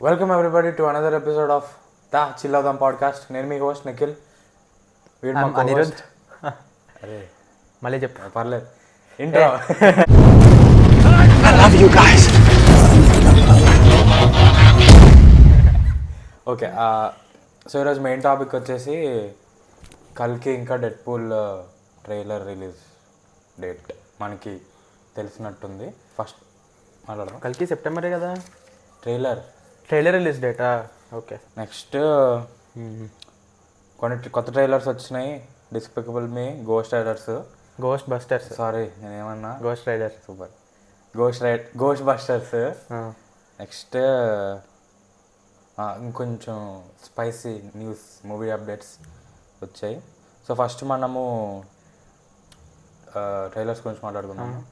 Welcome everybody to another episode of the చిల్లవుదాం podcast. నేను మీ హోస్ట్ నిఖిల్. వీడు మా అనిరుద్. అరే మళ్ళీ చెప్పు. పర్లేదు ఇంట్రో. ఓకే, సో ఈరోజు మెయిన్ టాపిక్ వచ్చేసి కల్కి ఇంకా డెడ్పూల్ ట్రైలర్ రిలీజ్ డేట్ మనకి తెలిసినట్టుంది. ఫస్ట్ మాట్లాడదాం. కల్కి సెప్టెంబరే కదా ట్రైలర్ రిలీజ్ డేటా? ఓకే. నెక్స్ట్ కొన్ని కొత్త ట్రైలర్స్ వచ్చినాయి. Despicable Me, Ghost Riders, Ghost Busters. Sorry నేనేమన్నా, Ghost Rider. Super. Ghost Busters. Next ఇంకొంచెం స్పైసీ న్యూస్, మూవీ అప్డేట్స్ వచ్చాయి. సో ఫస్ట్ మనము ట్రైలర్స్ గురించి మాట్లాడుకున్నాము.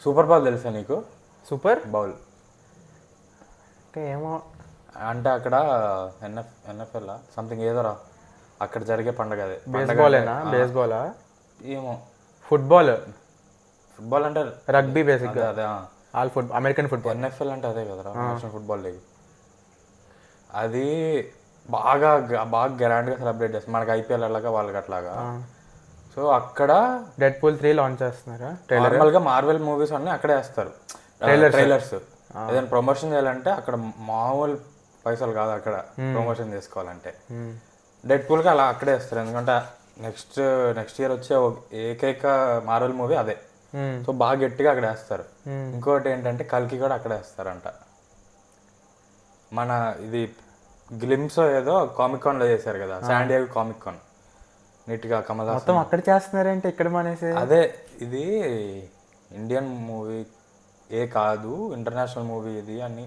సూపర్ బౌల్ తెలుసా నీకు? సూపర్ బౌల్ అంటే ఏమో, అంటే అక్కడ ఎన్ఎఫ్ఎల్ సంథింగ్ ఏదోరా, అక్కడ జరిగే పండగ. అదే బేస్బాలేనా? బేస్బాలా? ఏమో, ఫుట్బాల్ అంటే రగ్బీ బేసిక్గా. అదే all football, American football. NFL అంటే అదే కదరా, నేషనల్ ఫుట్బాల్ లీగ్. అది బాగా గ్రాండ్గా సెలబ్రేట్ చేస్తారు. మనకి ఐపీఎల్ అలాగా వాళ్ళకి అట్లాగా. సో అక్కడ డెడ్పూల్ 3 లాంచ్ చేస్తున్నారా? నార్మల్గా మార్వెల్ మూవీస్ అన్నీ అక్కడే వేస్తారు ట్రైలర్స్. ఏదైనా ప్రమోషన్ చేయాలంటే అక్కడ మామూలు పైసలు కాదు, అక్కడ ప్రమోషన్ చేసుకోవాలంటే. డెడ్పూల్కి అలా అక్కడే వేస్తారు, ఎందుకంటే నెక్స్ట్ ఇయర్ వచ్చే ఏకైక మార్వెల్ మూవీ అదే. సో బాగా గట్టిగా అక్కడ వేస్తారు. ఇంకోటి ఏంటంటే కల్కి కూడా అక్కడ వేస్తారంట. మన ఇది గ్లిమ్స్ ఏదో కామిక్ కాన్ లో చేశారు కదా, శాండియాగో కామిక్ కాన్, నీట్గా కమల్ హాసన్ మొత్తం అక్కడ చేస్తున్నారంటే ఇక్కడ మానేసి. అదే, ఇది ఇండియన్ మూవీ కాదు, ఇంటర్నేషనల్ మూవీ ఇది అని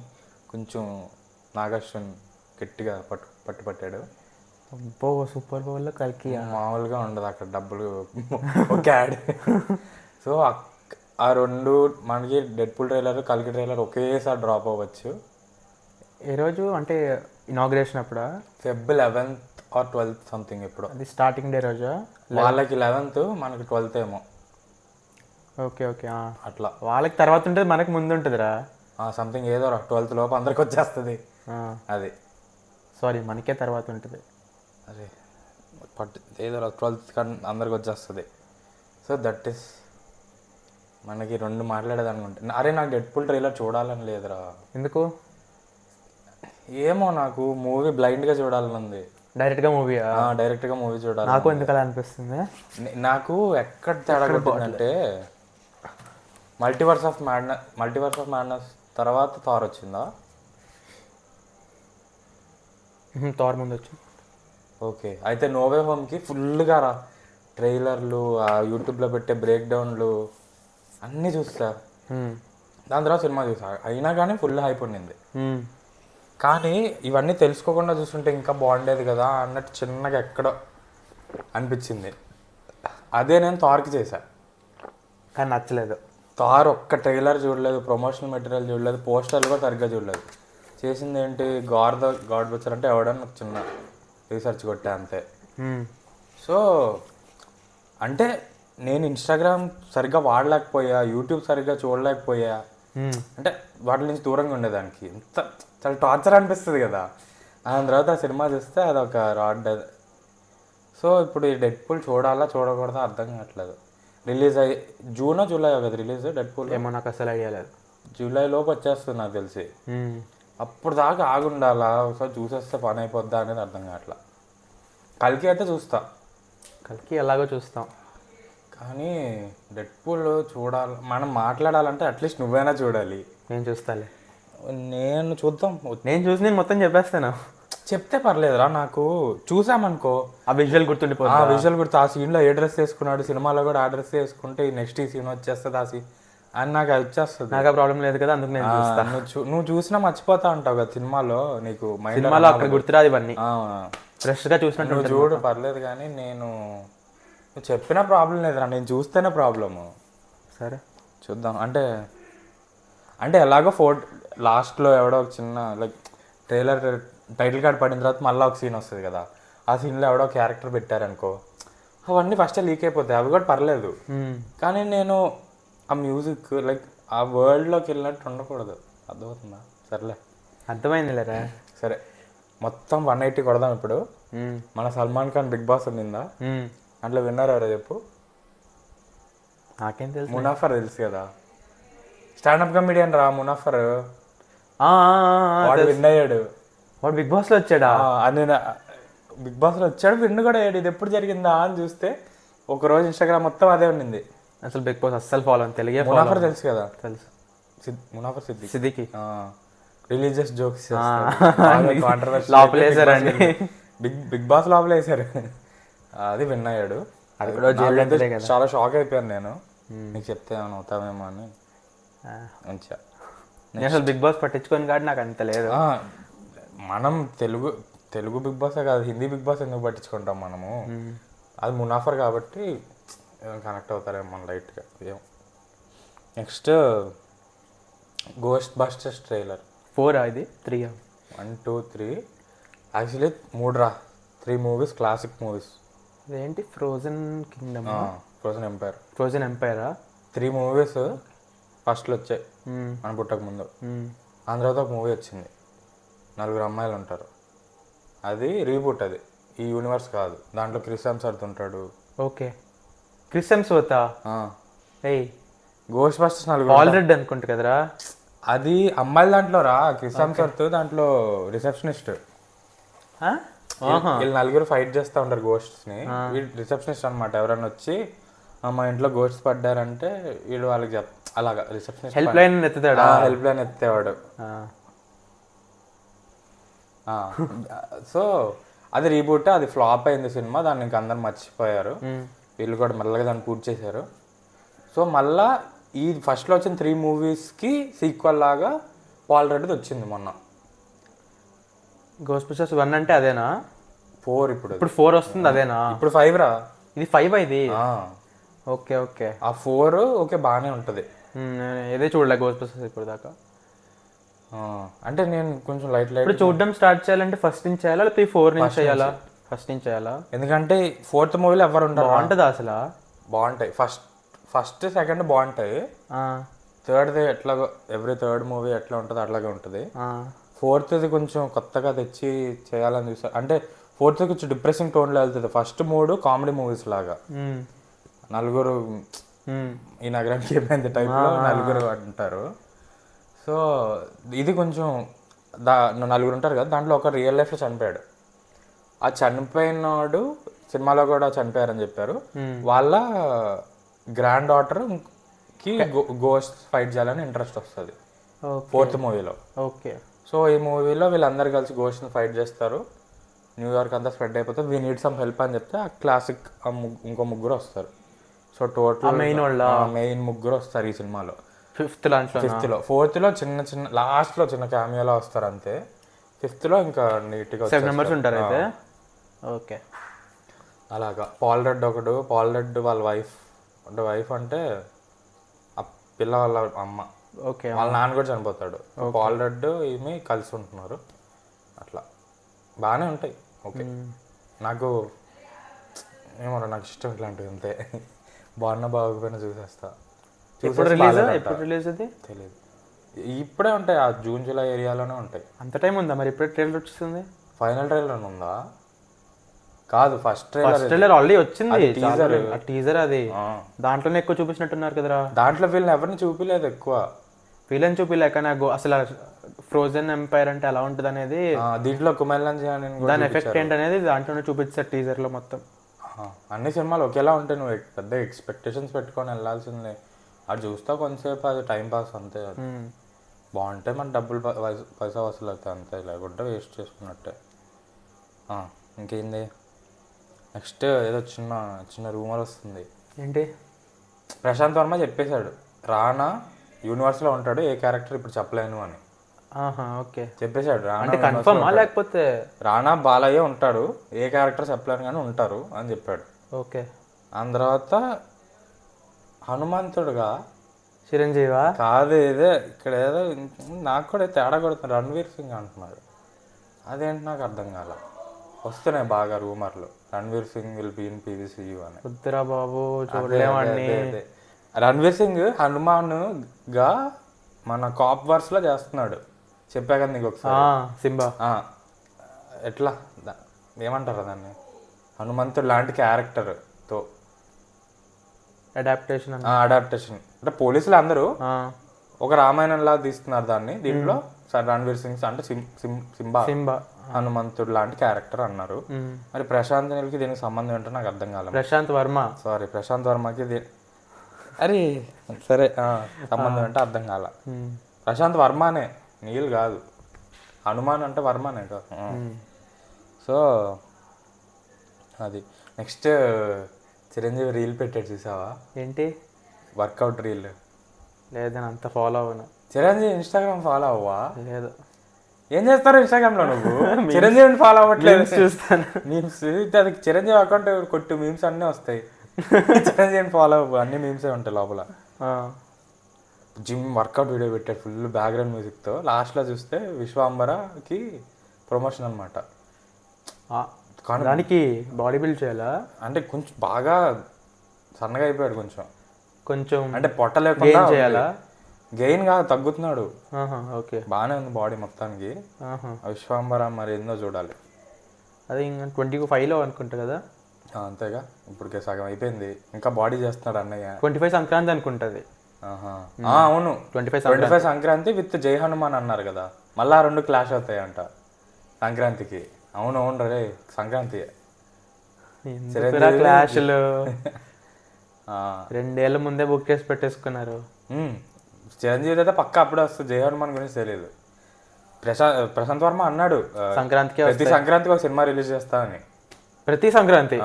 కొంచెం నాగార్జున గట్టిగా పట్టాడు. అబ్బో, సూపర్ బౌల్లో కల్కి మామూలుగా ఉండదు అక్కడ, డబ్బులు ఒక యాడ్. సో ఆ రెండు మనకి డెడ్పూల్ ట్రైలర్, కల్కి ట్రైలర్ ఒకేసారి డ్రాప్ అవ్వచ్చు. ఏ రోజు అంటే ఇనాగ్రేషన్ అప్పుడా? Feb 11th or 12th something. ఇప్పుడు అది స్టార్టింగ్ డే రోజా? వాళ్ళకి 11th, మనకి 12th ఏమో. ఓకే ఓకే, అట్లా వాళ్ళకి తర్వాత ఉంటుంది, మనకి ముందు ఉంటుందిరా సంథింగ్ ఏదో 12th లోపు అందరికి వచ్చేస్తుంది అది. సారీ, మనకే తర్వాత ఉంటుంది. అదే ఏదో 12th అందరికి వచ్చేస్తుంది. సో దట్ ఈస్ మనకి రెండు మాట్లాడేది అనుకుంటే. అరే నాకు డెడ్పూల్ ట్రైలర్ చూడాలని లేదురా. ఎందుకు? ఏమో, నాకు మూవీ బ్లైండ్గా చూడాలని ఉంది. డైరెక్ట్గా మూవీ చూడాలి. నాకు ఎందుకు అలా అనిపిస్తుంది? నాకు ఎక్కడ తేడా కొట్టిందంటే, మల్టీవర్స్ ఆఫ్ మ్యాడ్నెస్ తర్వాత థార్ వచ్చిందా? థార్ ముందు వచ్చి. ఓకే, అయితే నోవే హోమ్కి ఫుల్గా రా ట్రైలర్లు, యూట్యూబ్లో పెట్టే బ్రేక్ డౌన్లు అన్నీ చూస్తా. దాని తర్వాత సినిమా చూసా, అయినా కానీ ఫుల్ హైప్ ఉండింది. కానీ ఇవన్నీ తెలుసుకోకుండా చూస్తుంటే ఇంకా బాగుండేది కదా అన్నట్టు చిన్నగా ఎక్కడో అనిపించింది. అదే నేను థార్కి చేశా, కానీ నచ్చలేదు. థార్ ఒక్క ట్రైలర్ చూడలేదు, ప్రమోషనల్ మెటీరియల్ చూడలేదు, పోస్టర్లు కూడా సరిగ్గా చూడలేదు. చేసింది ఏంటి, గాడ్ బచ్చర్ అంటే ఎవడని చిన్న రీసెర్చ్ కొట్టా అంతే. సో అంటే నేను ఇన్స్టాగ్రామ్ సరిగ్గా వాడలేకపోయా, యూట్యూబ్ సరిగ్గా చూడలేకపోయా, అంటే వాటి నుంచి దూరంగా ఉండేదానికి. ఎంత చాలా టార్చర్ అనిపిస్తుంది కదా. దాని తర్వాత ఆ సినిమా చూస్తే అదొక రాడ్. సో ఇప్పుడు ఈ డెడ్పూల్ చూడాలా చూడకూడదా అర్థం కావట్లేదు. రిలీజ్ అయ్యి జూలై కదా రిలీజ్ డెడ్పూల్? ఏమో, నాకు అసలు ఐడియా లేదు. జూలై లోపు వచ్చేస్తుంది నాకు తెలిసి. అప్పుడు దాకా ఆగుండాలా, ఒకసారి చూసేస్తే పని అయిపోద్దా అనేది అర్థం కావట్లా. కల్కి అయితే చూస్తా, కల్కి ఎలాగో చూస్తాం, కానీ డెడ్పూల్ చూడాలి, మనం మాట్లాడాలంటే అట్లీస్ట్ నువ్వైనా చూడాలి. నేను చూస్తాలే. నేను చూద్దాం, నేను మొత్తం చెప్పేస్తాను. చెప్తే పర్లేదురా, నాకు చూసామనుకో ఆ విజువల్ గుర్తు, ఆ సీన్లో ఏ డ్రెస్ వేసుకున్నాడు, సినిమాలో కూడా ఆ డ్రెస్ వేసుకుంటే నెక్స్ట్ ఈ సీన్ వచ్చేస్తుంది, ఆ సీన్ అని నాకు అది వచ్చేస్తుంది. నాకు ఆ ప్రాబ్లం లేదు కదా, అందుకు నేను చూస్తాను. నువ్వు చూసినా మర్చిపోతా అంటావు కదా సినిమాలో, నీకు సినిమాలో అక్కడ గుర్తురాదు ఇవన్నీ, ఫ్రెష్గా చూసినట్టు నువ్వు చూడు పర్లేదు. కానీ నువ్వు చెప్పిన ప్రాబ్లం లేదురా, నేను చూస్తేనే ప్రాబ్లము. సరే చూద్దాం. అంటే ఎలాగో లాస్ట్లో ఎవడో ఒక చిన్న లైక్ ట్రైలర్ టైటిల్ కార్డ్ పడిన తర్వాత మళ్ళీ ఒక సీన్ వస్తుంది కదా, ఆ సీన్లో ఎవడో క్యారెక్టర్ పెట్టారనుకో, అవన్నీ ఫస్ట్ లీక్ అయిపోతాయి, అవి కూడా పర్లేదు. కానీ నేను ఆ మ్యూజిక్ లైక్ ఆ వరల్డ్లోకి వెళ్ళినట్టు ఉండకూడదు, అర్థమవుతుందా? సర్లే, అర్థమైందిలేరా. సరే మొత్తం 180 కొడదాం ఇప్పుడు. మన సల్మాన్ ఖాన్ బిగ్ బాస్ ఉండిందా, దాంట్లో విన్నర్ ఎవరో చెప్పు. నాకేం తెలుసు. మునాఫర్ తెలుసు కదా, స్టాండప్ కమెడియన్ రా మునాఫర్. వాడు విన్ అయ్యాడు. వాడు బిగ్ బాస్లో వచ్చాడా? అది బిగ్ బాస్లో వచ్చాడు, విన్ కూడా అయ్యాడు. ఇది ఎప్పుడు జరిగిందా అని చూస్తే ఒకరోజు ఇన్స్టాగ్రామ్ మొత్తం అదే ఉండింది. అసలు బిగ్ బాస్ అస్సలు ఫాలో అని తెలుగే. మునాఫర్ తెలుసు కదా, తెలుసు. మునాఫర్ సిద్దికి రిలీజియస్ జోక్స్ లోపలేసారండి. బిగ్ బాస్ లోపలేసారు. అది విన్ అయ్యాడు. అది కూడా చాలా షాక్ అయిపోయాను నేను, నీకు చెప్తే ఏమైనా అవుతామేమో అని. మంచిగా నేను అసలు బిగ్ బాస్ పట్టించుకొని కాదు, నాకు అంత లేదు. మనం తెలుగు బిగ్ బాసే కాదు, హిందీ బిగ్ బాస్ ఎందుకు పట్టించుకుంటాం మనము. అది మునాఫర్ కాబట్టి కనెక్ట్ అవుతారేమో మన లైట్గా ఏమో. నెక్స్ట్ గోస్ట్ బస్టర్స్ ట్రైలర్ 4 ఇది 3 1 2 3 యాక్చువల్లీ 3 మూవీస్, క్లాసిక్ మూవీస్. ఏంటి ఫ్రోజన్ కింగ్డమ్, ఫ్రోజన్ ఎంపైరా 3 మూవీస్ ఫస్ట్లో వచ్చాయి మన పుట్టక ముందు. దాని తర్వాత ఒక మూవీ వచ్చింది, 4 అమ్మాయిలు ఉంటారు. అది రీబూట్, అది ఈ యూనివర్స్ కాదు. దాంట్లో క్రిస్ హెమ్స్వర్త్ ఉంటాడు. Okay, Chris Hemsworth. Ghost busters 4 already అనుకుంటా కదరా. అది అమ్మాయిల దాంట్లో రా, క్రిస్ హెమ్స్వర్త్ దాంట్లో రిసెప్షనిస్ట్. వీళ్ళు 4 ఫైట్ చేస్తూ ఉంటారు గోస్ట్స్ ని. వీళ్ళు రిసెప్షనిస్ట్ అనమాట. ఎవరైనా వచ్చి మా ఇంట్లో గోస్ట్స్ పడ్డారంటే వీడు వాళ్ళకి అలాగా రిసెప్షనిస్ట్ హెల్ప్ లైన్ ఎత్తేవాడు. సో అది రీబూట్, అది ఫ్లాప్ అయింది సినిమా. దాన్ని ఇంక అందరు మర్చిపోయారు. వీళ్ళు కూడా మెల్లగా దాన్ని పూర్తి చేశారు. సో మళ్ళా ఈ ఫస్ట్లో వచ్చిన 3 మూవీస్కి సీక్వల్ లాగా పాల్ రెడ్డిది వచ్చింది మొన్న. గోస్ట్ బస్టర్స్ 1 అంటే అదేనా? 4 ఇప్పుడు 4 వస్తుంది అదేనా? ఇప్పుడు 5 రా. ఇది 5 ఇది. Okay okay. ఆ 4 ఓకే బాగానే ఉంటుంది. ఏదే చూడలే గోస్ట్ బస్టర్స్ ఇప్పుడు దాకా. అంటే నేను కొంచెం లైట్ ఇప్పుడు చూడడం స్టార్ట్ చేయాలంటే ఫస్ట్ నుంచి చేయాలా లేకపోతే 4 నుంచి చేయాలా? ఫస్ట్ నుంచి చేయాలా, ఎందుకంటే 4th మూవీలో ఎవరు ఉంటారు. బాగుంటుందా అసలు? బాగుంటాయి. ఫస్ట్ సెకండ్ బాగుంటాయి. థర్డ్ది ఎట్లాగో ఎవ్రీ థర్డ్ మూవీ ఎట్లా ఉంటుందో అట్లాగే ఉంటుంది. 4th కొంచెం కొత్తగా తెచ్చి చేయాలని చూసారు. అంటే 4th కొంచెం డిప్రెసింగ్ టోన్లో వెళ్తుంది. ఫస్ట్ 3 కామెడీ మూవీస్ లాగా, నలుగురు ఈ నగరానికి ఏమైంది టైప్లో 4 అంటారు. సో ఇది కొంచెం 4 ఉంటారు కదా, దాంట్లో ఒక రియల్ లైఫ్లో చనిపోయాడు. ఆ చనిపోయినాడు సినిమాలో కూడా చనిపోయారని చెప్పారు. వాళ్ళ గ్రాండ్ డాటర్కి గోస్ట్ ఫైట్ చేయాలని ఇంట్రెస్ట్ వస్తుంది 4th మూవీలో. ఓకే. సో ఈ మూవీలో వీళ్ళందరూ కలిసి గోస్ట్ని ఫైట్ చేస్తారు. న్యూయార్క్ అంతా స్ప్రెడ్ అయిపోతుంది. వీ నీడ్ సమ్ హెల్ప్ అని చెప్తే ఆ క్లాసిక్ ఇంకో 3 వస్తారు. సో టోటల్ మెయిన్ 3 వస్తారు ఈ సినిమాలో. 5th లో 4th లో చిన్న చిన్న లాస్ట్లో చిన్న క్యామియోలా వస్తారు అంతే. 5th లో ఇంకా నీట్గా 7 మెంబర్స్ ఉంటారు అయితే. ఓకే. అలాగా పాల్ రెడ్ వాళ్ళ వైఫ్ అంటే ఆ పిల్ల వాళ్ళ అమ్మ. ఓకే. వాళ్ళ నాన్న కూడా చనిపోతాడు. పాల్ రెడ్ ఈమె కలిసి ఉంటున్నారు. అట్లా బాగానే ఉంటాయి. ఓకే. నాకు ఇష్టం ఇట్లాంటివి అంతే. బాగోకపోయినా చూసేస్తా. రిలీజ్ అది తెలియదు. ఇప్పుడే ఉంటాయి, ఆ జూన్ జూలై ఏరియాలోనే ఉంటాయి. అంత టైం ఉందా మరి? ఇప్పుడే ట్రైలర్ వచ్చింది. ఫైనల్ ట్రైలర్ ఉందా? కాదు, ఫస్ట్ ట్రైలర్ ఆల్రెడీ వచ్చింది. టీజర్ అది దాంట్లోనే ఎక్కువ చూపించినట్టున్నారు కదరా. దాంట్లో వీళ్ళని ఎవరిని చూపిలేదు ఎక్కువ. వీళ్ళని చూపిలేక నాకు అసలు ఫ్రోజన్ ఎంపైర్ అంటే ఎలా ఉంటుంది అనేది, దీంట్లో దాని ఎఫెక్ట్ ఏంటనేది దాంట్లోనే చూపించారు టీజర్ లో మొత్తం. అన్ని సినిమాలు ఒకేలా ఉంటాయి. నువ్వు పెద్ద ఎక్స్పెక్టేషన్స్ పెట్టుకొని వెళ్ళాల్సిందే. అది చూస్తా కొంతసేపు, అది టైం పాస్ అంతే. బాగుంటే మన డబ్బులు పైసా వసూలు అవుతాయి అంతే, లేకుంటే వేస్ట్ చేసుకున్నట్టే. ఇంకేంది నెక్స్ట్? ఏదో చిన్న రూమర్ వస్తుంది. ఏంటి? ప్రశాంత్ వర్మ చెప్పేశాడు రానా యూనివర్స్లో ఉంటాడు, ఏ క్యారెక్టర్ ఇప్పుడు చెప్పలేను అని. ఓకే, చెప్పేశాడు. లేకపోతే రానా బాలయ్య ఉంటాడు, ఏ క్యారెక్టర్ చెప్పలేను కానీ ఉంటారు అని చెప్పాడు. ఓకే. దాని తర్వాత హనుమంతుడుగా చిరంజీవా కాదు, ఇదే ఇక్కడ ఏదో నాకు కూడా తేడా కొడుతున్నారు. రణ్వీర్ సింగ్ అంటున్నారు. అదేంటి నాకు అర్థం కాల. వస్తున్నాయి బాగా రూమర్లు, Ranveer Singh will be in PVCU అని. వద్దురా బాబు, చూడలేమండి. రణ్వీర్ సింగ్ హనుమాన్ గా మన కాప్ వర్స్ లో చేస్తున్నాడు. చెప్పా కదా నీకు ఒకసారి. సింబా ఎట్లా ఏమంటారు దాన్ని, హనుమంతుడు లాంటి క్యారెక్టర్తో అడాప్టేషన్ అడాప్టేషన్. అంటే పోలీసులు అందరూ ఒక రామాయణంలా తీస్తున్నారు దాన్ని. దీంట్లో రణ్వీర్ సింగ్ అంటే సింబా హనుమంతుడు లాంటి క్యారెక్టర్ అన్నారు. మరి ప్రశాంత్ నీల్కి దీనికి సంబంధం ఏంటో నాకు అర్థం కాలేదు. ప్రశాంత్ వర్మకి అరే సరే సంబంధం ఏంటో అర్థం కాల. ప్రశాంత్ వర్మనే, నీల్ కాదు. హనుమాన్ అంటే వర్మనే కాదు. సో అది. నెక్స్ట్ చిరంజీవి రీల్ పెట్టాడు చూసావా? ఏంటి? Workout reel. లేదని అంత ఫాలో అవ్వను. చిరంజీవి ఇన్స్టాగ్రామ్ ఫాలో అవ్వా? లేదు. ఏం చేస్తారు ఇన్స్టాగ్రామ్ లో నువ్వు? చిరంజీవిని ఫాలో అవ్వట్లేదు. చూస్తాను మీమ్స్. అది చిరంజీవి అకౌంట్ కొట్టు, మీమ్స్ అన్నీ వస్తాయి. చిరంజీవిని ఫాలో అవ్వు, అన్ని మీమ్సే ఉంటాయి లోపల. జిమ్ వర్కౌట్ వీడియో పెట్టాడు ఫుల్ బ్యాక్గ్రౌండ్ మ్యూజిక్తో. లాస్ట్లో చూస్తే విశ్వాంబరకి ప్రమోషన్ అనమాట. దానికి బాడీ బిల్డ్ చేయాలా? అంటే కొంచెం బాగా సన్నగా అయిపోయాడు, కొంచెం అంటే పొట్ట లేకుండా చేయాలా? గెయిన్ కాదు, తగ్గుతున్నాడు. ఓకే, బాగానే ఉంది బాడీ మొత్తానికి. విశ్వాంబర మరి ఏందో చూడాలి. అది ఇంకా 25లో అనుకుంటా కదా? అంతేగా, ఇప్పటికే సగం అయిపోయింది. ఇంకా బాడీ చేస్తున్నాడు అన్నయ్య. 25 సంక్రాంతి అనుకుంటుంది. అవును, 25 సంక్రాంతి విత్ జై హనుమాన్ అన్నారు కదా. మళ్ళా 2 క్లాష్ అవుతాయంట సంక్రాంతికి. అవును రే, సంక్రాంతి క్లాష్లు 2 ఏళ్ళ ముందే బుక్ చేసి పెట్టేసుకున్నారు. చిరంజీవి అయితే పక్క అప్పుడే వస్తుంది. జై హనుమాన్ గురించి తెలియదు. ప్రశాంత్ వర్మ అన్నాడు సంక్రాంతికి, ప్రతి సంక్రాంతికి ఒక సినిమా రిలీజ్ చేస్తానని. ప్రతి సంక్రాంతి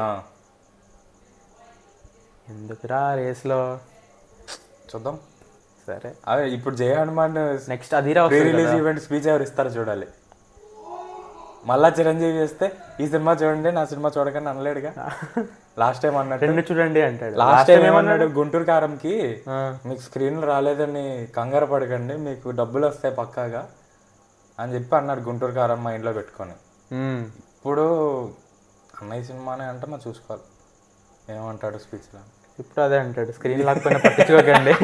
ఎందుకురా రేస్లో? చూద్దాం. సరే, అదే ఇప్పుడు జై హనుమాన్ నెక్స్ట్ అదిరా రిలీజ్ ఈవెంట్ స్పీచ్ ఎవరు ఇస్తారు చూడాలి. మళ్ళా చిరంజీవి చేస్తే ఈ సినిమా చూడండి, నా సినిమా చూడకండి అనలేడుగా. లాస్ట్ టైం అన్నట్టు చూడండి అంటాడు. లాస్ట్ టైం ఏమన్నాడు, గుంటూరు కారంకి మీకు స్క్రీన్ రాలేదని కంగారు పడకండి, మీకు డబ్బులు వస్తాయి పక్కాగా అని చెప్పి అన్నాడు. గుంటూరు కారం మా ఇంట్లో పెట్టుకొని. ఇప్పుడు అన్నయ్య సినిమానే అంటే మనం చూసుకోవాలి ఏమంటాడు స్పీచ్లో. ఇప్పుడు అదే అంటాడు, స్క్రీన్ లేకపోయినా పట్టించుకోకండి,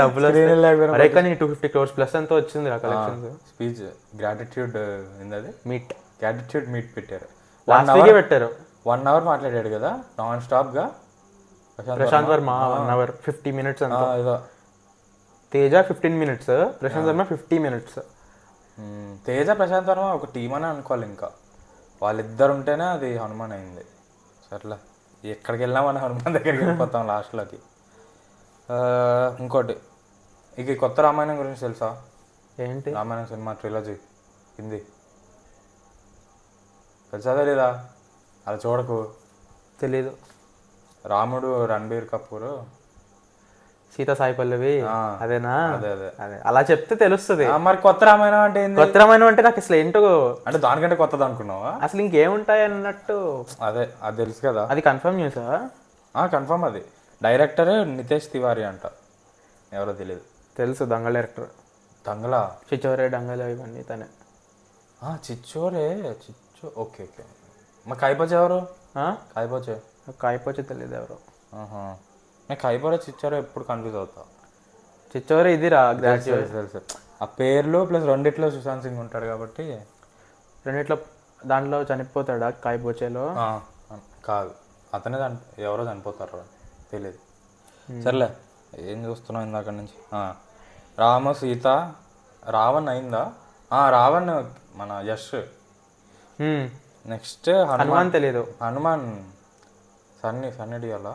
డబ్బులు లేకపోయినా. కానీ 250 crores ప్లస్ అంతా వచ్చింది ఆ కలెక్షన్స్. స్పీచ్ గ్రాటిట్యూడ్ అది మీట్, గ్రాటిట్యూడ్ మీట్ పెట్టారు. పెట్టారు. 1 hour మాట్లాడాడు కదా నాన్ స్టాప్ గా ప్రశాంత్ వర్మ. 1 hour 50 minutes అంతా. Teja 15 minutes, Prashanth Varma 50 minutes. తేజ ప్రశాంత్ వర్మ ఒక టీం అని అనుకోవాలి. ఇంకా వాళ్ళిద్దరు ఉంటేనే అది హనుమాన్ అయింది. సర్లే, ఎక్కడికి వెళ్ళినా మన హనుమాన్ దగ్గరికి వెళ్ళిపోతాం లాస్ట్లోకి. ఇంకోటి, ఇక కొత్త రామాయణం గురించి తెలుసా? ఏంటి? రామాయణం సినిమా ట్రిలజీ హిందీ తెలుసా తెలీదా? అది చూడకు. తెలీదు. రాముడు రణబీర్ కపూర్, సీత సాయి పల్లవి, అదేనా? అదే అదే అదే. అలా చెప్తే తెలుస్తుంది. మరి కొత్త రామాయణం అంటే ఏంది? కొత్త రామాయణం అంటే నాకు అసలు ఏంటో, అంటే దానికంటే కొత్తది అనుకున్నావా? అసలు ఇంకేముంటాయి అన్నట్టు. అదే, అది తెలుసు కదా. అది కన్ఫర్మ్ న్యూసా? కన్ఫర్మ్. అది డైరెక్టర్ నితేష్ తివారీ అంట, ఎవరో తెలియదు. తెలుసు, దంగల్ డైరెక్టర్. దంగలా, చిచ్చోరే, దంగల్ ఇవన్నీ తనే. Chhichhore, okay okay. మా కాయిపోచే ఎవరు? కాయిపోచే తెలియదు ఎవరు. నేను కాయిపోరే చిచ్చోరే ఎప్పుడు కన్ఫ్యూజ్ అవుతా. చిచ్చోరే ఇదిరా, తెలుసు. ఆ పేర్లు ప్లస్ రెండిట్లో సుశాంత్ సింగ్ ఉంటాడు కాబట్టి. రెండిట్లో దాంట్లో చనిపోతాడా కాయిపోచేలో? కాదు, అతనే ఎవరో చనిపోతారు, తెలియదు. సర్లే, ఏం చూస్తున్నావు ఇందాక నుంచి? రామ సీత రావణ్ అయిందా? రావణ్ మన యష్. నెక్స్ట్ హనుమాన్ తెలియదు. హనుమాన్ సన్నీ డియోలా,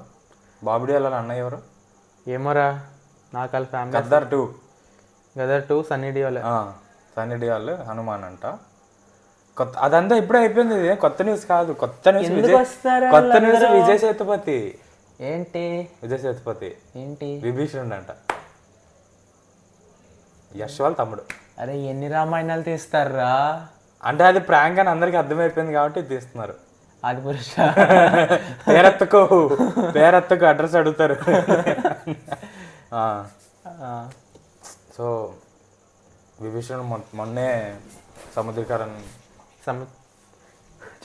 బాబు డియోలా అన్నయ్య ఎవరు? ఏమోరా, నాకు వాళ్ళ ఫ్యామిలీ. గదర్ 2 సన్నీ డియోల్ హనుమాన్ అంట. కొత్త అదంతా ఇప్పుడే అయిపోయింది. కొత్త న్యూస్ కాదు. కొత్త న్యూస్ విజయ్ సేతుపతి. ఏంటి విజయ్ సేతుపతి? ఏంటి? విభీషణుడు అంట, యశ్ వాళ్ళ తమ్ముడు. అరే ఎన్ని రామాయణాలు తీస్తారా? అంటే అది ప్రాంక్ అని అందరికి అర్థమైపోయింది కాబట్టి తీస్తున్నారు. అది పురుష పేరెత్తకు అడ్రస్ అడుగుతారు. సో విభీషణుడు మొన్నే సముద్రీకరణ.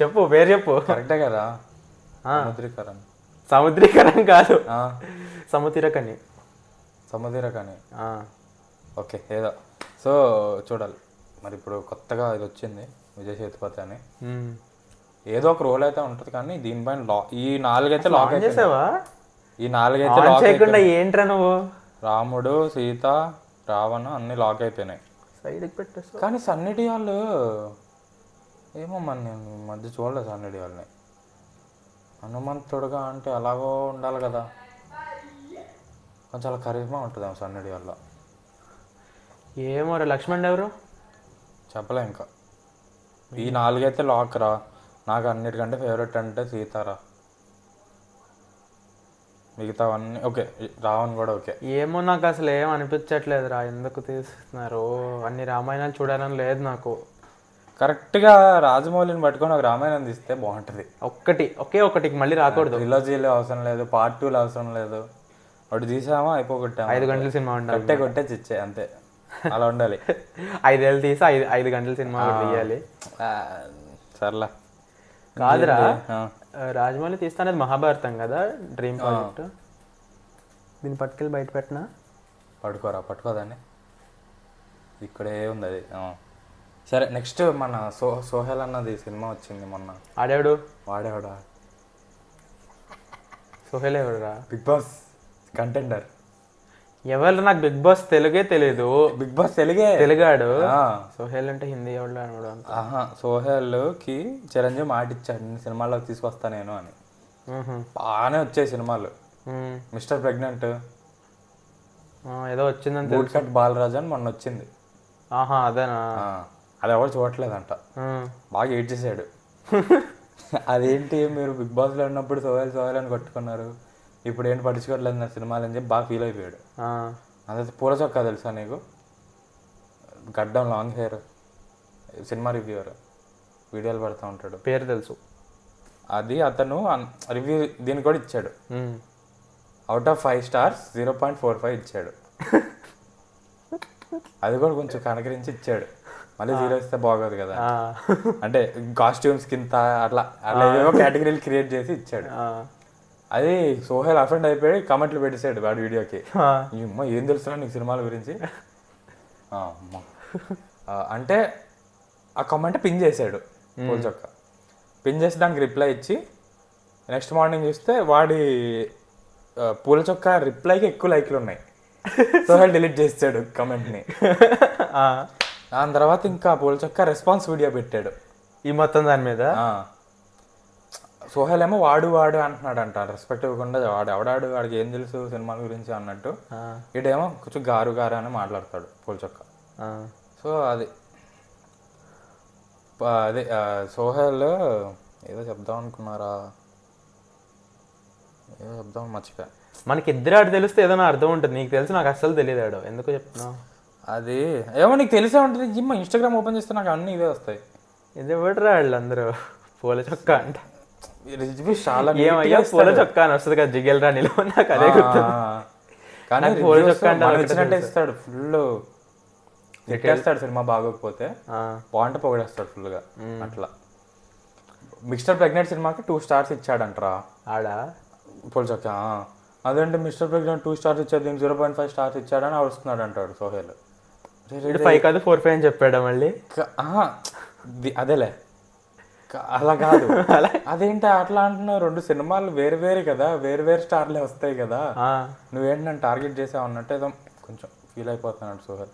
చెప్పు, పేరు చెప్పు. కరెక్టే కదా? సముద్రీకరణ కాదు, సముద్రకని. ఓకే, ఏదో. సో చూడాలి. మరి ఇప్పుడు కొత్తగా ఇది వచ్చింది విజయ్ సేతుపతి అని, మ్మ్. ఏదో ఒక రోల్ అయితే ఉంటుంది కానీ దీనిపైన ఈ 4 అయితే లాక్ అయిపోయింది. చేసావా ఈ 4 అయితే ఆన్ లాక్ చేయకుండా ఏంట్రా నువ్వు రాముడు, సీత, రావణ అన్ని లాక్ అయిపోయినాయి. సైడ్కి పెట్టేస్తా. కానీ సన్నీ డియోల్ ఏమో మరి నేను ఈ మధ్య చూడలేదు సన్నీ డియోల్ని. హనుమంతుడుగా అంటే అలాగో ఉండాలి కదా, కొంచెం అలా కరిజ్మా ఉంటుంది సన్నీ డియోల్లో. ఏమో రే లక్ష్మణ్ ఎవరు చెప్పలే ఇంకా. ఈ 4 అయితే లాక్ రా. నాకు అన్నిటికంటే ఫేవరెట్ అంటే సీతారా, మిగతావన్నీ ఓకే, రావణ్ కూడా ఓకే. ఏమో నాకు అసలు ఏం అనిపించట్లేదురా, ఎందుకు తీస్తున్నారు అన్ని రామాయణాలు చూడాలని లేదు నాకు. కరెక్ట్గా రాజమౌళిని పట్టుకొని ఒక రామాయణం తీస్తే బాగుంటుంది. ఒకే ఒకటికి మళ్ళీ రాకూడదు. ట్రిలాజీలో అవసరం లేదు, పార్ట్ 2లో అవసరం లేదు, ఒకటి తీసామా అయిపోగొట్టాము, 5 గంటల సినిమా ఉండాలి, కొట్టేసి ఇచ్చే అంతే, అలా ఉండాలి. 5 ఏళ్ళు తీసి 5 గంటల సినిమా తీయాలి. సర్లా. కాదురా, రాజమౌళి తీస్తానేది మహాభారతం కదా, డ్రీమ్ ప్రాజెక్ట్. దీన్ని పట్టుకెళ్ళి బయట పెట్టినా పట్టుకోదాన్ని, ఇక్కడే ఉంది అది. సరే నెక్స్ట్ మన సోహెల్ అన్నది సినిమా వచ్చింది మొన్న. ఆడేవాడు వాడేవాడా? సోహెల్ ఎవడురా? Bigg Boss contender. ఎవరు? నాకు బిగ్ బాస్ తెలుగే తెలీదు. Big boss తెలుగాడు. సోహెల్ అంటే హిందీ ఎవడు అనడు అంత. సోహెల్కి చిరంజీవి మాట ఇచ్చాడు నేను సినిమాలోకి తీసుకొస్తా నేను అని. బాగానే వచ్చాయి సినిమాలు. మిస్టర్ ప్రెగ్నెంట్ ఏదో వచ్చిందని బూట్ కట్ బాలరాజు అని మొన్న వచ్చింది. అదేనా? అది ఎవరు చూడట్లేదంట, బాగా ఏడ్ చేసాడు. అదేంటి మీరు బిగ్ బాస్లో ఉన్నప్పుడు సోహెల్ అని కొట్టుకున్నారు, ఇప్పుడు ఏంటి పట్టించుకోవట్లేదు నా సినిమాలు అని చెప్పి బాగా ఫీల్ అయిపోయాడు. అదే పూల చొక్కా తెలుసా నీకు? గడ్డం, లాంగ్ హెయిర్, సినిమా రివ్యూవర్, వీడియోలు పెడతా ఉంటాడు. పేరు తెలుసు. అది అతను రివ్యూ దీనికి కూడా ఇచ్చాడు. అవుట్ ఆఫ్ 5 stars 0.45 ఇచ్చాడు. అది కూడా కొంచెం కనకరించి ఇచ్చాడు. మళ్ళీ 0 ఇస్తే బాగోదు కదా, అంటే కాస్ట్యూమ్స్ కింద అట్లా ఏవో కేటగిరీలు క్రియేట్ చేసి ఇచ్చాడు. అది సోహెల్ అఫెండ్ అయిపోయి కామెంట్లు పెట్టేశాడు వాడి వీడియోకి. అమ్మ ఏం తెలుస్తున్నా నీకు సినిమాల గురించి అంటే ఆ కామెంట్ పిన్ చేశాడు పూల చొక్క. పిన్ చేసి దానికి రిప్లై ఇచ్చి నెక్స్ట్ మార్నింగ్ చూస్తే వాడి పూల చొక్క రిప్లైకి ఎక్కువ లైక్లు ఉన్నాయి. సోహెల్ డిలీట్ చేసాడు కమెంట్ని. దాని తర్వాత ఇంకా పూల చొక్క రెస్పాన్స్ వీడియో పెట్టాడు ఈ మొత్తం దాని మీద. సోహెల్ ఏమో వాడు అంటున్నాడు అంట, రెస్పెక్ట్ ఇవ్వకుండా ఎవడాడు వాడికి ఏం తెలుసు సినిమాల గురించి అన్నట్టు. ఇటేమో కొంచెం గారు అని మాట్లాడతాడు పూల చొక్క. సో అదే సోహెల్ ఏదో చెప్దాం అనుకున్నారా, ఏదో చెప్దాం మర్చిపోయా. మనకి ఇద్దరు ఆడు తెలిస్తే ఏదైనా అర్థం ఉంటుంది, నీకు తెలుసు నాకు అస్సలు తెలియదు. ఎందుకు చెప్తున్నావు? అది ఏమో నీకు తెలిసే ఉంటుంది. జిమ్ ఇన్స్టాగ్రామ్ ఓపెన్ చేస్తే నాకు అన్నీ ఇవే వస్తాయి. ఇది ఎవడరా వాళ్ళు అందరూ పూల చొక్క అంట. చాలా ఏమయ్యా పూల చొక్క అని వస్తుంది కదా జిగెల్ రాణిలో, నాకు అదే గుర్తు. కానీ పూల చొక్క అంటే ఇస్తాడు, ఫుల్ తిట్టేస్తాడు సినిమా బాగోకపోతే, బాగుంటే పొగడేస్తాడు ఫుల్గా అట్లా. మిస్టర్ ప్రెగ్నెంట్ సినిమాకి 2 stars ఇచ్చాడంటరా ఆడా పూల చొక్క. అదేంటి మిస్టర్ ప్రెగ్నెంట్ 2 stars ఇచ్చాడు, దీనికి 0.5 stars ఇచ్చాడని వస్తున్నాడు అంటాడు సోహెల్. 5 కాదు 4.5 అని చెప్పాడు మళ్ళీ. అదేలే అలా కాదు, అదేంటి అట్లా అంటున్నావు? 2 సినిమాలు వేరు కదా, వేరు స్టార్లే వస్తాయి కదా, నువ్వేంటి నన్ను టార్గెట్ చేసావు అన్నట్టు ఏదో కొంచెం ఫీల్ అయిపోతున్నాడు సోహెల్.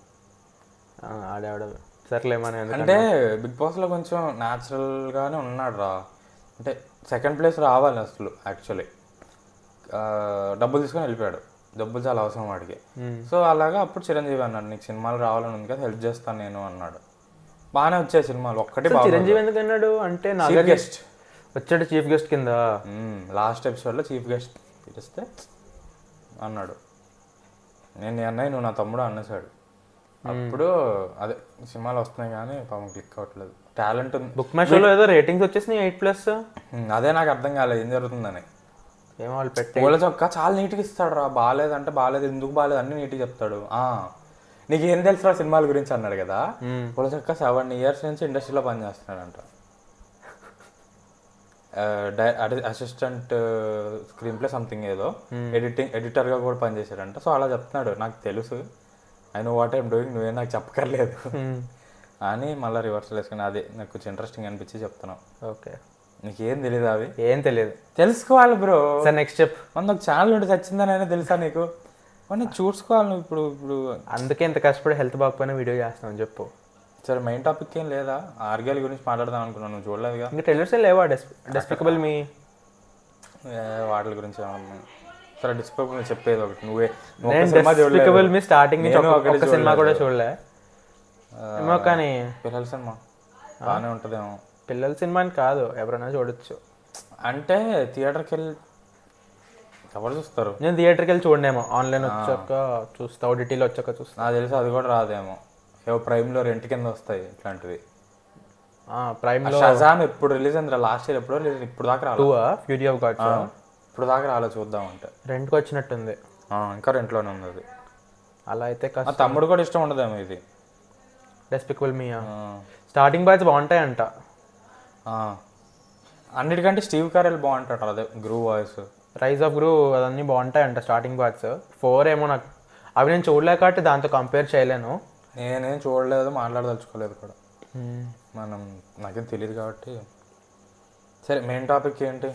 ఆడేవాడు సర్లేమని. అంటే బిగ్ బాస్లో కొంచెం న్యాచురల్గానే ఉన్నాడు రా. అంటే 2nd place రావాలి అసలు యాక్చువల్లీ. డబ్బులు తీసుకొని వెళ్ళిపోయాడు, డబ్బులు చాలా అవసరం వాడికి. సో అలాగా అప్పుడు చిరంజీవి అన్నాడు నీకు సినిమాలు రావాలని ఉంది కదా, హెల్ప్ చేస్తాను నేను అన్నాడు. బాగానే వచ్చాయి సినిమాలు. ఒక్కటి చిరంజీవి ఎందుకు అన్నాడు అంటే చీఫ్ గెస్ట్ వచ్చాడు, చీఫ్ గెస్ట్ కింద లాస్ట్ ఎపిసోడ్లో చీఫ్ గెస్ట్ పిలిస్తే అన్నాడు నేను నీ అన్నయ్య నువ్వు నా తమ్ముడు అనేసాడు. అప్పుడు అదే సినిమాలు వస్తున్నాయి కానీ పాపం క్లిక్ అవ్వట్లేదు. టాలెంట్ ఉంది. బుక్ మై షోలో ఏదో రేటింగ్స్ వచ్చేసినాయి 8+. అదే నాకు అర్థం కాలేదు ఏం జరుగుతుందని. ఏమో వాళ్ళు పెట్టి పూల చొక్క చాలా నీట్గా ఇస్తాడు రా. బాగాలేదంటే బాగాలేదు, ఎందుకు బాగాలేదు అన్ని నీట్గా చెప్తాడు. నీకు ఏం తెలుసు సినిమాల గురించి అన్నాడు కదా. పూల చొక్క 7 years నుంచి ఇండస్ట్రీలో పనిచేస్తున్నాడంట. అసిస్టెంట్ స్క్రీన్ ప్లే సంథింగ్ ఏదో ఎడిటర్గా కూడా పనిచేశాడంట. సో అలా చెప్తున్నాడు నాకు తెలుసు, I know what I'm doing, నువ్వే నాకు చెప్పకర్లేదు. అని మళ్ళీ రివర్సల్ వేసుకుని అదే నాకు కొంచెం ఇంట్రెస్టింగ్ అనిపించి చెప్తున్నావు. ఓకే, నీకేం తెలియదు అవి? ఏం తెలియదు. తెలుసుకోవాలి బ్రో. Sir next step. మన ఒక ఛానల్ ఉంటే చచ్చిందని అయినా తెలుసా నీకు? మనం చూసుకోవాలి నువ్వు ఇప్పుడు. అందుకే ఇంత కష్టపడి హెల్త్ బాగుపోయినా వీడియో చేస్తాను చెప్పు. సరే మెయిన్ టాపిక్ ఏం లేదా? ఆర్గల్ గురించి మాట్లాడదాం అనుకున్నాను, నువ్వు చూడలేదుగా. ఇంకా ట్రైలర్స్ లేవా? డెస్పికబుల్ మీ వాటి గురించి సరే డిస్పికబుల్ చెప్పేది ఒకటి. నువ్వే డెస్పికబుల్ మీ స్టార్టింగ్ నుంచి ఒక సినిమా కూడా చూడలే ఏమో. కానీ పిల్లల సినిమా బాగానే ఉంటుందేమో. పిల్లల సినిమా అని కాదు, ఎవరైనా చూడొచ్చు. అంటే థియేటర్కి వెళ్ళి ఎవరు చూస్తారు? నేను థియేటర్కి వెళ్ళి చూడనేమో, ఆన్లైన్ వచ్చాక చూస్తా, ఓటీటీలో వచ్చాక చూస్తా. నాకు తెలిసి అది కూడా రాదేమో. ఏవో ప్రైమ్లో రెంట్ కింద వస్తాయి ఇట్లాంటివి. ప్రైమ్లో షజామ్ ఎప్పుడు రిలీజ్ అయింది? లాస్ట్ ఇయర్ ఎప్పుడో రిలీజ్. ఇప్పుడు దాకా రాలేదు. ఫ్యూరీ ఆఫ్ గాడ్స్ ఇప్పుడు దాకా రాలేదు. చూద్దామంటే రెంట్కి వచ్చినట్టుంది. ఇంకా రెంట్లోనే ఉంది అది. అలా అయితే మా తమ్ముడు కూడా ఇష్టం ఉండదేమో ఇది. డెస్పికబుల్ మీ స్టార్టింగ్ బ్యాచ్ బాగుంటాయంట. అన్నిటికంటే స్టీవ్ కారెల్ బాగుంటాడు. అదే గ్రూ వాయిస్, రైజ్ ఆఫ్ గ్రూ అవన్నీ బాగుంటాయంట స్టార్టింగ్ బ్యాచ్. 4 ఏమో నాకు అవి నేను చూడలేక కాబట్టి దాంతో కంపేర్ చేయలేను. నేనేం చూడలేదు, మాట్లాడదలుచుకోలేదు కూడా. నాకేం తెలియదు కాబట్టి. సరే మెయిన్ టాపిక్ ఏంటి?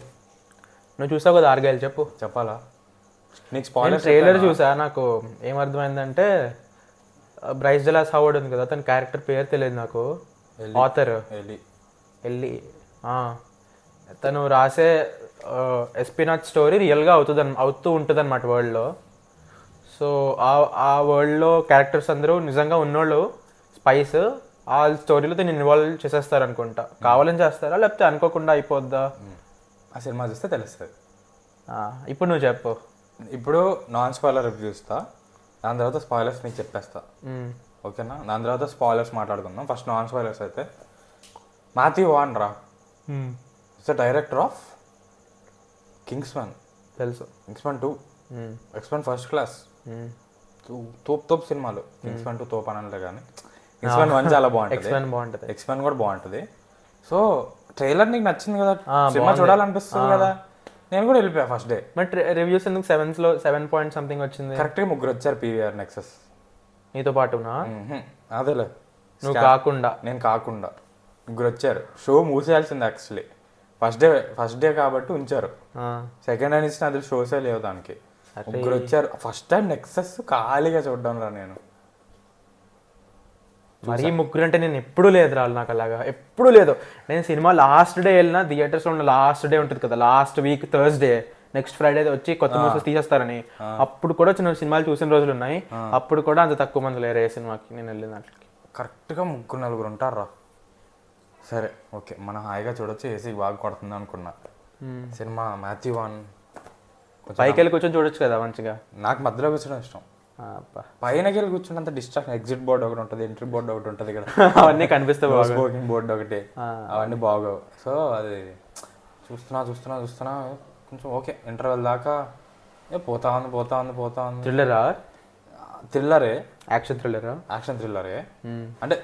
నువ్వు చూసావు కదా ఆర్గైల్, చెప్పు. చెప్పాలా? నీకు స్పాయిలర్ ట్రైలర్ చూసా. నాకు ఏమర్థమైందంటే బ్రైస్ డెలాస్ హవర్డ్ ఉంది కదా, తన క్యారెక్టర్ పేరు తెలియదు నాకు. ఆథర్ ఎల్లి. తను రాసే ఎస్పినాచ్ స్టోరీ రియల్గా అవుతూ ఉంటుంది అనమాట వరల్డ్లో. సో ఆ వరల్డ్లో క్యారెక్టర్స్ అందరూ నిజంగా ఉన్నోళ్ళు స్పైస్. ఆ స్టోరీలో దీన్ని ఇన్వాల్వ్ చేసేస్తారు అనుకుంటా. కావాలని చేస్తారా లేకపోతే అనుకోకుండా అయిపోద్దా? ఆ సినిమా చూస్తే తెలుస్తుంది. ఇప్పుడు నువ్వు చెప్పు. ఇప్పుడు నాన్ స్పాయిలర్ రివ్యూ ఇస్తా, దాని తర్వాత స్పాయిలర్స్ నీకు చెప్పేస్తా. ఓకేనా? దాని తర్వాత స్పాయిలర్స్ మాట్లాడుకుందాం. ఫస్ట్ నాన్ స్పాయిలర్స్ అయితే మాథ్యూ వాన్ రా. It's the director of Kingsman. తెలుసు. కింగ్స్మన్ 2, కింగ్స్మన్ ఫస్ట్ క్లాస్, తోప్ సినిమాలు. కింగ్స్మన్ 2 తోప్ అనంటే కానీ కింగ్స్మన్ 1 చాలా బాగుంటుంది. ఎక్స్మన్ కూడా బాగుంటుంది. సో ట్రైలర్ నీకు నచ్చింది కదా, సినిమా చూడాలనిపిస్తుంది కదా, నేను కూడా వెళ్ళిపోయా ఫస్ట్ డే. బట్ రివ్యూస్ ఎందుకు 7 పాయింట్ సంథింగ్ వచ్చింది? కరెక్ట్గా 3 వచ్చారు. పీవీఆర్ నెక్సస్ నీతో పాటునా? అదేలే, నువ్వు కాకుండా. నేను కాకుండా 3 వచ్చారు. షో మూసేయాల్సింది యాక్చువల్లీ. ఫస్ట్ డే కాబట్టి ఉంచారు. సెకండ్ డే నుంచి అది షోసే లేవు దానికి. 3 వచ్చారు. ఫస్ట్ టైం నెక్సస్ ఖాళీగా చూడడం రా నేను. మరీ 3 అంటే నేను ఎప్పుడు లేదు రా, నాకు అలాగా ఎప్పుడు లేదు. నేను సినిమా లాస్ట్ డే వెళ్ళినా, థియేటర్స్లో ఉన్న లాస్ట్ డే ఉంటుంది కదా, last week Thursday, next Friday వచ్చి కొత్త మూవీస్ తీసేస్తారని, అప్పుడు కూడా చిన్న సినిమాలు చూసిన రోజులు ఉన్నాయి. అప్పుడు కూడా అంత తక్కువ మంది లేరు ఏ సినిమాకి నేను వెళ్ళిన దాంట్లోకి. కరెక్ట్గా 3-4 ఉంటారు రా. సరే ఓకే, మనం హాయిగా చూడొచ్చు, ఏసీ బాగా కొడుతుంది అనుకున్నా. సినిమా మాథ్యూ వాన్ పైకి వెళ్ళి కూర్చొని చూడొచ్చు కదా మంచిగా. నాకు మధ్యలో కూర్చోడం ఇష్టం. పైనకి వెళ్ళి కూర్చున్నంత డిస్ట్రాక్షన్. ఎగ్జిట్ బోర్డ్ ఒకటి ఉంటుంది, ఎంట్రీ బోర్డ్ ఒకటి ఉంటుంది ఇక్కడ, అవన్నీ కనిపిస్తాయి. స్మోకింగ్ బోర్డ్ ఒకటి, అవన్నీ బాగోవు. సో అది చూస్తున్నా కొంచెం ఓకే. ఇంటర్వెల్ దాకా పోతా ఉంది. థ్రిల్లరే, యాక్షన్ థ్రిల్లరే. అంటే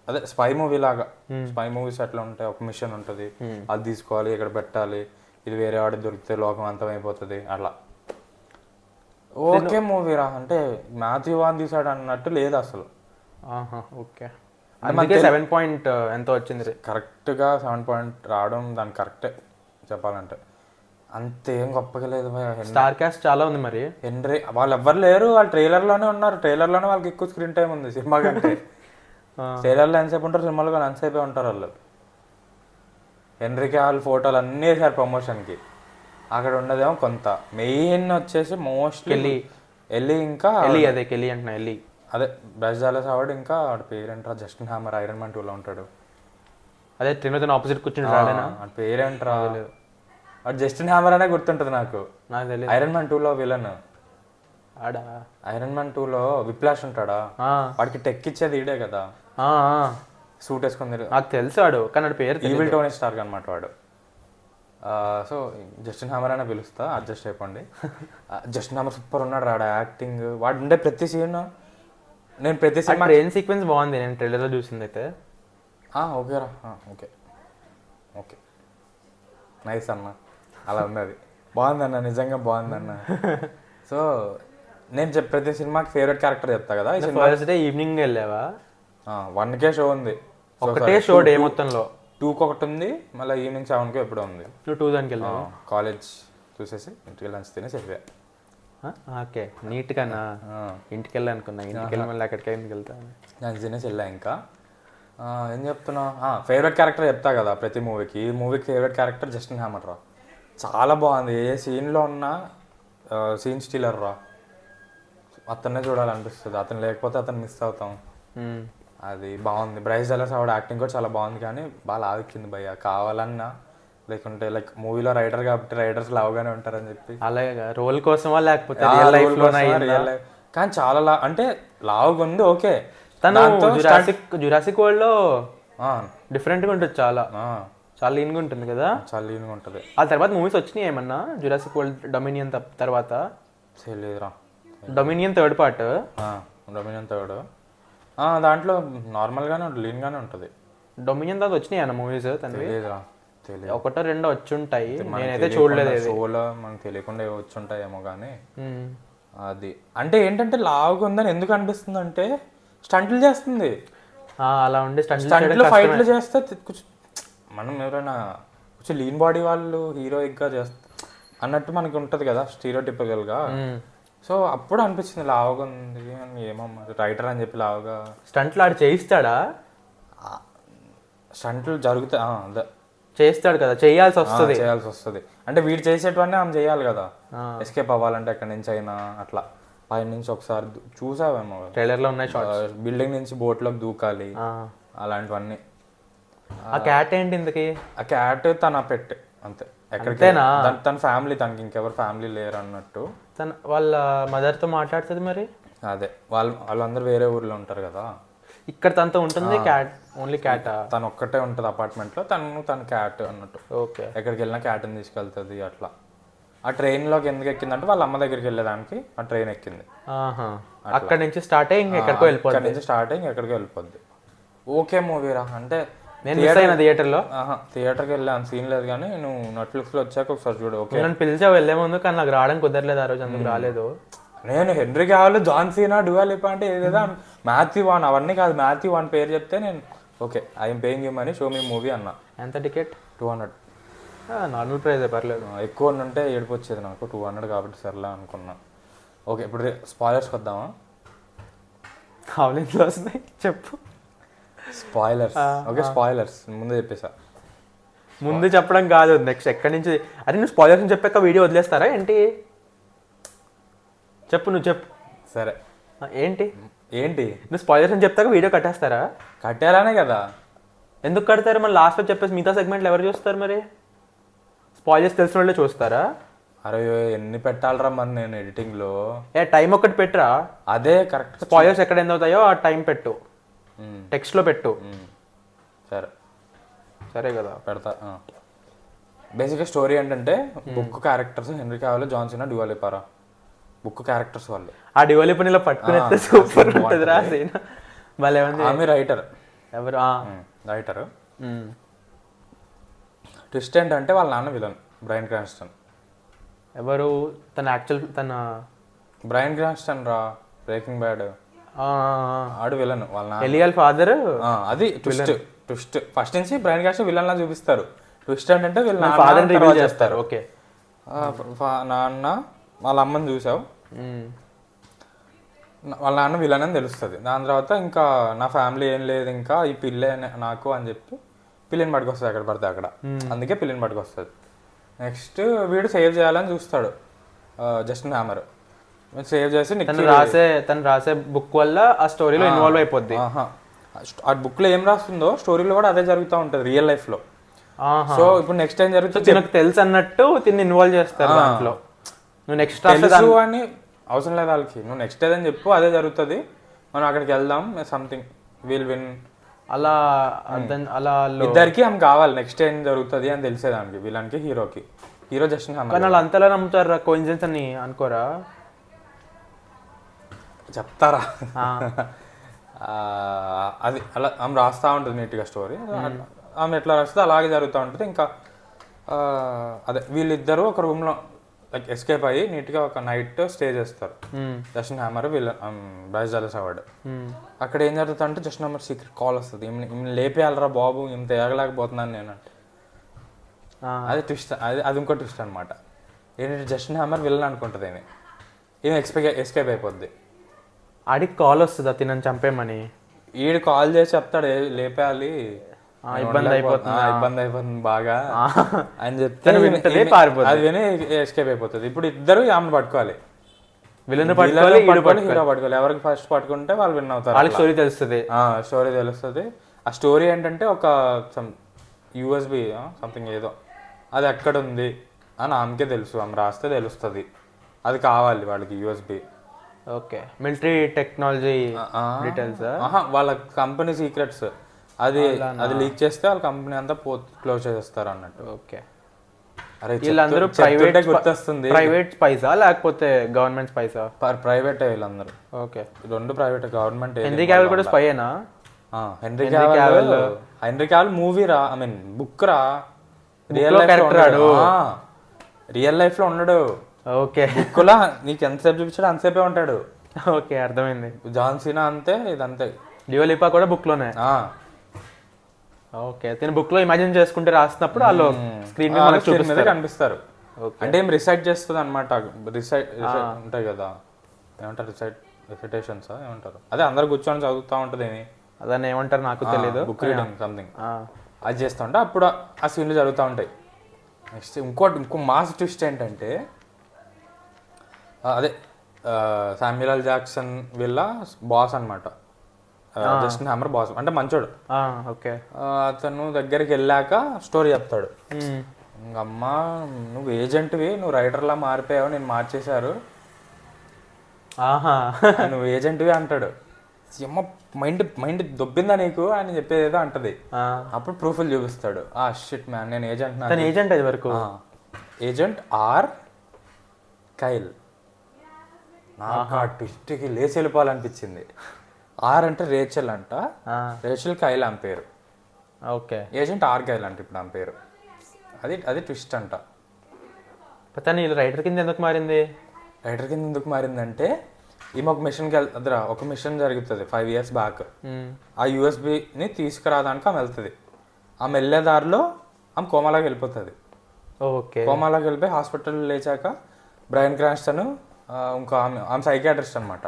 అదే స్పై మూవీ లాగా. స్పై మూవీస్ ఎట్లా ఉంటాయి, ఒక మిషన్ ఉంటుంది, అది తీసుకోవాలి, ఇక్కడ పెట్టాలి, ఇది వేరే వాడికి దొరికితే లోకం అంతమైపోతుంది, అట్లా. ఓకే మూవీ రా. అంటే మాథ్యూ వాన్ తీసాడు అన్నట్టు లేదు అసలు. ఓకే, 7 పాయింట్ ఎంత వచ్చింది? కరెక్ట్గా 7 పాయింట్ రావడం దానికి కరెక్టే చెప్పాలంటే. అంతేం గొప్పగా లేదు. స్టార్ కాస్ట్ చాలా ఉంది. మరి హెన్రీ వాళ్ళు ఎవ్వరు లేరు, వాళ్ళు ట్రైలర్లోనే ఉన్నారు. ట్రైలర్లోనే వాళ్ళకి ఎక్కువ స్క్రీన్ టైం ఉంది సినిమా కంటే. ట్రైలర్లో ఎంతసేపు ఉంటారు, సినిమాలో కానీ ఎంతసేపే ఉంటారు వాళ్ళు. హెన్రీకి వాళ్ళు ఫోటోలు అన్నీ వేసారు ప్రమోషన్కి. అక్కడ ఉన్నదేమో కొంత. మెయిన్ వచ్చేసి మోస్ట్లీ ఎల్లి, ఇంకా అదే బ్రష్ జాలెస్ అవార్డు, ఇంకా వాడి పేరేంట్రా, జస్టిన్ హ్యామర్ ఐరన్ మ్యాన్ 2లో ఉంటాడు. అదే ట్రైన్ ఆపోజిట్ కూర్చుని వాడి పేరేంట్రా, వాడు జస్టిన్ హ్యామర్ అనే గుర్తుంటుంది నాకు. ఐరన్ మ్యాన్ 2లో విలన్. ఐరన్ మ్యాన్ 2లో విప్లాష్ ఉంటాడా, వాడికి టెక్ ఇచ్చేది ఈడే కదా, సూట్ వేసుకుంది. నాకు తెలుసాడు కానీ పేరు ఈవిల్ టోనీ స్టార్క్ అనమాట వాడు. సో జస్టిన్ హ్యామర్ అయినా పిలుస్తా, అడ్జస్ట్ అయిపోండి. జస్టిన్ హ్యామర్ సూపర్ ఉన్నాడు రాడా, యాక్టింగ్, వాడు ఉండే ప్రతి సీన్. నేను ప్రతి సినిమా ఏం సీక్వెన్స్ బాగుంది, నేను ట్రైలర్లో చూసింది అయితే. ఓకేరా, ఓకే నైస్ అన్న, అలా ఉన్నది. బాగుందన్న, నిజంగా బాగుందన్న. సో నేను ప్రతి సినిమాకి ఫేవరెట్ క్యారెక్టర్ చెప్తా కదా. ఫస్ట్ డే ఈవినింగ్ వెళ్ళావా? 1కే షో ఉంది. ఒకటే షో డే మొత్తంలో. 2కి ఒకటి ఉంది, మళ్ళీ ఈవినింగ్ 7కి ఎప్పుడో ఉంది. నువ్వు 2 దానికి వెళ్ళావు? కాలేజ్ చూసేసి ఇంటికి లంచ్ తినేసి వెళ్ళా. ఓకే, నీట్గానా? ఇంటికి వెళ్ళా అనుకున్నా, ఇంటికి వెళ్ళి మళ్ళీ అక్కడికి ఎందుకు వెళ్తాను. లంచ్ తినేసి వెళ్ళా. ఇంకా ఏం చెప్తున్నా, ఫేవరెట్ క్యారెక్టర్ చెప్తా కదా ప్రతి మూవీకి. ఈ మూవీకి ఫేవరెట్ క్యారెక్టర్ జస్టిన్ హ్యామర్ రా. చాలా బాగుంది. ఏ సీన్లో ఉన్నా సీన్ స్టీలర్ రా. అతన్నే చూడాలనిపిస్తుంది. అతను లేకపోతే అతను మిస్ అవుతాం. అది బాగుంది. బ్రైస్ డల్లాస్ ఆవిడ యాక్టింగ్ కూడా చాలా బాగుంది, కానీ బాగా లావిక్కింది భయ్య. కావాలన్నా లేకుంటే లైక్ మూవీలో రైటర్ కాబట్టి రైటర్స్ లావుగానే ఉంటారని చెప్పి అలాగే రోల్ కోసమా లేకపోతే కానీ చాలా అంటే లావుగా ఉంది. ఓకే, తను జురాసిక్ వరల్డ్ లో డిఫరెంట్గా ఉంటుంది. చాలా లీన్గా ఉంటుంది కదా. చాలా లీన్గా ఉంటుంది. ఆ తర్వాత మూవీస్ వచ్చినాయి ఏమన్నా? జురాసిక్ వరల్డ్ డొమినియన్ తర్వాత తెలియదురా. Dominion third part. Dominion third దాంట్లో నార్మల్గానే ఉంటుంది, లీన్గానే ఉంటుంది. డొమినియన్ తర్వాత వచ్చినాయి అన్న మూవీస్ తనవి? తెలియదురా, తెలియదు. 1-2 వచ్చి ఉంటాయి, నేనైతే చూడలేదు. షోలో మనకు తెలియకుండా వచ్చి ఉంటాయేమో కానీ. అది అంటే ఏంటంటే లావుగా ఉందని ఎందుకు అనిపిస్తుంది అంటే స్టంట్లు చేస్తుంది. అలా ఉండి స్టంట్లు ఫైట్లు చేస్తే మనం ఎవరైనా కొంచెం లీన్ బాడీ వాళ్ళు హీరోయిక్గా చేస్తా అన్నట్టు మనకి ఉంటుంది కదా స్టీరియోటిపికల్గా. సో అప్పుడు అనిపించింది లావుగా ఉంది అని. ఏమో మరి రైటర్ అని చెప్పి లావుగా స్టంట్లు ఆడు చేయిస్తాడా? స్టంట్లు జరుగుతాయి, అదే చేస్తాడు కదా, చేయాల్సి వస్తుంది. అంటే వీడు చేసేటవన్నీ ఆమె చేయాలి కదా, ఎస్కేప్ అవ్వాలంటే ఎక్కడి నుంచి అయినా. అట్లా పై నుంచి ఒకసారి చూసావేమో ట్రైలర్లో ఉన్నాయి షాట్స్. బిల్డింగ్ నుంచి బోట్లోకి దూకాలి, అలాంటివన్నీ. ఆ క్యాట్ ఏంటి ఇంతకి? ఆ క్యాట్ తన పెట్ అంతే. ఎక్కడికి తన ఫ్యామిలీ, తనకి ఇంకెవరు ఫ్యామిలీ లేరు అన్నట్టు. వాళ్ళ మదర్తో మాట్లాడుతుంది మరి. అదే వాళ్ళందరూ వేరే ఊర్లో ఉంటారు కదా. ఇక్కడ తనతో ఉంటుంది క్యాట్, ఓన్లీ క్యాట్. తను ఒక్కటే ఉంటుంది అపార్ట్మెంట్లో, తన క్యాట్ అన్నట్టు. ఓకే, ఎక్కడికి వెళ్ళినా క్యాట్ని తీసుకెళ్తుంది అట్లా. ఆ ట్రైన్లోకి ఎందుకు ఎక్కిందంటే వాళ్ళ అమ్మ దగ్గరికి వెళ్ళేదానికి ఆ ట్రైన్ ఎక్కింది. అక్కడ నుంచి స్టార్ట్ అయ్యి ఇంకెక్కడికో వెళ్ళిపోద్ది. అక్కడ నుంచి స్టార్ట్ అయ్యి ఎక్కడికో వెళ్ళిపోద్ది. ఓకే మూవీరా. అంటే నేను థియేటర్లో థియేటర్కి వెళ్ళాను, సీన్ లేదు కానీ నువ్వు నెట్ఫ్లిక్స్లో వచ్చాక ఒకసారి చూడు. ఓకే, నన్ను పిలిచా వెళ్ళే ముందు, కానీ నాకు రావడం కుదరలేదు ఆ రోజు, అందుకు రాలేదు. నేను హెన్రీ కావాలి, జాన్ సీనా, డువా లిపా అంటే ఏదేదా మాథ్యూ వాన్ అవన్నీ కాదు. మాథ్యూ వాన్ పేరు చెప్తే నేను okay I'm paying you money, show me movie అన్నా. ఎంత టికెట్? 200. నార్మల్ ప్రైస్, పర్లేదు. ఎక్కువ ఉంటే ఏడుపు వచ్చేది నాకు. 200 కాబట్టి సర్లే అనుకున్నా. ఓకే, ఇప్పుడు స్పాయిలర్స్కి వద్దామా? అవును, వస్తున్నాయి, చెప్పు. స్పాయిలర్స్. ఓకే, స్పాయిలర్స్ ముందే చెప్పేసా. ముందు చెప్పడం కాదు, నెక్స్ట్ ఎక్కడి నుంచి. అరే నువ్వు స్పాయిలర్స్ చెప్పాక వీడియో వదిలేస్తారా ఏంటి? చెప్పు, నువ్వు చెప్పు. సరే, ఏంటి నువ్వు స్పాయిలర్స్ అని చెప్తాక వీడియో కట్టేస్తారా? కట్టేలానే కదా. ఎందుకు కడతారు? మరి లాస్ట్లో చెప్పేసి మిగతా సెగ్మెంట్లు ఎవరు చూస్తారు మరి? స్పాయిలర్స్ తెలిసిన వాళ్ళే చూస్తారా? అరే ఎన్ని పెట్టాలరా మరి నేను ఎడిటింగ్లో. టైం ఒక్కటి పెట్టరా? అదే కరెక్ట్. స్పాయిలర్స్ ఎక్కడ ఎంత అవుతాయో ఆ టైం పెట్టు, టెక్స్ట్లో పెట్టు. సరే కదా, పెడతా. బేసిక్గా స్టోరీ ఏంటంటే బుక్ క్యారెక్టర్స్ హెన్రీ కావాలి, John Cena, డువా Lipa. Book characters వాళ్ళు. ఆ డువా లిపాని ఇలా పట్టుకుని సూపర్ ఉంటుంది రా సీన్. భలే ఉంది. ఆమె రైటర్. ఎవరు? రైటర్. ట్విస్ట్ ఏంటంటే వాళ్ళ నాన్న విలన్ బ్రైన్ క్రాన్స్టన్. ఎవరు తన బ్రైన్ క్రాన్స్టన్ రా, బ్రేకింగ్ బ్యాడ్ ఆడు విలన్. వాళ్ళ నాన్న ఎలియల్ ఫాదర్. అది ట్విస్ట్ ఫస్ట్ నుంచి బ్రైన్ క్రాన్స్టన్ విలన్ లా చూపిస్తారు. ట్విస్ట్ ఏంటంటే వీళ్ళ ఫాదర్ రివీల్ చేస్తారు. ఓకే, నాన్న వాళ్ళ అమ్మని చూసావు, వాళ్ళ నాన్న విలన్ అని తెలుస్తుంది. దాని తర్వాత ఇంకా నా ఫ్యామిలీ ఏం లేదు, ఇంకా ఈ పిల్లే నాకు అని చెప్పి పిల్లిని పట్టుకొస్తుంది ఎక్కడ పడితే అక్కడ. అందుకే పిల్లిని పట్టుకొస్తుంది. నెక్స్ట్ వీడు సేవ్ చేయాలని చూస్తాడు జస్టిన్ హ్యామర్. సేవ్ చేసి తను రాసే బుక్ వల్ల ఆ స్టోరీలో ఇన్వాల్వ్ అయిపోద్ది. ఆ బుక్లో ఏం రాస్తుందో స్టోరీలో కూడా అదే జరుగుతూ ఉంటుంది రియల్ లైఫ్లో. సో ఇప్పుడు నెక్స్ట్ ఏం జరుగుతుంది నాకు తెలుసు అన్నట్టు తిని ఇన్వాల్వ్ చేస్తారు దాంట్లో. నువ్వు నెక్స్ట్ తెలుసు అని అవసరం లేదు వాళ్ళకి. నువ్వు నెక్స్ట్ ఏదని చెప్పు, అదే జరుగుతుంది, మనం అక్కడికి వెళ్దాం, సంథింగ్ విల్ విన్. అలా ఇద్దరికి ఆమె కావాలి నెక్స్ట్ ఏం జరుగుతుంది అని తెలిసేదానికి, విలన్కి హీరోకి. Hero Justin hammer. కానీ వాళ్ళు అంతలా నమ్ముతారా కోఇన్సిడెన్స్ అని అనుకోరా? చెప్తారా? అది అలా ఆమె రాస్తూ ఉంటుంది నీట్గా స్టోరీ. ఆమె ఎట్లా రాస్తే అలాగే జరుగుతూ ఉంటుంది. ఇంకా అదే వీళ్ళిద్దరూ ఒక రూమ్లో లైక్ ఎస్కేప్ అయ్యి నీట్గా ఒక నైట్ స్టే చేస్తారు. Justin hammer Bryce Dallas హవర్డ్. అక్కడ ఏం జరుగుతుంది అంటే జస్టిన్ హ్యామర్ సీక్రెట్ కాల్ వస్తుంది, ఈమె లేపేయాలరా బాబు, ఈమె తేగలేకపోతున్నాను నేను అంటే. అది ట్విస్ట్, అది ఇంకో ట్విస్ట్ అనమాట. ఏంటంటే జస్టిన్ హ్యామర్ విలన్ అనుకుంటుంది, ఈమె ఎస్కేప్ అయిపోద్ది. ఆడికి కాల్ వస్తుంది తినని చంపేమని. ఈడు కాల్ చేసి చెప్తాడు లేపేయాలి, ఇబ్బంది అయిపోతుంది బాగా అని చెప్తే అది విని ఎస్కేప్ అయిపోతుంది. ఇప్పుడు ఇద్దరు ఆమెను పట్టుకోవాలి, విలన్ పట్టుకోవాలి, హీరో పట్టుకోవాలి. ఎవరికి ఫస్ట్ పట్టుకుంటే వాళ్ళు విన్ అవుతారు. వాళ్ళకి స్టోరీ తెలుస్తుంది. ఆ స్టోరీ ఏంటంటే ఒక యూఎస్బి సంథింగ్ ఏదో అది ఎక్కడ ఉంది అని ఆమెకే తెలుసు, ఆమె రాస్తే తెలుస్తుంది. అది కావాలి వాళ్ళకి USB. Okay, military technology details, వాళ్ళ కంపెనీ సీక్రెట్స్. అది లీక్ చేస్తే వాళ్ళ కంపెనీ అంతా క్లోజ్ చేసేస్తారు అన్నట్టు. ఓకే, వీళ్ళందరూ గుర్తొస్తుంది ప్రైవేట్ స్పైసా లేకపోతే గవర్నమెంట్ స్పైసా? ప్రైవేట్ వీళ్ళందరూ. ఓకే, రెండు ప్రైవేట్. గవర్నమెంట్. హెన్రీ క్యావిల్ కూడా స్పైయేనా? హెన్రీ క్యావిల్ మూవీ రా, ఐ మీన్ బుక్ రా, రియల్ లైఫ్ లో ఉండడు. ఓకే, బుక్ లో నీకు ఎంతసేపు చూపించాడు అంతసేపే ఉంటాడు. ఓకే, అర్థమైంది. జాన్ సీనా అంతే, ఇదంతే. డ్యువా లిపా కూడా బుక్ లోనే. ఓకే, తిని బుక్ లో ఇమాజిన్ చేసుకుంటే రాస్తున్నప్పుడు వాళ్ళు స్క్రీన్ మీద కనిపిస్తారు. అంటే ఏం రిసైట్ చేస్తుంది అనమాట. రిసైట్ ఉంటాయి కదా, ఏమంటారు రిసైటేషన్స్ ఏమంటారు, అదే అందరు కూర్చొని చదువుతూ ఉంటుంది. అదని ఏమంటారు నాకు తెలియదు, బుక్ రీడింగ్ సంథింగ్. అది చేస్తూ ఉంటే అప్పుడు ఆ సీన్లు జరుగుతూ ఉంటాయి. నెక్స్ట్ ఇంకో మాస్ ట్విస్ట్ ఏంటంటే అదే శామ్యుయల్ ఎల్ జాక్సన్ వీళ్ళ బాస్ అనమాట, జస్టిన్ హ్యామర్ బాస్, అంటే మంచోడు. ఓకే, అతను దగ్గరికి వెళ్ళాక స్టోరీ చెప్తాడు. అమ్మా నువ్వు ఏజెంట్వి, నువ్వు రైటర్లా మారిపోయావు, నేను మార్చేశారు, నువ్వు ఏజెంట్వి అంటాడు. అమ్మ మైండ్ దొబ్బిందా నీకు అని చెప్పేదేదో అంటది. అప్పుడు ప్రూఫ్లు చూపిస్తాడు. షిట్ మ్యాన్, నేను ఏజెంట్ అది వరకు ఏజెంట్ ఆర్ కైల్. నాకు ఆ ట్విస్ట్కి లేచి వెళ్ళిపోవాలనిపించింది. ఆర్ అంటే రేచల్ అంట, రేచల్ కైల్ ఆమె పేరు. ఓకే, ఏజెంట్ ఆర్ కైల్ అంట ఇప్పుడు ఆమె పేరు. అది ట్విస్ట్ అంట. రైటర్ కింద ఎందుకు మారిందంటే ఈమె ఒక మిషన్కి వెళ్తుందిరా, ఒక మిషన్ జరుగుతుంది 5 years బ్యాక్. ఆ యూఎస్బిని తీసుకురాదానికి ఆమె వెళ్తుంది. ఆమె వెళ్ళే దారిలో ఆమె కోమాలోకి వెళ్ళిపోతుంది. కోమాలోకి వెళ్ళిపోయి హాస్పిటల్ లేచాక బ్రైన్ క్రాన్స్టన్ ఇంకో ఆమె సైకియాట్రిస్ట్ అనమాట,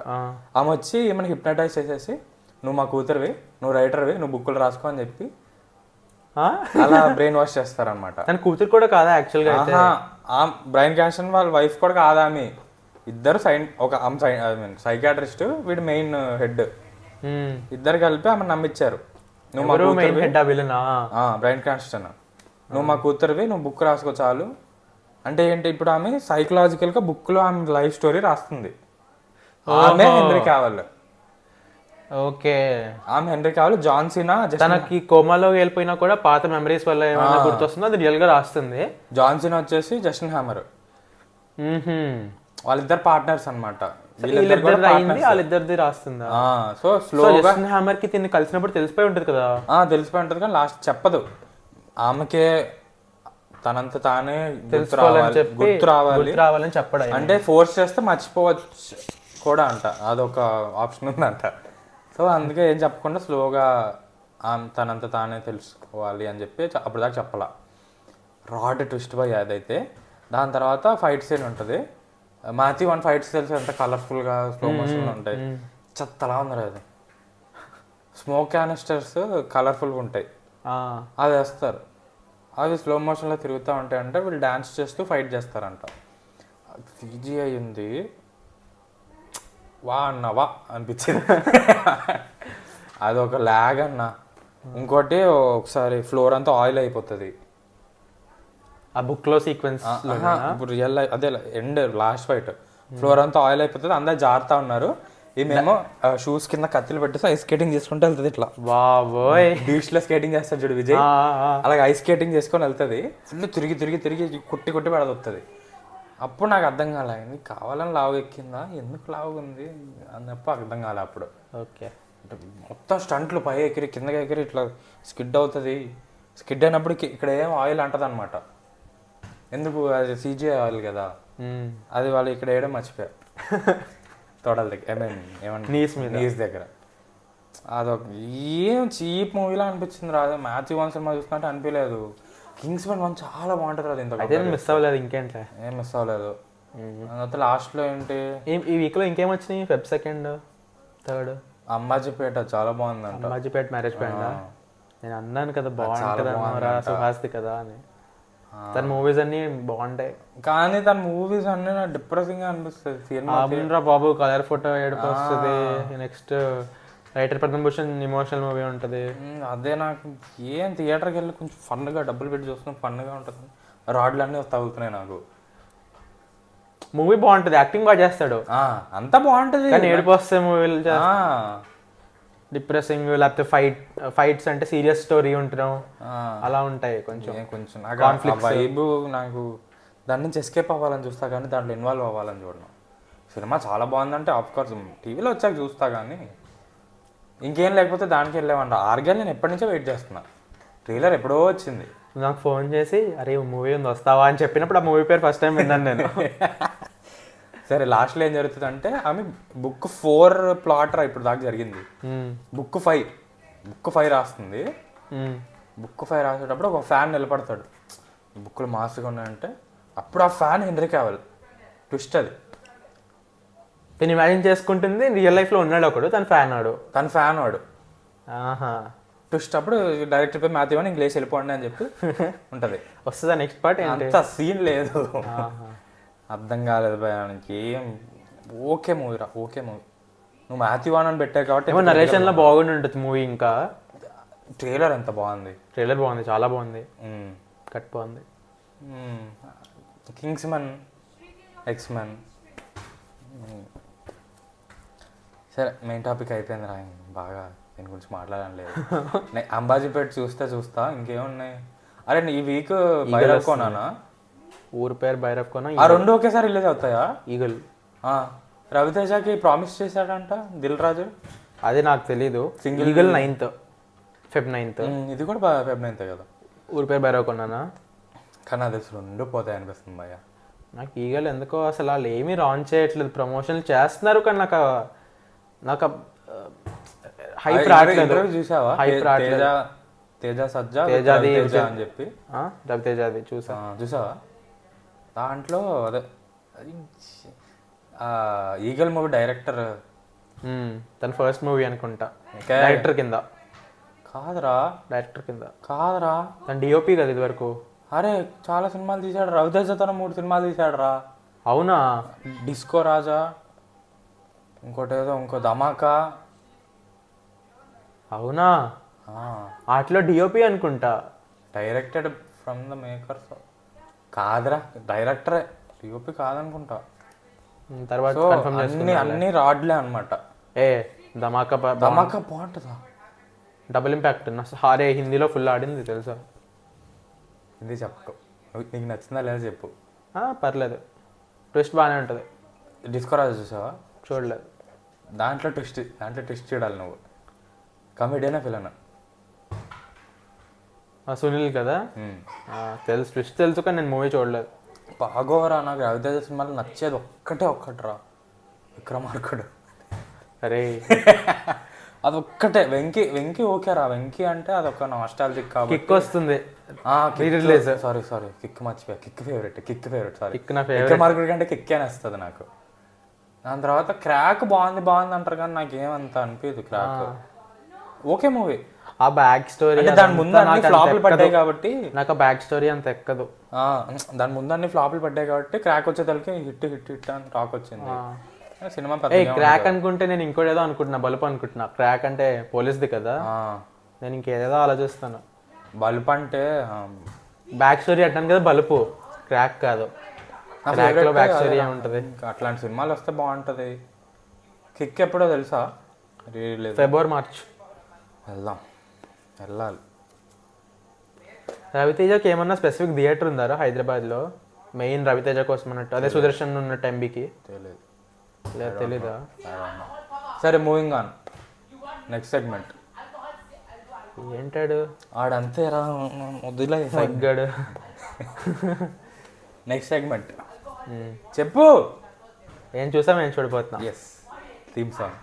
ఆమె వచ్చి ఏమైనా హిప్నటైజ్ చేసేసి నువ్వు మా కూతురువి, నువ్వు రైటర్వి, నువ్వు బుక్కులు రాసుకో అని చెప్పి అలా బ్రెయిన్ వాష్ చేస్తారనమాట. తన కూతురు కూడా కాదా యాక్చువల్గా? బ్రైన్ క్రాన్స్టన్ వాళ్ళ వైఫ్ కూడా కాదా, ఆమె ఇద్దరు సైకియాట్రిస్ట్, వీడు మెయిన్ హెడ్, ఇద్దరు కలిపి ఆమె నమ్మించారు. నువ్వు మా బ్రైన్ క్రాన్స్టన్, నువ్వు మా కూతురువి, నువ్వు బుక్ రాసుకో చాలు అంటే ఏంటి, ఇప్పుడు ఆమె సైకలాజికల్ గా బుక్ లో ఆమె లైఫ్ స్టోరీ రాస్తుంది. ఆమె హెన్రీ క్యావిల్. ఓకే, ఆమె హెన్రీ క్యావిల్. జాన్ సీనా తనకి కోమాలో వెళ్ళిపోయినా కూడా పాత మెమరీస్ వల్ల ఏమైనా గుర్తొస్తుందో అది రియల్ గా రాస్తుంది. జాన్ సీనా వచ్చేసి జస్టిన్ హ్యామర్. వాళ్ళిద్దరు పార్ట్నర్స్ అనమాట. వాళ్ళిద్దరిది రాస్తుందా? సో స్లోగా హ్యామర్ కి తిని కలిసినప్పుడు తెలిసిపోయి ఉంటుంది కదా. తెలిసిపోయి ఉంటుంది కానీ లాస్ట్ చెప్పదు. ఆమెకే తనంత తానే గుర్తు రావాలని చెప్పడం, అంటే ఫోర్స్ చేస్తే మర్చిపోవచ్చు కూడా అంట, అదొక ఆప్షన్ ఉందంట. సో అందుకే ఏం చెప్పకుండా స్లోగా తనంత తానే తెలుసుకోవాలి అని చెప్పి అప్పుడు దాకా చెప్పాల. రాడ్ ట్విస్ట్ బై అదైతే. దాని తర్వాత ఫైట్ సీన్ ఉంటుంది. మాథ్యూ 1 ఫైట్స్ తెలిసి ఎంత కలర్ఫుల్గా స్లో మోషన్లో ఉంటాయి. చెత్తలా ఉంది అది. స్మోక్ క్యానిస్టర్స్ కలర్ఫుల్గా ఉంటాయి, అది వేస్తారు. అవి స్లో మోషన్లో తిరుగుతూ ఉంటాయి. అంటే వీళ్ళు డ్యాన్స్ చేస్తూ ఫైట్ చేస్తారంట. CGI ఉంది, వా అనిపించింది. అదొక ల్యాగ్ అన్న. ఇంకోటి ఒకసారి ఫ్లోర్ అంతా ఆయిల్ అయిపోతుంది ఆ బుక్ లో సీక్వెన్స్. ఇప్పుడు రియల్ లైఫ్ అదే ఎండ్ లాస్ట్ ఫైట్ ఫ్లోర్ అంతా ఆయిల్ అయిపోతుంది, అందరు జారుతా ఉన్నారు. ఈమెమో షూస్ కింద కత్తిలు పెట్టేసి ఐస్ స్కేటింగ్ చేసుకుంటూ వెళ్తుంది. ఇట్లా బీచ్ లో స్కేటింగ్ చేస్తాడు చూడు విజయ్, అలాగే ఐస్ స్కేటింగ్ చేసుకొని వెళ్తుంది. ఫుల్ తిరిగి కుట్టి పెడదొస్తుంది. అప్పుడు నాకు అర్థం కాలే, కావాలని లావు ఎక్కిందా, ఎందుకు లావు ఉంది అన్నప్పుడు అర్థం కాలే అప్పుడు. ఓకే, మొత్తం స్టంట్లు పై ఎగిరి కిందకి ఎగిరి ఇట్లా స్కిడ్ అవుతుంది. స్కిడ్ అయినప్పుడు ఇక్కడ ఏం ఆయిల్ అంటది అనమాట. ఎందుకు అది CGI ఆయిల్ కదా, అది వాళ్ళు ఇక్కడ వేయడం మర్చిపోయారు. తొడల దగ్గర ఏమన్నా నీస్ దగ్గర. అదొక ఏం చీప్ మూవీలా అనిపించింది రాదు. మాథ్యూ వన్ సినిమా చూస్తున్నట్టు అనిపించలేదు. కింగ్స్మన్ 1 చాలా బాగుంటుంది రాదు. ఇంత మిస్ అవ్వలేదు, ఇంకేంటి ఏం మిస్ అవ్వలేదు. తర్వాత లాస్ట్లో ఏంటి ఈ వీక్లో ఇంకేం వచ్చినాయి? Feb 2nd 3rd అంబాజీపేట చాలా బాగుందంట. Ambajipeta marriage band. నేను అన్నాను కదా బాగుంటుంది అన్నారా, సుహాస్ది కదా అని. తన మూవీస్ అన్ని బాగుంటాయి, కానీ తన మూవీస్ అన్ని నాకు డిప్రెసింగ్ గా అనిపిస్తుంది. బాబు కలర్ ఫోటో ఏడుపు వస్తుంది. Next writer Padma Bhushan emotional movie ఉంటుంది. అదే నాకు ఏం థియేటర్కి వెళ్ళి కొంచెం ఫన్గా డబ్బులు పెట్టి చూస్తున్నాం, ఫన్గా ఉంటుంది. రాడ్లు అన్నీ తగులుతున్నాయి నాకు. మూవీ బాగుంటుంది, యాక్టింగ్ బాగా చేస్తాడు, అంతా బాగుంటుంది. కానీ ఏడుపు వస్తే మూవీలు డిప్రెసింగ్, లేకపోతే ఫైట్స్ అంటే సీరియస్ స్టోరీ ఉండడం అలా ఉంటాయి. కొంచెం వైబ్ నాకు దాని నుంచి ఎస్కేప్ అవ్వాలని చూస్తా, కానీ దాంట్లో ఇన్వాల్వ్ అవ్వాలని చూడను. సినిమా చాలా బాగుందంటే ఆఫ్కోర్స్ టీవీలో వచ్చాక చూస్తా, కానీ ఇంకేం లేకపోతే దానికి వెళ్ళామంట. ఆర్గన్ నేను ఎప్పటి నుంచో వెయిట్ చేస్తున్నా. ట్రైలర్ ఎప్పుడో వచ్చింది. నాకు ఫోన్ చేసి అరే మూవీ ఉంది వస్తావా అని చెప్పినప్పుడు ఆ మూవీ పేరు ఫస్ట్ టైం విన్నాను నేను. సరే లాస్ట్లో ఏం జరుగుతుంది అంటే ఆమె బుక్ 4 ప్లాట్ ఇప్పుడు దాకా జరిగింది. బుక్ 5 రాస్తుంది. బుక్ 5 రాసేటప్పుడు ఒక ఫ్యాన్ నిలబడతాడు. బుక్లు మాస్గా ఉన్నాయంటే అప్పుడు ఆ ఫ్యాన్ హెన్రీ కావల్. ట్విస్ట్ అది. నేను ఇమాజిన్ చేసుకుంటుంది రియల్ లైఫ్లో ఉన్నాడు ఒకడు, తన ఫ్యాన్ వాడు. ట్విస్ట్ అప్పుడు డైరెక్టర్ పై మాథ్యూ వన్ ఇంగ్లీష్ వెళ్ళిపోండి అని చెప్పి ఉంటుంది. వస్తుందా నెక్స్ట్ పార్ట్? అంత సీన్ లేదు, అర్థం కాలేదు భయానికి. ఏం ఓకే మూవీ రా, ఓకే మూవీ. నువ్వు మాథ్యూ వన్ అని పెట్టావు కాబట్టి నరేషన్లో బాగుండి ఉంటుంది మూవీ. ఇంకా ట్రైలర్ ఎంత బాగుంది, ట్రైలర్ బాగుంది, చాలా బాగుంది, కట్ బాగుంది. కింగ్స్మన్, ఎక్స్మెన్. సరే మెయిన్ టాపిక్ అయిపోయింది రా, బాగా దీని గురించి మాట్లాడడం లేదు. అంబాజీపేట చూస్తా, ఇంకేమున్నాయి? అరే ఈ వీక్ భైరవ్ కోనానా, ఊరి పేరు భైరవ్ కోన, ఆ రెండు ఒకేసారి రిలీజ్ అవుతాయా? ఈగల్. రవితేజకి ప్రామిస్ చేశాడంట దిల్ రాజు. అది నాకు తెలీదు. Eagle 9th Feb 9th. ఇది కూడా Feb 9th కదా. ఊరి పేరు భైరవ్ కోనానా? కానీ అది రెండు పోతాయి అనిపిస్తుంది భయ్య. నాకు ఈగల్ ఎందుకో అసలు వాళ్ళు ఏమీ లాంచ్ చేయట్లేదు, ప్రమోషన్లు చేస్తున్నారు కానీ నాకు హైప్ రావట్లేదు. చూసావా హైప్ రావట్లేదు. తేజ సజ్జా అని చెప్పి రవితేజది చూసావా? దాంట్లో అదే ఈగల్ మూవీ డైరెక్టర్, తన ఫస్ట్ మూవీ అనుకుంటా. డైరెక్టర్ కింద కాదురా, తన డిఓపి కదా ఇది వరకు. అరే చాలా సినిమాలు తీసాడు రవితేజ, తన 3 సినిమాలు తీసాడు రా. అవునా? డిస్కో రాజా, ఇంకో ధమాకా. అవునా? వాటిలో డిఓపి అనుకుంటా. Directed from the makers. కాదురా, డైరెక్టరే, డిఓపి కాదనుకుంటా. తర్వాత అన్ని రాడ్లే అనమాట. ధమాకా బాగుంటుందా? Double impact. హారే హిందీలో ఫుల్ ఆడింది తెలుసా? హిందీ చెప్పు, నీకు నచ్చిందా లేదా చెప్పు. పర్లేదు, ట్విస్ట్ బాగానే ఉంటుంది. డిస్కో రాజా చూసావా? చూడలేదు. దాంట్లో ట్విస్ట్ చూడాలి నువ్వు. కామెడీనా ఫిలనా? సునీల్ కదా, తెలుసు, ట్విస్ట్ తెలుసు, కానీ నేను మూవీ చూడలేదు. బాగోరా, నాకు రవితేజ సినిమాలు నచ్చేది ఒక్కట్రా, విక్రమార్కుడు. అరే అదొక్కటే. వెంకీ ఓకేరా. వెంకీ అంటే అదొక నాస్టాలజిక్ కాబట్టి కిక్ వస్తుంది. సారీ కిక్ మర్చిపోయా. Kick favourite sorry. కిక్ నా ఫేవరెట్. విక్రమార్కుడు కంటే కిక్ అని వస్తుంది నాకు. దాని తర్వాత క్రాక్ బాగుంది అంటారు, కానీ నాకేమంత అనిపించదు క్రాక్. Okay movie. ఆ బ్యాక్ స్టోరీ, దాని ముందు అన్ని ఫ్లాపులు పడ్డాయి కాబట్టి నాకు ఆ బ్యాక్ స్టోరీ అంత ఎక్కదు. దాని ముందు అన్ని ఫ్లాపులు పడ్డాయి కాబట్టి క్రాక్ వచ్చేసరికి హిట్ అని టాక్ వచ్చింది. సినిమా క్రాక్ అనుకుంటే నేను ఇంకోటి ఏదో అనుకుంటున్నా, బల్బ్ అనుకుంటున్నా. క్రాక్ అంటే పోలీస్ది కదా, నేను ఇంకేదో ఆలోచిస్తాను. బల్బ్ అంటే బ్యాక్ స్టోరీ అంటాను కదా, బల్బు క్రాక్ కాదు. బ్యాక్ స్టోరీ ఏముంటది? అట్లాంటి సినిమాలు వస్తే బాగుంటది. కిక్ ఎప్పుడో తెలుసా? February March వెళ్ళాలి. రవితేజకి ఏమన్నా స్పెసిఫిక్ థియేటర్ ఉందారా హైదరాబాద్లో మెయిన్ రవితేజ కోసం అన్నట్టు? అదే సుదర్శన్ ఉన్నట్టు ఎంబీకి తెలీదా? సరే మూవింగ్ ఆన్. నెక్స్ట్ సెగ్మెంట్ ఏంటాడు ఆడంతే రా వదిలేడు. తగ్గాడు. నెక్స్ట్ సెగ్మెంట్ చెప్పు. ఏం చూసాం ఏం చూడిపోతున్నాం. Yes, theme song.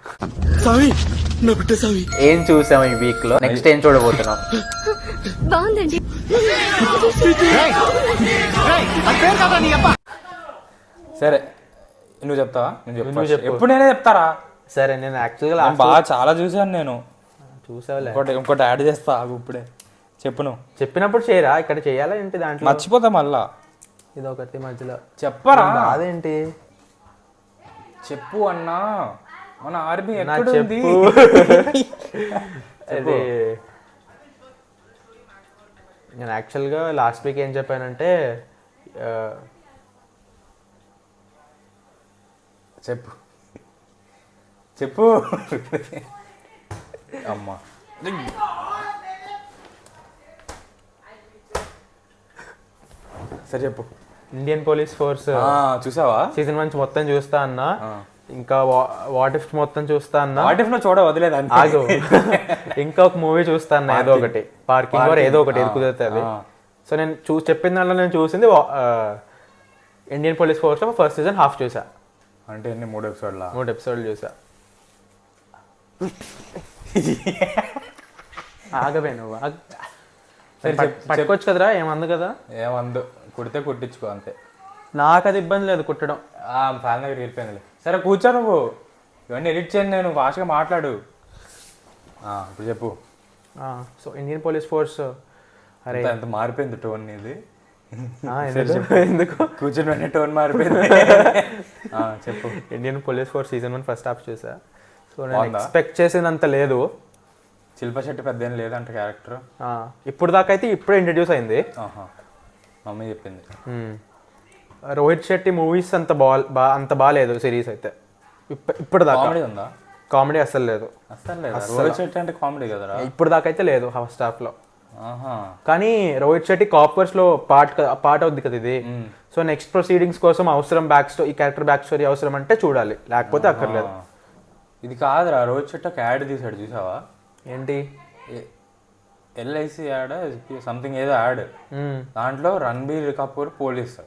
ఏం చూసాం ఈ వీక్ లో, నెక్స్ట్ ఏం చూడబోతున్నాం. బాగుందండి. సరే నువ్వు చెప్తావా? నేను నువ్వు చెప్పు. ఎప్పుడు నేనే చెప్తారా? సరే నేను యాక్చువల్గా బాగా చాలా చూసాను నేను. చూసావులే. ఇంకోటి యాడ్ చేస్తా ఆగు ఇప్పుడే. చెప్పు నువ్వు. చెప్పినప్పుడు చేయరా, ఇక్కడ చేయాలా ఏంటి దాంట్లో? మర్చిపోతా మళ్ళా. ఇది ఒకటి మధ్యలో చెప్పరా? అదేంటి చెప్పు అన్నా. మన ఆర్మీ నా ఎక్కడుంది? అది నేను యాక్చువల్గా లాస్ట్ వీక్ ఏం చెప్పానంటే చెప్పు చెప్పు. అమ్మా సరే చెప్పు. ఇండియన్ పోలీస్ ఫోర్స్ చూసావా? సీజన్ 1 మొత్తం చూస్తా అన్నా. ఇంకా వాట్ ఇఫ్ మొత్తం చూస్తా అన్నా. వాట్ ఇఫ్ చూడ వదిలేదు ఆగు. ఇంకా ఒక మూవీ చూస్తా అన్నా, ఏదో ఒకటి పార్కింగ్ ఏదో ఒకటి కుదురుతుంది. సో నేను చెప్పిన దాంట్లో నేను చూసింది Indian police force first season half చూసా. అంటే 3 ఎపిసోడ్లు చూసా. ఆగవే నువ్వు, పట్టుకోవచ్చు కదరా, ఏమందు కదా. ఏమందు, కుడితే కుట్టించుకో అంతే. నాకు అది ఇబ్బంది లేదు కుట్టడం. ఫ్యాన్ దగ్గర వెళ్ళిపోయింది. సరే కూర్చో నువ్వు, ఇవన్నీ ఎడిట్ చేయను నేను, ఫాస్ట్గా మాట్లాడు. ఇప్పుడు చెప్పు. సో ఇండియన్ పోలీస్ ఫోర్స్ అరే ఎంత మారిపోయింది టోన్ ఇది. ఎందుకు కూర్చొని వెంటనే టోన్ మారిపోయింది. చెప్పు. Indian police force season 1 first half చూసా. సో నేను ఎక్స్పెక్ట్ చేసినంత లేదు. శిల్ప శెట్టి పెద్ద ఏం లేదంట క్యారెక్టర్. ఇప్పుడు దాకా అయితే ఇప్పుడే ఇంట్రడ్యూస్ అయింది. మమ్మీ చెప్పింది. రోహిత్ శెట్టి మూవీస్ అంత బాగాలేదు సిరీస్ అయితే. ఇప్పుడు దాకా ఉందా? కామెడీ అస్సలు లేదు. రోహిత్ శెట్టి అంటే కామెడీ కదరా. ఇప్పుడు దాకా అయితే లేదు ఫస్ట్ హాఫ్ లో. కానీ రోహిత్ శెట్టి కాపర్స్ లో పార్ట్ అవుద్ది కదా ఇది. సో నెక్స్ట్ ప్రొసీడింగ్స్ కోసం అవసరం ఈ క్యారెక్టర్ బ్యాక్ స్టోరీ అవసరం అంటే చూడాలి, లేకపోతే అక్కర్లేదు. ఇది కాదురా, రోహిత్ శెట్టి ఒక యాడ్ తీసాడు చూసావా? ఏంటి? ఎల్ఐసి యాడ్ సంథింగ్ ఏదో యాడ్. దాంట్లో రణబీర్ కపూర్ పోలీస్.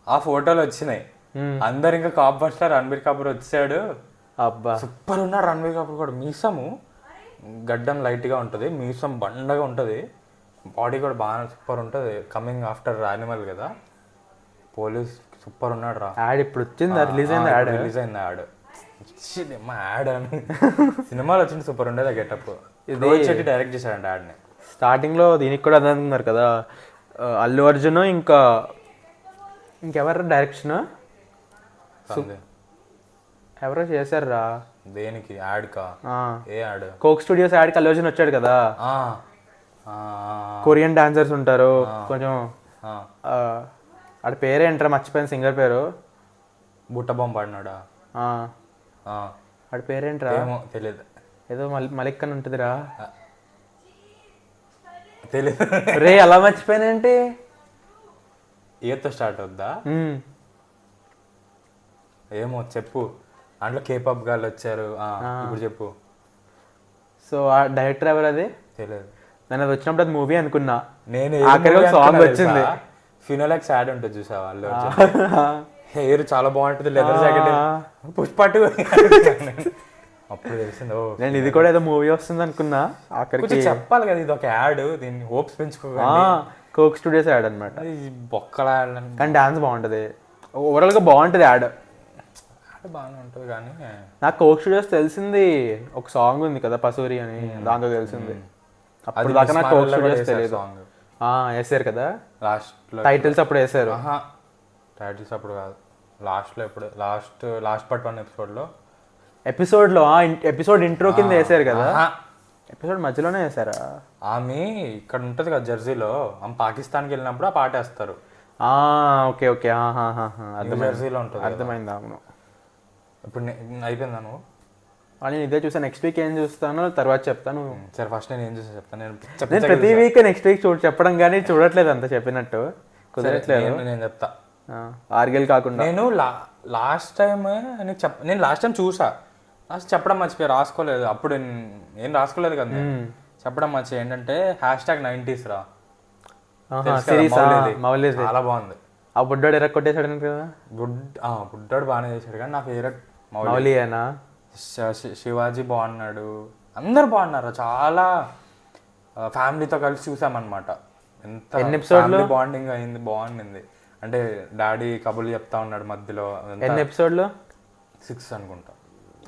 ఆ ఫోటోలు వచ్చినాయి. అందరు ఇంకా కాప్ బస్టా రణబీర్ కపూర్ వచ్చాడు. అబ్బా సూపర్ ఉన్నాడు రణబీర్ కపూర్ కూడా. మీసము గడ్డం లైట్గా ఉంటుంది, మీసం బండగా ఉంటుంది, బాడీ కూడా బాగా సూపర్ ఉంటుంది. కమింగ్ ఆఫ్టర్ యానిమల్ కదా. పోలీస్ సూపర్ ఉన్నాడు రా. యాడ్ ఇప్పుడు వచ్చింది, రిలీజ్ అయింది యాడ్. యాడ్ అమ్మా యాడ్ అని సినిమాలో వచ్చింది, సూపర్ ఉండేది ఆ గెటప్. రోహిత్ శెట్టి డైరెక్ట్ చేశాడంట యాడ్ని. స్టార్టింగ్ లో దీనికి కూడా అదే అనుకున్నారు కదా, అల్లు అర్జున్ ఇంకెవరు డైరెక్షన్ ఎవరో చేశారా? దేనికి యాడ్ కా? ఏ యాడ్? కోక్ స్టూడియోస్ యాడ్ కి అల్లు అర్జున్ వచ్చాడు కదా. కొరియన్ డాన్సర్స్ ఉంటారు కొంచెం. ఆడ పేరేంటారా మర్చిపోయిన సింగర్ పేరు. బుట్ట బొమ్మ పాడినాడా? ఆడ పేరేంట్రా? తెలియదు. ఏదో మలిక్ అని ఉంటుందిరా. తెలియదు రే. అలా మర్చిపోయినంటే ఏతో స్టార్ట్ అవుద్దా? ఏమో చెప్పు. దాంట్లో కేపాప్ గాళ్ళు వచ్చారు. ఇప్పుడు చెప్పు. సో ఆ డైరెక్టర్ ఎవరు? అది తెలియదు. నేను అది వచ్చినప్పుడు అది మూవీ అనుకున్నా. నేను సాంగ్ వచ్చింది. ఫినోలెక్స్ యాడ్ ఉంటుంది చూసావా? వాళ్ళు హెయిర్ చాలా బాగుంటుంది, లెదర్ జాకెట్, పుష్పట్టు. అప్పుడు తెలిసింది. నేను ఇది కూడా ఏదో మూవీ వస్తుంది అనుకున్నా. అక్కడికి చెప్పాలి కదా, ఇది ఒక యాడ్, దీన్ని హోప్స్ పెంచుకోవాలి. కోక్ స్టూడియోస్ యాడ్ అనమాట. బొక్కల యాడ్ కానీ డాన్స్ బాగుంటుంది, ఓవరాల్ గా బాగుంటుంది యాడ్. బాగానే ఉంటుంది కానీ నాకు కోక్ స్టూడియోస్ తెలిసింది ఒక సాంగ్ ఉంది కదా పసూరి అని, దాంతో తెలిసింది. అప్పుడు దాకా నాకు కోక్ స్టూడియోస్ తెలియదు. వేసారు కదా లాస్ట్ టైటిల్స్ అప్పుడు వేసారు. టైటిల్స్ అప్పుడు కాదు, లాస్ట్లో ఎప్పుడు లాస్ట్ పార్ట్ 1 ఎపిసోడ్లో ఎపిసోడ్ ఇంట్రో కింద వేసారు కదా. ఎపిసోడ్ మధ్యలోనే వేసారా? ఆమె ఇక్కడ ఉంటుంది కదా జెర్సీలో, ఆమె పాకిస్తాన్కి వెళ్ళినప్పుడు ఆ పాట వేస్తారు. ఓకే ఓకే, జెర్సీలో ఉంటుంది. అర్థమైంది. అవును. ఇప్పుడు అయిపోయిందా నువ్వు? నేను ఇదే చూసాను. నెక్స్ట్ వీక్ ఏం చూస్తాను తర్వాత చెప్తాను. సరే ఫస్ట్ నేను ఏం చూసా చెప్తాను. నేను ప్రతి వీక్ నెక్స్ట్ వీక్ చెప్పడం కానీ చూడట్లేదు అంత చెప్పినట్టు, కుదరట్లేదు. నేను చెప్తా ఆర్గెల్ కాకుండా. నేను లాస్ట్ టైం చూసా, లాస్ట్ చెప్పడం మర్చిపోయి రాసుకోలేదు. అప్పుడు ఏం రాసుకోలేదు కదా, చెప్పడం మర్చిపోయి. ఏంటంటే #90s రా సిరీస్ చాలా బాగుంది. ఆ బుడ్డోడు ఎర్ర కొట్టేశాడు కదా. బుడ్డోడు బాగానే చేశాడు కానీ నా ఫేవరెట్ మౌలియేనా. శివాజీ బాగున్నాడు, అందరు బాగున్నారు. చాలా ఫ్యామిలీతో కలిసి చూసామన్నమాట. ఎన్ని ఎపిసోడ్లు బాండింగ్ అయింది, బాగుండింది. అంటే డాడీ కబుర్లు చెప్తా ఉన్నాడు మధ్యలో. ఎన్ని ఎపిసోడ్లు? 6 అనుకుంటా.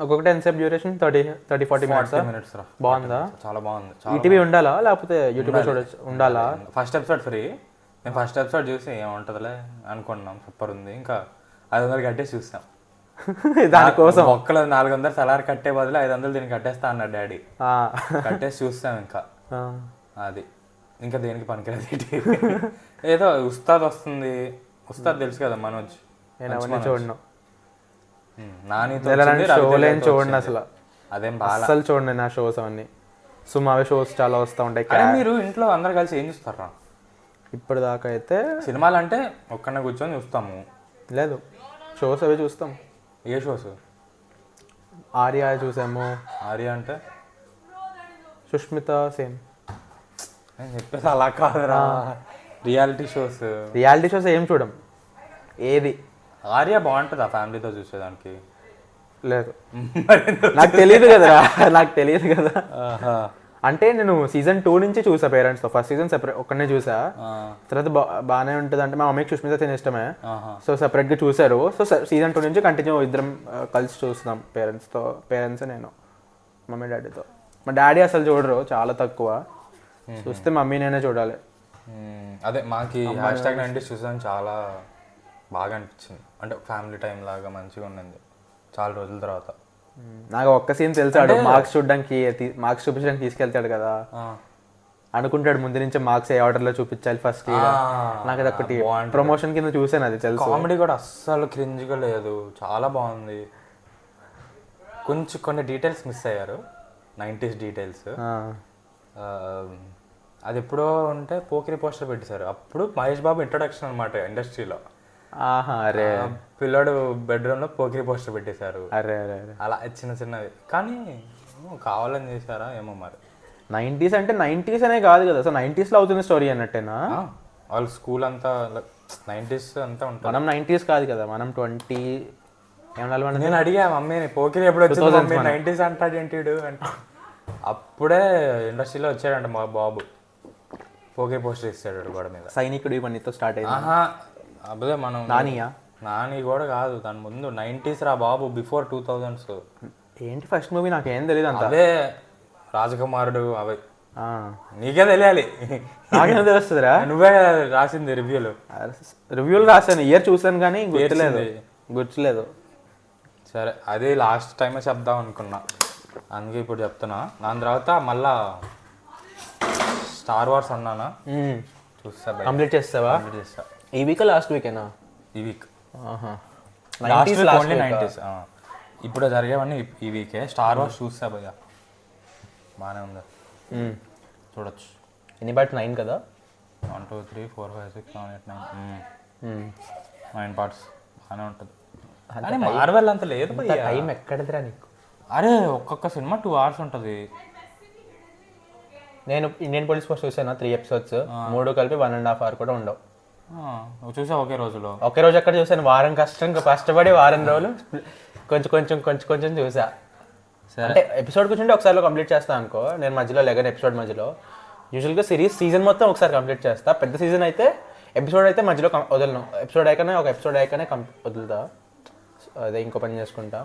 ఒక్కొక్కటి ఎంతసేపు డ్యూరేషన్? 30-40 మినిట్స్. బాగుందా? చాలా బాగుంది. ఈటీవీ ఉండాలా లేకపోతే యూట్యూబ్లో చూడొచ్చు? ఉండాలా. First episode free. నేను ఫస్ట్ ఎపిసోడ్ చూసి ఏముంటుందిలే అనుకున్నాం, సూపర్ ఉంది. ఇంకా 500 కట్టేసి చూసాం దానికోసం. ఒక్కలో 400 సలార్ కట్టే బదులు 500 దీనికి కట్టేస్తా అన్నాడు డాడీ. కట్టేసి చూస్తాం ఇంకా. అది ఇంకా దేనికి పనికిరాదు. ఏదో ఉస్తాద్ వస్తుంది, ఉస్తాద్ తెలుసు కదా మనోజ్. నేను అవన్నీ చూడను, చూడండి అసలు. అదేం అసలు చూడండి నా షోస్ అవన్నీ. సుమావే షోస్ చాలా వస్తూ ఉంటాయి. మీరు ఇంట్లో అందరు కలిసి ఏం చూస్తారా? ఇప్పుడు దాకా అయితే సినిమాలు అంటే ఒక్కనే కూర్చొని చూస్తాము. లేదు, షోస్ అవి చూస్తాం. ఏ షోస్? ఆర్య చూసాము. ఆర్య అంటే సుష్మిత సేన్. నేను చెప్పేసి అలా కాదురా, రియాలిటీ షోస్. రియాలిటీ షోస్ ఏం చూడం. ఏది ఆర్య బాగుంటుందా ఫ్యామిలీతో చూసేదానికి? లేదు, నాకు తెలియదు కదా. నాకు తెలియదు కదా. అంటే నేను సీజన్ 2 నుంచి చూసా పేరెంట్స్తో. ఫస్ట్ సీజన్ సెపరేట్ ఒక్కనే చూసా. తర్వాత బాగానే ఉంటుంది అంటే మా మమ్మీకి సుష్మిత సేన్ ఇష్టమే, సో సెపరేట్గా చూసారు. సో సీజన్ 2 నుంచి కంటిన్యూ ఇద్దరం కలిసి చూస్తున్నాం పేరెంట్స్తో. పేరెంట్స్, నేను, మమ్మీ డాడీతో. మా డాడీ అసలు చూడరు, చాలా తక్కువ. చూస్తే మమ్మీ నేనే చూడాలి. అదే మాకి #90s చూసాను, చాలా బాగా అనిపించింది. అంటే ఫ్యామిలీ టైం లాగా మంచిగా ఉండింది చాలా రోజుల తర్వాత. నాకు ఒక్క సీన్ తెలుసాడు, మార్క్స్ చూడడానికి, మార్క్స్ చూపించడానికి తీసుకెళ్తాడు కదా. అనుకుంటాడు ముందు నుంచే మార్క్స్ ఏ ఆర్డర్లో చూపించాలి ఫస్ట్. నాకు అది ఒకటి ప్రమోషన్ కింద చూసాను, అది తెలుసు. కామెడీ కూడా అస్సలు క్రింజ్గా లేదు, చాలా బాగుంది. కొన్ని డీటెయిల్స్ మిస్ అయ్యారు, 90s డీటెయిల్స్. అది ఎప్పుడో ఉంటే పోకిరి పోస్టర్ పెట్టేశారు. అప్పుడు మహేష్ బాబు ఇంట్రొడక్షన్ అనమాట ఇండస్ట్రీలో. అరే పిల్లాడు బెడ్రూమ్ లో పోకిరి పోస్టర్ పెట్టేశారు. అరే అరే అలా చిన్నవి కానీ కావాలని చేశారా ఏమో మరి. 90s అంటే 90s అనే కాదు కదా, సో 90s లో అవుతున్న స్టోరీ అన్నట్టేనా? వాళ్ళ స్కూల్ అంతా 90s అంతా ఉంటుంది. మనం 90s కాదు కదా, మనం 20 ఏమన్నా. నేను అడిగా మమ్మీని, పోకిరి ఎప్పుడు వచ్చింది 90s అంటాడు ఏంటి అంటే. అప్పుడే ఇండస్ట్రీలో వచ్చాడంట మా బాబు, పోకిరి పోస్టర్ ఇస్తాడు గోడ మీద. సైనికుడు ఇవన్నీతో స్టార్ట్ అయింది. అదే మనం నాని కూడా కాదు, దాని ముందు 90s రా బాబు, బిఫోర్ 2000s. ఏంటి ఫస్ట్ మూవీ? నాకేం తెలియదు అంత. అదే రాజకుమారుడు, అవి నీకే తెలియాలి. నాకేం తెలుస్తుందిరా? నువ్వే రాసింది రివ్యూలు రాశాను, ఇయర్ చూసాను కానీ గుర్తులేదు. సరే, అది లాస్ట్ టైమే చెప్దాం అనుకున్నా, అందుకే ఇప్పుడు చెప్తున్నా. దాని తర్వాత మళ్ళా స్టార్ వార్స్ అన్నానా, చూస్తా. కంప్లీట్ చేస్తావా? చేస్తా. ఈ వీక్ లాస్ట్ వీకేనా? ఈ వీక్. Only 90s. ఇప్పుడు జరిగేవన్నీ ఈ వీకే. స్టార్ వార్స్ చూస్తా భయ్యా, బాగానే ఉంది, చూడొచ్చు. ఎన్ని పార్ట్స్? 9 కదా. 1 2 3 4 5 6 7 8 9 పార్ట్స్. బాగానే ఉంటుంది. కానీ మార్వెల్ అంత లేదు భయ్యా. టైం ఎక్కడదిరా నీకు? అరే ఒక్కొక్క సినిమా 2 hours ఉంటుంది. నేను ఇండియన్ పోలీస్ ఫోర్స్ చూసాను 3 episodes, 3 కలిపి 1.5 hour కూడా ఉండవు. చూసా ఒకే రోజులో. ఒకే రోజు ఎక్కడ చూసాను? వారం కష్టపడి వారం రోజులు కొంచెం చూసా. అంటే ఎపిసోడ్ కూర్చుంటే ఒకసారిలో కంప్లీట్ చేస్తాను అనుకో. నేను మధ్యలో 11 episode మధ్యలో యూజువల్గా సీజన్ మొత్తం ఒకసారి కంప్లీట్ చేస్తా. పెద్ద సీజన్ అయితే ఎపిసోడ్ అయితే మధ్యలో వదలను. ఎపిసోడ్ అయ్యాకనే వదులుతా, అదే ఇంకో పని చేసుకుంటా.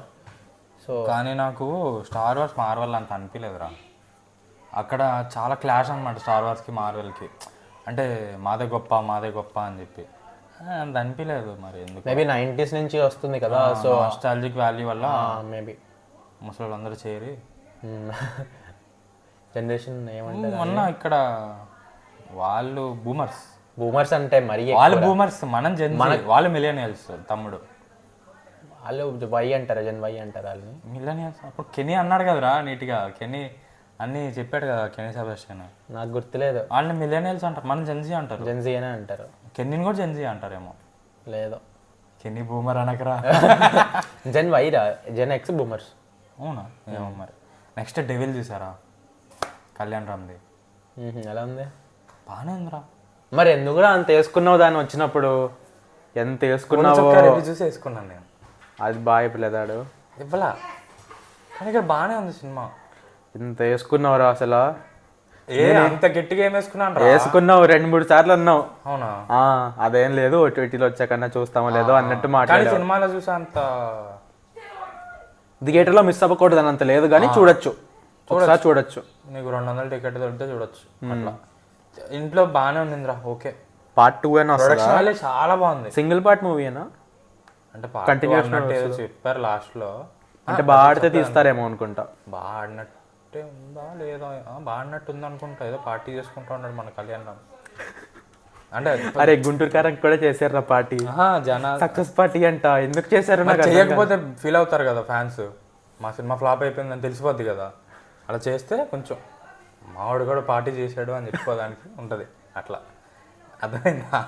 సో కానీ నాకు స్టార్ వార్స్ మార్వెల్ అంత అనిపించలేదురా. అక్కడ చాలా క్లాష్ అనమాట స్టార్ వార్స్కి మార్వెల్కి. అంటే మాదే గొప్ప అని చెప్పి అంత అనిపించలేదు. మరి ఎందుకు? మేబీ 90s నుంచి వస్తుంది కదా, సో నాస్టాల్జిక్ వాల్యూ వల్ల మేబీ ముసలి అందరూ చేరి జనరేషన్ ఏమంటారు మొన్న ఇక్కడ వాళ్ళు బూమర్స్ అంటే మరి వాళ్ళు బూమర్స్, మనం వాళ్ళు మిలియనియల్స్. తమ్ముడు వాళ్ళు వై అంటారు, జన్ వై అంటారు వాళ్ళని. మిలియనియల్స్. అప్పుడు కెనీ అన్నాడు కదరా నీట్గా, కెనీ అన్నీ చెప్పాడు కదా కెనీ సెబాస్టియన్. నాకు గుర్తులేదు. వాళ్ళని మిలియనియల్స్ అంటారు, మనం జెన్జీ అంటారు. జెన్జీ అనే అంటారు. కెన్నీని కూడా జెన్జీ అంటారేమో. లేదు, కెన్నీ బూమర్ అనకరా. జెన్ వై రా, జెన్ ఎక్స్ బూమర్స్. అవునా? ఏమో మరి. నెక్స్ట్ డెవిల్ చూసారా కళ్యాణ్ రామ్ది? ఎలా ఉంది? బాగానే ఉందిరా. మరి ఎందుకురా అంత వేసుకున్నావు దాన్ని వచ్చినప్పుడు? ఎంత వేసుకున్నావో రివ్యూ చూసి వేసుకున్నాను నేను. అది బాగా అయిపోలేదాడు ఇవ్వలా, కానీ ఇక్కడ బాగానే ఉంది సినిమా. ఇంత వేసుకున్నావురా అసలు? అంత గట్టిగా ఏం వేసుకున్నాను? వేసుకున్నావు 2-3 సార్లు అన్నావు. అవునా? అదేం లేదు, OTTలో వచ్చాకన్నా చూస్తామో లేదో అన్నట్టు కానీ మాట్లాడావు. సినిమాలో చూసా అంత థియేటర్లో మిస్ అవ్వకూడదు అని అంత లేదు, కానీ చూడొచ్చు, ఒకసారి చూడొచ్చు. నీకు 200 టికెట్ దొరికితే చూడొచ్చు. అట్లా ఇంట్లో బాగానే ఉండిందిరా. ఓకే, పార్ట్ 2 అయినా ప్రొడక్షన్ వాల్యూ చాలా బాగుంది. సింగిల్ పార్ట్ మూవీనా అంటే కంటిన్యూస్ చెప్పారు లాస్ట్ లో. అంటే బాగా ఆడితే తీస్తారేమో అనుకుంటా. బాగా ఆడినట్టే ఉందా లేదా? బాగా ఆడినట్టు ఉంది అనుకుంటా. ఏదో పార్టీ చేసుకుంటా ఉన్నాడు మన కళ్యాణ్ రామ్. అంటే అరే గుంటూరు కారం కూడా చేశారు పార్టీ, జన సక్సెస్ పార్టీ అంట. ఎందుకు చేశారు? చేయకపోతే ఫీల్ అవుతారు కదా ఫ్యాన్స్. మా సినిమా ఫ్లాప్ అయిపోయిందని తెలిసిపోద్ది కదా. అలా చేస్తే కొంచెం మావాడు కూడా పార్టీ చేశాడు అని చెప్పుకోవడానికి ఉంటుంది. అట్లా అర్థమైందా?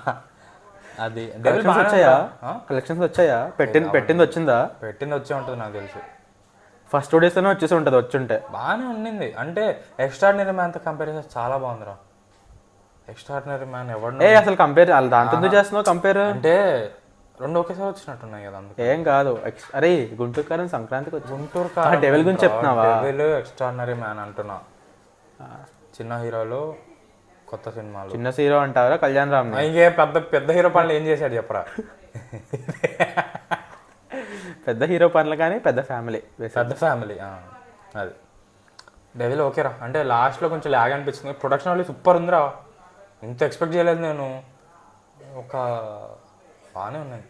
అది కలెక్షన్స్ వచ్చాయా? పెట్టింది వచ్చిందా? పెట్టింది వచ్చే ఉంటుంది నాకు తెలిసి. ఫస్ట్ 2 డేస్లోనే వచ్చేసి ఉంటుంది. వచ్చుంటే బాగానే ఉండింది. అంటే ఎక్స్ట్రాడినరీ మ్యాన్తో కంపేర్ చేస్తే చాలా బాగుందిరా. ఎక్స్ట్రాడినరీ మ్యాన్ ఎవరు అసలు కంపేర్ దాంతో ఎందుకు చేస్తున్నావు? కంపేర్ అంటే 2 ఒకేసారి వచ్చినట్టున్నాయి కదా. అందుకే ఏం కాదు. అరే గుంటూరు కారం సంక్రాంతికి వచ్చి గుంటూరు కారం డెవిల్ గురించి చెప్తున్నావా? డెవిల్ ఎక్స్ట్రాడినరీ మ్యాన్ అంటున్నా. చిన్న హీరోలు కొత్త సినిమాలు. చిన్న హీరో అంటారా కళ్యాణ్ రామ్? ఇంకే పెద్ద హీరో పనులు ఏం చేశాడు చెప్పరా? పెద్ద హీరో పనులు కానీ పెద్ద ఫ్యామిలీ. అది డెవిల్ ఓకేరా. అంటే లాస్ట్లో కొంచెం లాగ్ అనిపించింది. ప్రొడక్షన్ వాళ్ళు సూపర్ ఉందిరా. ఇంత ఎక్స్పెక్ట్ చేయలేదు నేను. ఒక బాగానే ఉన్నాయి.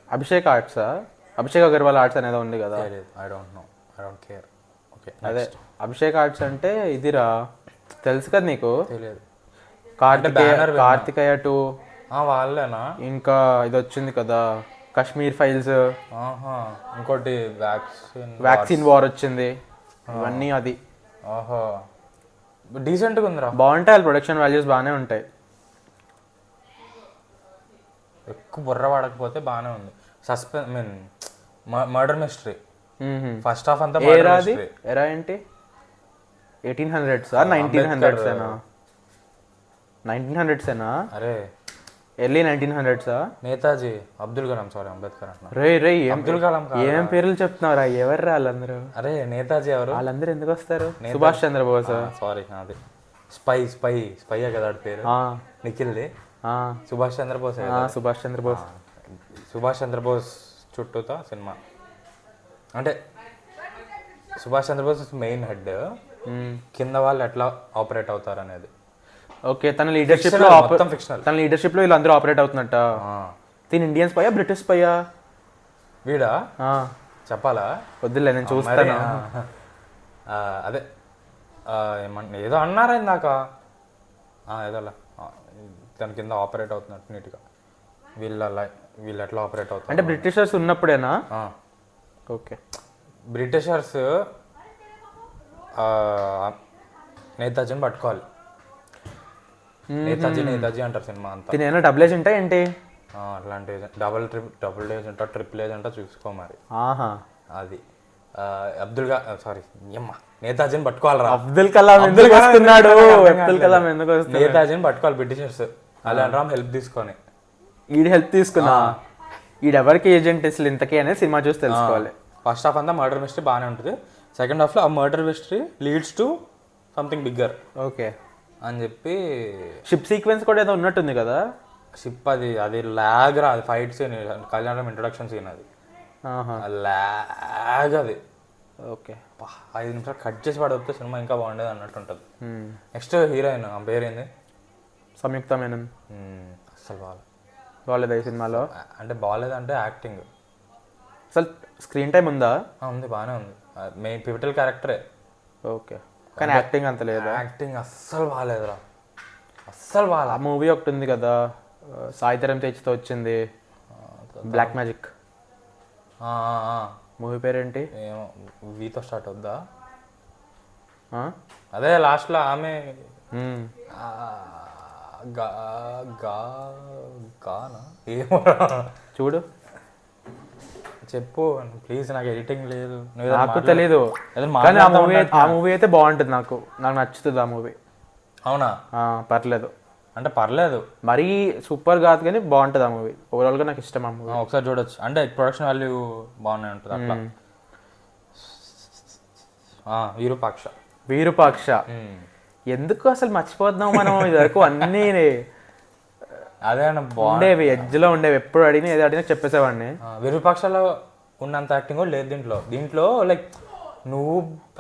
అభిషేక్ అగర్వాల్ ఆర్ట్స్ అనేది ఉంది కదా. I don't care. ఓకే, అదే అభిషేక్ ఆర్ట్స్ అంటే ఇదిరా, తెలుసు కదా నీకు? తెలియదు. కార్తికేయ 2 వాళ్ళేనా? ఇంకా ఇది వచ్చింది కదా కాశ్మీర్ ఫైల్స్, ఇంకోటి వ్యాక్సిన్ వార్ వచ్చింది. ఇవన్నీ అది డీసెంట్గా ఉందిరా. బాగుంటాయి. ప్రొడక్షన్ వాల్యూస్ బాగానే ఉంటాయి. ఎక్కువ బుర్ర పడకపోతే బాగానే ఉంది. మర్డర్ మిస్టరీ ఫస్ట్ హాఫ్ అంతా. ఎరా ఏంటి 1800s 1900s? 1900s? అరే early 1900s? Netaji Abdul Kalam, sorry Ambedkar అంటున్నా. రే అబ్దుల్ కలాం ఏం పేర్లు చెప్తున్నారా? ఎవరు వాళ్ళందరూ? అరే నేతాజీ ఎవరు? వాళ్ళందరూ ఎందుకు వస్తారు? సుభాష్ చంద్రబోస్. సారీ, అది స్పై కదా పేరు. నిఖిల్ది సుభాష్ చంద్రబోస్. సుభాష్ చంద్రబోస్ చుట్టూతో సినిమా. అంటే సుభాష్ చంద్రబోస్ మెయిన్ హెడ్. కింద వాళ్ళు ఎట్లా ఆపరేట్ అవుతారు అనేది. ఓకే, తన లీడర్షిప్ లో వీళ్ళందరూ ఆపరేట్ అవుతున్నట్ట. తిని ఇండియన్ స్పైయా బ్రిటిష్ స్పైయా? వీడా చెప్పాలా? వద్దులే, నేను చూస్తాను. అదే ఏదో అన్నారా ఇందాక, ఏదోలా తన కింద ఆపరేట్ అవుతున్నట్టు నీట్గా. వీళ్ళు ఎట్లా ఆపరేట్ అవుతారు అంటే బ్రిటిషర్స్ ఉన్నప్పుడేనా? ఓకే, బ్రిటిషర్స్ నేతాజీని పట్టుకోవాలి. నేతాజీ అంటారు సినిమా అంతా. తినేనా డబుల్ ఏజెంటా ఏంటి? అట్లాంటి డబుల్ ఏజెంటా ట్రిపుల్ ఏజెంటా చూసుకో మరి. అది నేతాజీని పట్టుకోవాలరా. అబ్దుల్ కలాం ఎందుకు వస్తున్నాడు? నేతాజీని పట్టుకోవాలి బ్రిటిషర్స్. కళ్యాణ్ రామ్ హెల్ప్ తీసుకొని. హెల్ప్ తీసుకున్నా. ఎవరికి ఏజెంట్ అసలు ఇంతకీ అనేది సినిమా చూసి తెలుసుకోవాలి. ఫస్ట్ హాఫ్ అంతా మర్డర్ మిస్టరీ బాగానే ఉంటుంది. సెకండ్ హాఫ్లో ఆ murder mystery leads to something bigger. Okay అని చెప్పి షిప్ సీక్వెన్స్ కూడా ఏదో ఉన్నట్టుంది కదా. షిప్ అది లాగ్ రా. అది fight scene, Kalyan Ram introduction scene. అది లాగ్. అది ఓకే 5 నిమిషాలు కట్ చేసి పడితే సినిమా ఇంకా బాగుండేది అన్నట్టు ఉంటుంది. నెక్స్ట్ హీరోయిన్ ఆ పేరేంది? సంయుక్త మేనన్. అసలు బాగాలేదు ఈ సినిమాలో. అంటే బాగాలేదంటే యాక్టింగ్. అసలు స్క్రీన్ టైం ఉందా? ఉంది, బాగానే ఉంది. మెయిన్ పివిటల్ క్యారెక్టరే. ఓకే, కానీ యాక్టింగ్ అంత లేదు. యాక్టింగ్ అస్సలు బాగాలేదురా, అస్సలు బాగా. ఆ మూవీ ఒకటి ఉంది కదా సాయిధరం తేజ్తో వచ్చింది, బ్లాక్ మ్యాజిక్. మూవీ పేరేంటి? ఏమో వీతో స్టార్ట్ అవుద్దా? అదే లాస్ట్లో ఆమె ఏమో చూడు, చెప్పు ప్లీజ్. నాకు ఎడిటింగ్ లేదు, నాకు తెలీదు. కానీ ఆ మూవీ అయితే బాగుంటుంది. నాకు నచ్చుతుంది ఆ మూవీ. అవునా? పర్లేదు. అంటే పర్లేదు, మరీ సూపర్ కాదు కానీ బాగుంటుంది ఆ మూవీ. ఓవరాల్గా నాకు ఇష్టం ఆ మూవీ. ఒకసారి చూడొచ్చు, అంటే ప్రొడక్షన్ వాల్యూ బాగానే ఉంటుంది అట్లా. విరూపాక్ష. విరూపాక్ష ఎందుకు అసలు మర్చిపోతున్నాం మనం ఇదివరకు అన్నీ అదే ఉండేవి, ఎడ్జ్లో ఉండేవి. ఎప్పుడు అడిగినా ఏదో అడిగినా చెప్పేసేవాడిని. విరూపాక్షలో ఉన్నంత యాక్టింగ్ కూడా లేదు దీంట్లో లైక్ నువ్వు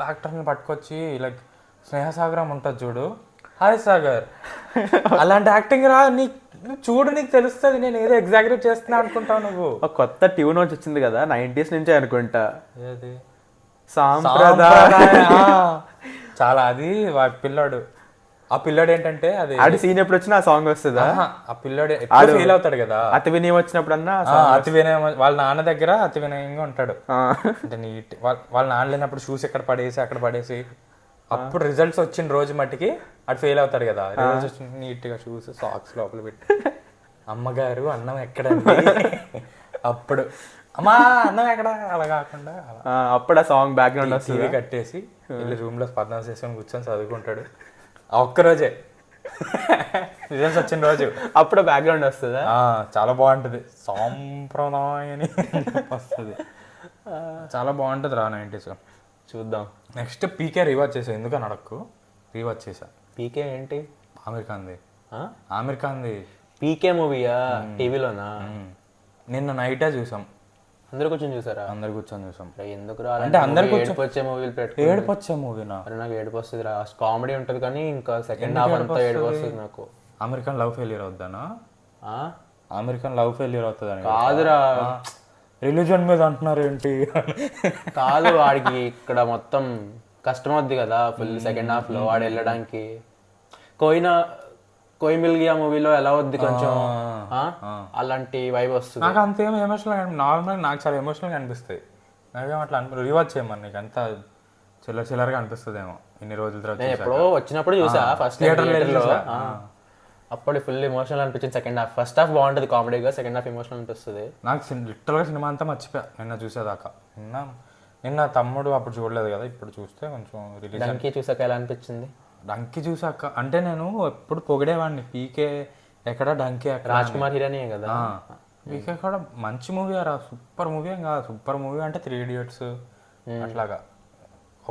యాక్టర్ని పట్టుకొచ్చి లైక్ స్నేహసాగరం ఉంటుంది చూడు, హాయ్ సాగర్, అలాంటి యాక్టింగ్ రా నీకు చూడు, నీకు తెలుస్తుంది నేను ఏదో ఎగ్జాగరేట్ చేస్తున్నా అనుకుంటావు నువ్వు. ఒక కొత్త ట్యూన్ వచ్చి వచ్చింది కదా 90s నుంచే అనుకుంటా, ఏది సాంప్రదాయ. చాలా అది పిల్లాడు, ఆ పిల్లాడు ఏంటంటే అది ఆడి సీన్ ఎప్పుడు వచ్చినా ఆ సాంగ్ వస్తుందా? ఆ పిల్లాడు ఎప్పుడు ఫీల్ అవుతాడు కదా, అతి వినయం వచ్చినప్పుడన్నా అతి వినయం, వాళ్ళ నాన్న దగ్గర అతి వినయంగా ఉంటాడు. అంటే నీట్ వాళ్ళ నాన్న లేనప్పుడు షూస్ ఎక్కడ పడేసి అక్కడ పడేసి, అప్పుడు రిజల్ట్స్ వచ్చిన రోజు మట్టికి అటు ఫెయిల్ అవుతాడు కదా, రిజల్ట్స్ వచ్చి నీట్ గా షూస్ సాక్స్ లోపల పెట్టి అమ్మగారు అన్నం ఎక్కడ అప్పుడు అమ్మా అన్నం ఎక్కడ, అలా కాకుండా అప్పుడు ఆ సాంగ్ బ్యాక్గ్రౌండ్ వస్తుంది, కట్టేసి వెళ్ళి రూమ్ లో స్పందన చేసుకొని కూర్చొని చదువుకుంటాడు. ఆ ఒక్కరోజే రిజల్ట్స్ వచ్చిన రోజు అప్పుడు బ్యాక్గ్రౌండ్ వస్తుందా? చాలా బాగుంటుంది, సాంప్రదాయని వస్తుంది, చాలా బాగుంటుంది రా 90s. చూద్దాం. నెక్స్ట్ పీకే రీవాచ్ చేసా, ఎందుకని అడక్కు, రీవాచ్ చేసా. పీకే ఏంటి? ఆమిర్ ఖాన్ది పీకే మూవీయా? టీవీలోనా? నిన్న నైటే చూసాం, అందరు కూర్చొని చూసారా? అందరు కూర్చొని చూసాం. ఎందుకు అంటే అందరు వచ్చే మూవీలు ఏడుపు వచ్చే మూవీనా? నాకు ఏడుపు వస్తుంది రా, కామెడీ ఉంటుంది కానీ ఇంకా సెకండ్ హాఫ్ అంతా ఏడుపు వస్తుంది నాకు. అమెరికన్ లవ్ ఫెయిల్యూర్ అవుతానా? అమెరికన్ లవ్ ఫెయిల్యూర్ అవుతుందని కాదురా, రిలీజన్ మీద అంటున్నారు ఏంటి? కాదు, వాడికి ఇక్కడ మొత్తం కష్టం అవుద్ది కదా ఫుల్ సెకండ్ హాఫ్ లో వాడు వెళ్ళడానికి. కోయి మిల్ గియా మూవీలో ఎలా వద్ది కొంచెం అలాంటి వైబ్ వస్తుంది. నాకు అంతేం ఎమోషనల్, నార్మల్ నాకు చాలా ఎమోషనల్గా అనిపిస్తాయి. నాకేం అట్లా రివాచ్ చేయమని నీకు అంత చిల్లరగా అనిపిస్తుందేమో ఇన్ని రోజుల తర్వాత. ఎప్పుడో వచ్చినప్పుడు చూసా ఫస్ట్ థియేటర్లో, అప్పుడు ఫుల్ ఎమోషనల్ అనిపించింది సెకండ్ హాఫ్. ఫస్ట్ హాఫ్ బాగుంటుంది కామెడీగా, సెకండ్ హాఫ్ ఎమోషనల్ అనిపిస్తుంది. నాకు లిటరల్గా సినిమా అంతా మర్చిపోయా నిన్న చూసేదాకా. నిన్న తమ్ముడు అప్పుడు చూడలేదు కదా, ఇప్పుడు చూస్తే కొంచెం రిలీజ్. డంకీ చూసాక ఎలా అనిపించింది? డంకీ చూసాక అంటే నేను ఎప్పుడు పొగిడేవాడిని, పీకే ఎక్కడ డంకీ ఎక్కడ, రాజ్ కుమార్ హీరోనే కదా. పీకే కూడా మంచి మూవీ రా, సూపర్ మూవీ ఏం కాదు, సూపర్ మూవీ అంటే 3 Idiots అట్లాగా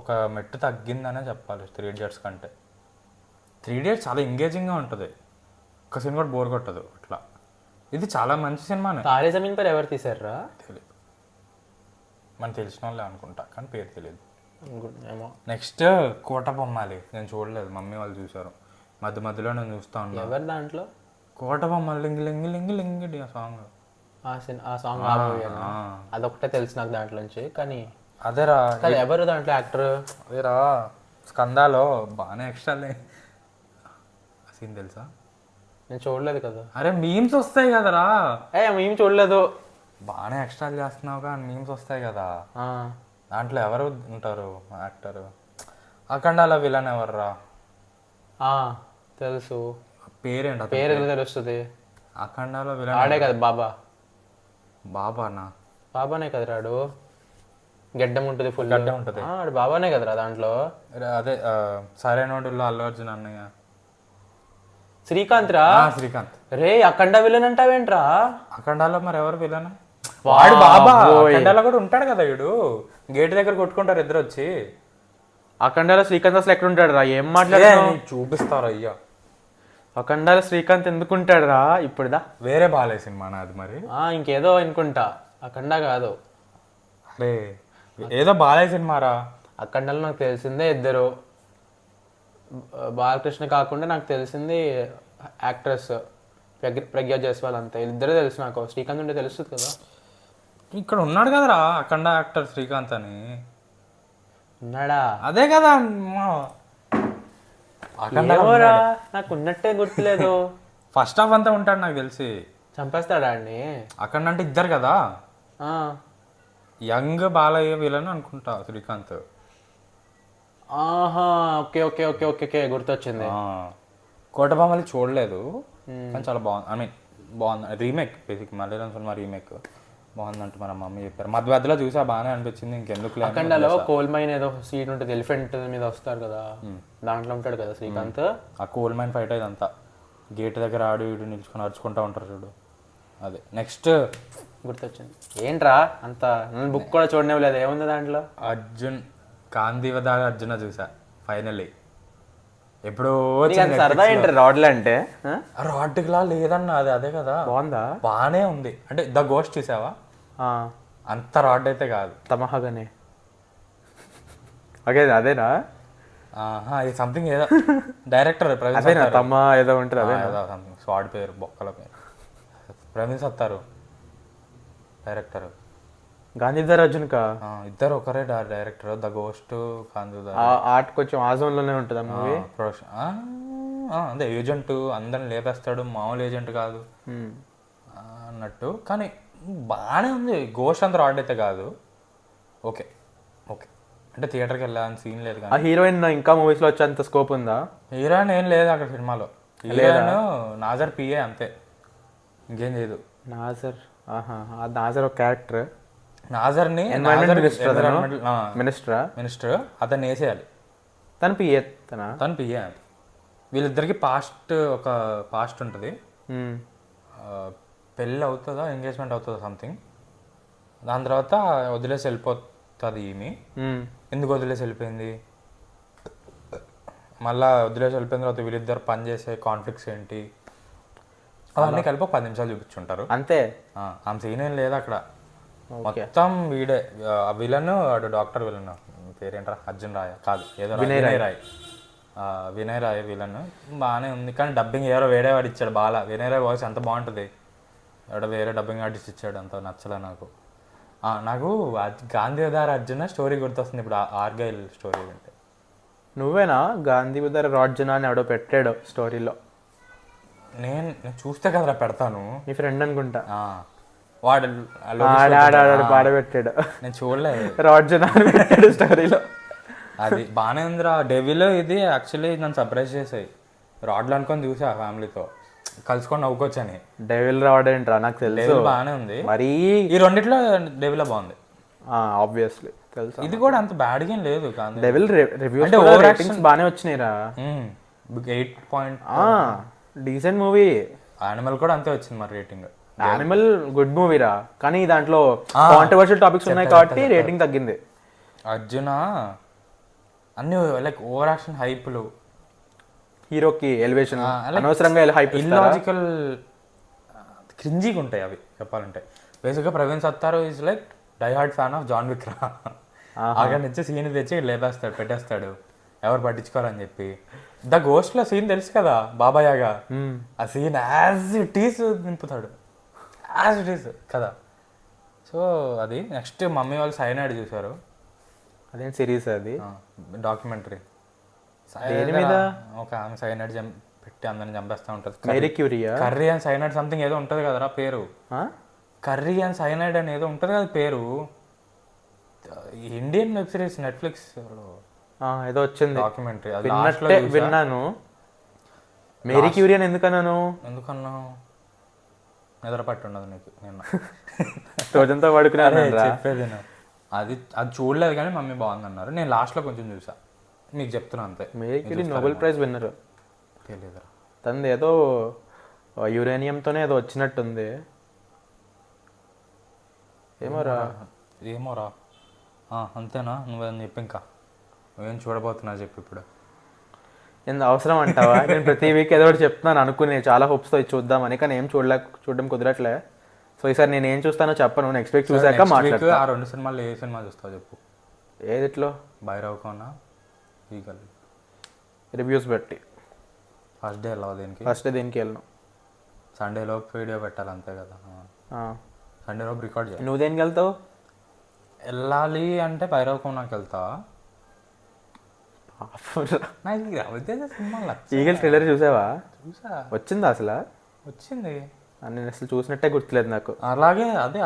ఒక మెట్టు తగ్గిందనే చెప్పాలి 3 Idiots కంటే. 3 Idiots చాలా ఎంగేజింగ్గా ఉంటుంది, ఒక్క సినిమా కూడా బోర్ కొట్టదు అట్లా. ఇది చాలా మంచి సినిమానే. తారే జమీన్ పర్ ఎవరు తీసారా? తెలియదు, మనకు తెలిసిన వాళ్ళే అనుకుంటా కానీ పేరు తెలియదు. నెక్స్ట్ కోట బొమ్మాలి, నేను చూడలేదు, మమ్మీ వాళ్ళు చూసారు, మధ్యలో నేను చూస్తా ఉన్నాను. ఎవరు దాంట్లో? కోట బొమ్మాలి లింగి లింగి లింగి లింగి ఆ సాంగ్, ఆ సాంగ్ అదొకటే తెలుసు నాకు దాంట్లో నుంచి. కానీ అదేరా ఎవరు దాంట్లో యాక్టర్? అదేరా స్కందాలో బాగానే ఎక్స్ట్రా సీన్ తెలుసా? నేను చూడలేదు కదా. అరే మీమ్స్ వస్తాయి కదరా. మేము చూడలేదు. బాగానే ఎక్స్ట్రా చేస్తున్నావు కానీ మీమ్స్ వస్తాయి కదా, దాంట్లో ఎవరు ఉంటారు యాక్టర్? అఖండాలో విలన్ ఎవర్రా? తెలుసు, పేరేంట? పేరు తెలుస్తుంది. అఖండాలో విలన్ ఆడే కదా బాబా. బాబానా? బాబానే కదా రాడు, గడ్డం ఉంటుంది, ఫుల్ గడ్డం ఉంటుంది, ఆడు బాబానే కదరా దాంట్లో. అదే సరైనోడులో అల్లు అర్జున్ అన్నయ్య శ్రీకాంత్ రా. శ్రీకాంత్. రే అఖండ విలన్ అంటావేంట్రా? అఖండాలో మరి ఎవరు విలన్? వాడు బాబా. అఖండాలో కూడా ఉంటాడు కదా వీడు, గేట్ దగ్గర కొట్టుకుంటారు ఇద్దరు వచ్చి. అఖండాలో శ్రీకాంత్ అసలు ఎక్కడ ఉంటాడు రా? ఏం మాట్లాడారు? చూపిస్తారు అయ్యా. అఖండాలో శ్రీకాంత్ ఎందుకు ఉంటాడు రా? ఇప్పుడుదా వేరే బాలే సినిమానా అది మరి? ఇంకేదో అనుకుంటా, అఖండ కాదు. అరే ఏదో బాలే సినిమారా. అఖండాలో నాకు తెలిసిందే ఇద్దరు, బాలకృష్ణ కాకుండా నాకు తెలిసింది యాక్ట్రెస్ ప్రజ్ఞా జైస్వాల్, అంతే. ఇద్దరే తెలుసు నాకు. శ్రీకాంత్ ఉంటే తెలుస్తుంది కదా. ఇక్కడ ఉన్నాడు కదరా అఖండ యాక్టర్ శ్రీకాంత్ అని. ఉన్నాడా? అదే కదా నాకు ఉన్నట్టే గుర్తులేదు. ఫస్ట్ హాఫ్ అంతా ఉంటాడు నాకు తెలిసి. చంపేస్తాడా అండి? అఖండ అంటే ఇద్దరు కదా, యంగ్ బాలయ్య వీళ్ళని అనుకుంటా Srikanth. Okay okay okay okay okay గుర్తొచ్చింది. కోటబొమ్మలి చూడలేదు కానీ చాలా బాగుంది. ఐ మీన్ బాగుంది, remake, basic Malayalam cinema remake బాగుందంటే మన మమ్మీ చెప్పారు. మధ్యలో చూసా బాగానే అనిపించింది. ఇంకెందుకు అఖండలో కోల్ మైన్ ఏదో సీన్ ఉంటుంది, ఎలిఫెంట్ మీద వస్తారు కదా, దాంట్లో ఉంటాడు కదా శ్రీకాంత్. ఆ కోల్ మైన్ ఫైట్ ఇదంతా గేట్ దగ్గర ఆడు ఇడు నిల్చుకొని అరుచుకుంటూ ఉంటారు చూడు, అదే. నెక్స్ట్ గుర్తొచ్చింది. ఏంట్రా అంత బుక్ కూడా చూడనివ్వలేదు, ఏముంది దాంట్లో? అర్జున్ కాంతివదాగ అర్జున చూసా ఫైనల్లీ. ఎప్పుడో సరదా ఏంటి రాడ్లు అంటే? రాడ్లా లేదన్నా, అదే కదా. బాగుందా? బాగానే ఉంది. అంటే ద గోస్ట్ చూసావా? అంత రాడ్ అయితే కాదు. తమహగానే ఓకే అదేనా? ఇది సంథింగ్ ఏదో డైరెక్టర్ అదేనా తమ ఏదో ఉంటుంది అదే సంథింగ్ స్వాడ్ పేరు బొక్కల పేరు ప్రవీణ్ సత్తారు డైరెక్టర్. గాంధీధర్ అర్జున్ కా ఇద్దరు ఒకరే director. The Ghost Gandeevadhari. Art కొంచెం ఆ జోన్ లోనే ఉంటుంది మూవీ. అదే ఏజెంట్ అందరిని లేపేస్తాడు, మామూలు ఏజెంట్ కాదు అన్నట్టు. కానీ బాగానే ఉంది. గోస్ట్ అంత రాడ్ అయితే కాదు. ఓకే ఓకే అంటే థియేటర్కి వెళ్ళాలని సీన్ లేదు. కానీ హీరోయిన్ ఇంకా మూవీస్ లో వచ్చేంత స్కోప్ ఉందా? హీరోయిన్ ఏం లేదు అక్కడ సినిమాలో. హీరోయిన్ నాజర్ పిఏ అంతే, ఇంకేం లేదు. నాజర్ ఒక క్యారెక్టర్. నాజర్ని మినిస్టర్ అతన్ని వేసేయాలి. తను పిఏ. వీళ్ళిద్దరికి ఒక పాస్ట్ ఉంటుంది. పెళ్ళి అవుతుందా ఎంగేజ్మెంట్ అవుతుందా సంథింగ్. దాని తర్వాత వదిలేసి వెళ్ళిపోతుంది ఈమె. ఎందుకు వదిలేసి వెళ్ళిపోయింది, మళ్ళీ వదిలేసి వెళ్ళిపోయిన తర్వాత వీళ్ళిద్దరు పని చేసే కాన్ఫ్లిక్ట్స్ ఏంటి అవన్నీ కలిపి 10 నిమిషాలు చూపించుంటారు అంతే. ఆమె సీన్ ఏం లేదు అక్కడ. మొత్తం వీడే విలన్, వాడు డాక్టర్ విలన్, పేరేంట్రా అర్జున్ రాయ్ కాదు ఏదో వినయ్ రాయ్ విలన్. బాగానే ఉంది కానీ డబ్బింగ్ ఎవరో వేరే వాడు ఇచ్చాడు. బాగా వినయ్ రాయ్ వాయిస్ అంత బాగుంటుంది, ఎవడో వేరే డబ్బింగ్ ఆర్టిస్ట్ ఇచ్చాడు, అంత నచ్చలే నాకు. నాకు గాంధీధర్ అర్జున స్టోరీ గుర్తొస్తుంది ఇప్పుడు, ఆర్గైల్ స్టోరీ అంటే. నువ్వేనా గాంధీధర్ అర్జున అని ఎవడో పెట్టాడు స్టోరీలో? నేను చూస్తే కదరా పెడతాను. మీ ఫ్రెండ్ అనుకుంటా, వాడు పాడబెట్టాడు. నేను చూడలేదు రాడ్జున అని పెట్టాడు స్టోరీలో. అది బాగానే ఉందిరా. డెవిల్ ఇది యాక్చువల్లీ నన్ను సర్ప్రైజ్ చేసాయి. రాడ్లు అనుకొని చూసా ఫ్యామిలీతో కలుసుకొని నవ్వుకోవచ్చని. డెవిల్ రాడ్ ఏంట్రా నాకు తెలుసు, బాగానే ఉంది. మరి ఈ రెండిట్లో డెవిల్ బాగుంది ఆబ్వియస్లీ తెలుసు. ఇది కూడా అంత బ్యాడ్ గా లేదు. డెవిల్ రివ్యూస్ బాగానే వచ్చినాయిరా. 8 డీసెంట్ మూవీ. యానిమల్ కూడా అంతే వచ్చింది మరి రేటింగ్. యానిమల్ గుడ్ మూవీరా, కానీ దాంట్లో కాంట్రవర్షియల్ టాపిక్స్ ఉన్నాయి కాబట్టి రేటింగ్ తగ్గింది. అర్జున అన్ని లైక్ ఓవర్ యాక్షన్ హైప్లు, హీరోకి ఎలివేషన్ అనవసరంగా హైప్, ఇల్లాజికల్ క్రింజీగా ఉంటాయి అవి చెప్పాలంటే. బేసిక్గా Praveen Sattaru is like die hard fan of John Wick రా. అక్కడ నుంచి సీన్ తెచ్చి లేపేస్తాడు, పెట్టేస్తాడు, ఎవరు పట్టించుకోరని చెప్పి. ద గోస్ట్ లో సీన్ తెలుసు కదా బాబాయాగా, ఆ సీన్ యాజ్ ఇట్ ఈస్ నింపుతాడు, యాజ్ ఇట్ ఈస్ కదా. సో అది నెక్స్ట్ మమ్మీ వాళ్ళు సైనైడ్ చూసారు. అదేం సిరీస్ అది? డాక్యుమెంటరీ. ఒక ఆమె సైనైడ్ పెట్టి అందరిని చంపేస్తూ ఉంటుంది. కర్రీ అండ్ సైనైడ్ సంథింగ్ ఏదో ఉంటుంది కదరా పేరు. కర్రీ అండ్ సైనైడ్ అని ఏదో ఉంటుంది కదా పేరు. ఇండియన్ వెబ్ సిరీస్ నెట్ఫ్లిక్స్ ఏదో వచ్చింది డాక్యుమెంటరీ. విన్నాను. మేరీ క్యూరీ అని ఎందుకన్నాను నిద్ర పట్టి ఉండదు నీకు. నిన్న రోజంతా పడుకున్నాను చెప్పేది. అది చూడలేదు కానీ మమ్మీ బాగుందన్నారు. నేను లాస్ట్లో కొంచెం చూసా, మీకు చెప్తున్నా అంతే. Marie Curie Nobel prize winner. తెలియదురా, తనది ఏదో యురేనియంతోనే ఏదో వచ్చినట్టుంది. ఏమోరా అంతేనా? నువ్వేం చెప్పి ఇంకా నువ్వేం చూడబోతున్నా చెప్పి ఇప్పుడు. ఎంత అవసరం అంటావా? నేను ప్రతి వీక్ ఏదో ఒకటి చెప్తున్నాను అనుకుని చాలా హోప్స్తో చూద్దామని, కానీ ఏం చూడడం కుదరట్లే. సో ఈసారి నేను ఏం చూస్తానో చెప్పను, నెక్స్ట్ వీక్ చూసాక మాట్లాడతా. ఆ 2 సినిమాలు ఏ సినిమా చూస్తావు చెప్పు. ఏదిట్లో? భైరవ్ కోనా ఈగల్ రివ్యూస్ బట్టి. ఫస్ట్ డే వెళ్ళావు దేనికి? ఫస్ట్ డే దేనికి వెళ్ళను. సండే లోపు వీడియో పెట్టాలి అంతే కదా. సండే లోపు రికార్డ్ చేయాలి. నువ్వు దేనికి వెళ్తావు? వెళ్ళాలి అంటే భైరవ్ కోనాకి వెళ్తా. ఈగల్ ట్రైలర్ చూసావా? చూసా. వచ్చిందా అసలు? వచ్చింది. నేను అసలు చూసినట్టే గుర్తులేదు నాకు. అలాగే అదే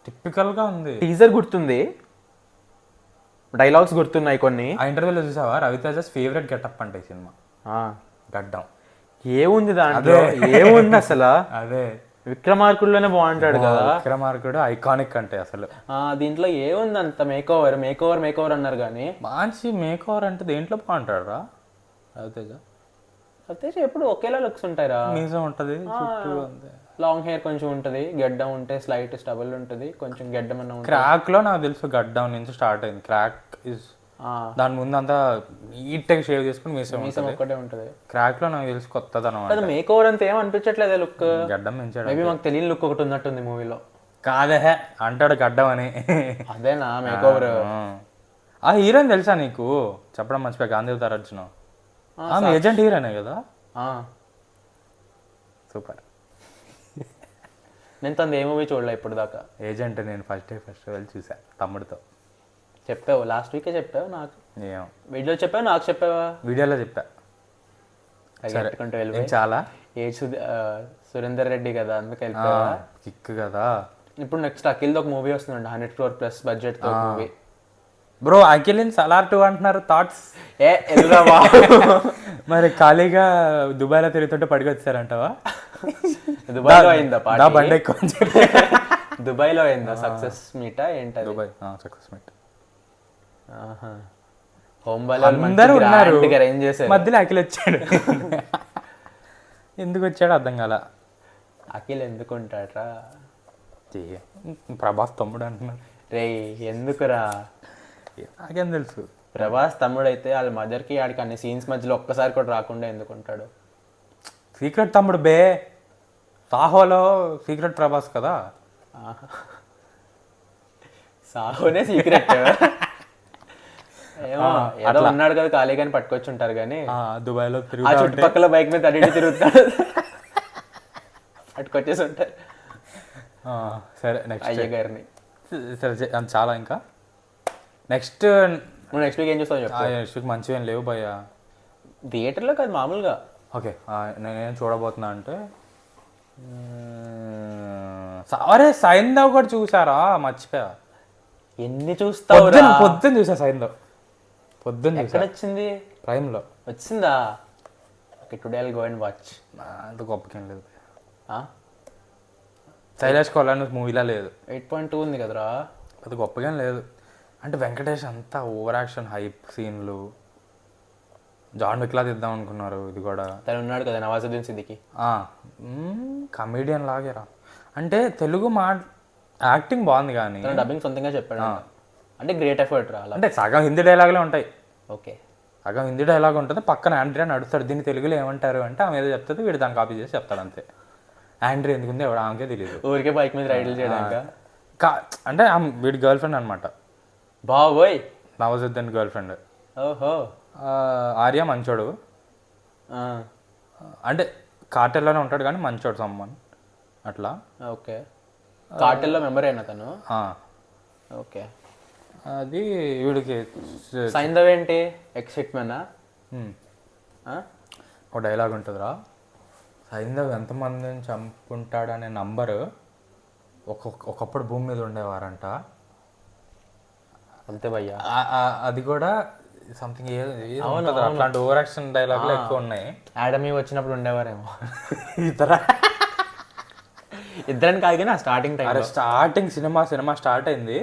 టిపికల్ గా ఉంది. టీజర్ గుర్తుంది, డైలాగ్స్ గుర్తున్నాయి కొన్ని. ఆ ఇంటర్వ్యూలో చూసావా రవితేజస్ ఫేవరెట్ గెటప్ అంటే సినిమా గడ్డం. ఏముంది దాంట్లో? ఏముంది అసలు? అదే విక్రమార్కుడులోనే బాగుంటాడు కదా. విక్రమార్కుడు ఐకానిక్ అంటే అసలు. దీంట్లో ఏముంది అంత మేకోవర్ అన్నారు కానీ. మంచి మేకోవర్ అంటే దేంట్లో బాగుంటాడు రా రవితేజ. సత్యజ్ ఎప్పుడు ఒకేలా లుక్స్ ఉంటారా? మీసం ఉంటుంది చుట్టూ అంతే. లాంగ్ హెయిర్ కొంచెం ఉంటుంది, గెడ్డం ఉంటే స్లైట్ స్టబుల్ ఉంటుంది, కొంచెం గెడ్డం అన్న ఉంటుంది. క్రాక్ లో నాకు తెలుసు గడ్డం నుంచి స్టార్ట్ అయింది. క్రాక్ ఇస్ దాని ముందు అంతా నీట్గా షేవ్ చేసుకుని మీసం ఒక్కటే ఉంటుంది. క్రాక్ లో నాకు తెలుసు కొత్తదనం. అది మేక్ ఓవర్ అంతా ఏం అనిపించట్లేదు లుక్. గడ్డం పెంచాడు. మేబీ మాకు తెలియని లుక్ ఒకటి ఉన్నట్టుంది మూవీలో. కాదే అంటాడు గడ్డం అని. అదేనా మేక్ ఓవర్? ఆ హీరోయిన్ తెలుసా నీకు? చెప్పడం మర్చిపోయా, గాంధీ తరర్జున. ఆమె ఏజెంట్ హీరోనే కదా? సూపర్. నేను తనది ఏ మూవీ చూడలే ఇప్పుడు దాకా. ఏజెంట్ నేను ఫస్ట్ వెళ్ళి చూసా తమ్ముడితో. చెప్పావు లాస్ట్ వీకే చెప్పావు నాకు. ఏం వీడియోలో చెప్పావు, నాకు చెప్పావా? వీడియోలో చెప్పా. చాలా సురేందర్ రెడ్డి కదా అందుకు వెళ్ళిపోయా. కిక్ కదా. ఇప్పుడు నెక్స్ట్ అఖిల్ది ఒక మూవీ వస్తుందండి, 100 crore ప్లస్ బడ్జెట్ తో మూవీ. బ్రో అఖిలిన్ సలార్ 2 అంటున్నారు. థాట్స్? ఎల్లురావా? మరి ఖాళీగా దుబాయ్లో తిరుగుతుంటే పడికి వచ్చారంటావా? దుబాయ్లో అయిందా బండి ఎక్కువ? దుబాయ్లో అయిందా సక్సెస్ మీటా ఏంటి? Dubai success meet. అందరూ ఉన్నారు, మధ్యలో అఖిల్ వచ్చాడు. ఎందుకు వచ్చాడు అర్థం కాల. అఖిల్ ఎందుకు ఉంటాడ్రా? ప్రభాస్ తమ్ముడు అంటున్నారు. రే ఎందుకురా? నాకేం తెలుసు. ప్రభాస్ తమ్ముడు అయితే వాళ్ళ మదర్కి ఆడికి అన్ని సీన్స్ మధ్యలో ఒక్కసారి కూడా రాకుండా ఎందుకుంటాడు? సీక్రెట్ తమ్ముడు బే. సాహోలో సీక్రెట్ ప్రభాస్ కదా. సాహోనే సీక్రెట్. ఏమో ఏదో ఉన్నాడు కదా ఖాళీగాని పట్టుకొచ్చి ఉంటారు కానీ దుబాయ్లో ఆ చుట్టుపక్కల బైక్ మీద అడిగి తిరుగుతాడు, పట్టుకొచ్చేసి ఉంటారు. సరే నెక్స్ట్ అయ్య గారిని. సరే చాలా ఇంకా నెక్స్ట్ వీక్ ఏం చూస్తావు చెప్పు. నెక్స్ట్ వీక్ మంచిగా ఏం లేవు భయ్యా. థియేటర్లో కాదు మామూలుగా. ఓకే నేనేం చూడబోతున్నా అంటే అరే సైందవ్ కూడా చూసారా? మర్చిపోయా. ఎన్ని చూస్తావు? పొద్దున్న చూసా సైందవ్. పొద్దున్న ఎక్కడ వచ్చింది? ప్రైమ్లో వచ్చిందా? Okay today I'll go and watch. అంత గొప్పకేం లేదు. శైలేష్ కొల్లాని మూవీలా లేదు. 8.2 ఉంది కదరా. అది గొప్పగా లేదు. అంటే వెంకటేష్ అంతా ఓవర్ యాక్షన్ హైప్ సీన్లు. జాన్ విక్లా తీద్దాం అనుకున్నారు. ఇది కూడా తను ఉన్నాడు కదా నవాజుద్దీన్ సిద్దికి. కమీడియన్ లాగేరా. అంటే తెలుగు యాక్టింగ్ బాగుంది కానీ డబ్బింగ్ సొంతంగా చెప్పాడు. అంటే గ్రేట్ ఎఫర్ట్ రా. అంటే సగం హిందీ డైలాగులే ఉంటాయి. ఓకే సగం హిందీ డైలాగ్ ఉంటుంది, పక్కన ఆండ్రియా నడుస్తాడు. దీన్ని తెలుగులో ఏమంటారు అంటే ఆమె ఏదో చెప్తుంది, వీడు దాన్ని కాపీ చేసి చెప్తాడు అంతే. ఆండ్రియా ఎందుకుంది ఎవడ ఆమెకే తెలియదు. ఊరికే బైక్ మీద రైడ్లు చేయడానికి. అంటే వీడి గర్ల్ ఫ్రెండ్ అనమాట. బాబోయ్. Nawazuddin girl friend. ఓహో. ఆర్య మంచోడు. అంటే కార్టెల్లోనే ఉంటాడు కానీ మంచోడు సమ్మన్ అట్లా. ఓకే కార్టెల్లో మెంబర్ అయినా తను. ఓకే అది వీడికి సైందవ్ ఏంటి ఎక్సైట్మెంట్. ఒక డైలాగ్ ఉంటుందిరా, సైందవ్ ఎంతమందిని చంపుకుంటాడనే నంబరు ఒకప్పుడు భూమి మీద ఉండేవారంట. అంతే భయ్యా. అది కూడా సంథింగ్ అట్లాంటి ఓవర్ యాక్షన్ డైలాగులు ఎక్కువ ఉన్నాయి. యాడమీ వచ్చినప్పుడు ఉండేవారేమో ఇద్దరని కాదు కానీ starting time. Starting cinema start అయింది.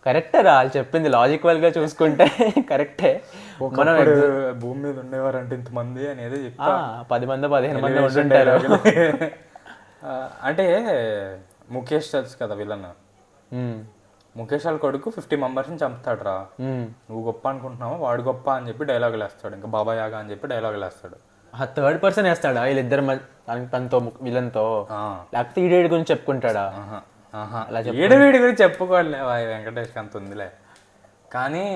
కరెక్టే రా వాళ్ళు చెప్పింది, లాజికల్ గా చూసుకుంటే కరెక్టే. మనం భూమి మీద ఉండేవారంటే ఇంతమంది అనేది చెప్తా. 10 మంది 15 మంది ఉంటుంటారు. అంటే ముఖేష్ తెలుసు కదా విలన్. ముఖేష్ వాళ్ళ కొడుకు 50 మెంబర్స్ని చంపుతాడు రా. నువ్వు గొప్ప అనుకుంటున్నావా, వాడు గొప్ప అని చెప్పి డైలాగులు వేస్తాడు. ఇంకా బాబాయాగా అని చెప్పి డైలాగులు వేస్తాడు. థర్డ్ పర్సన్ వేస్తాడా వీళ్ళిద్దరు తనతో విలన్తో? లేకపోతే ఈడేడి గురించి చెప్పుకుంటాడా? ఈడవీడి గురించి చెప్పుకోలే వెంకటేష్ అంత ఉందిలే. కానీ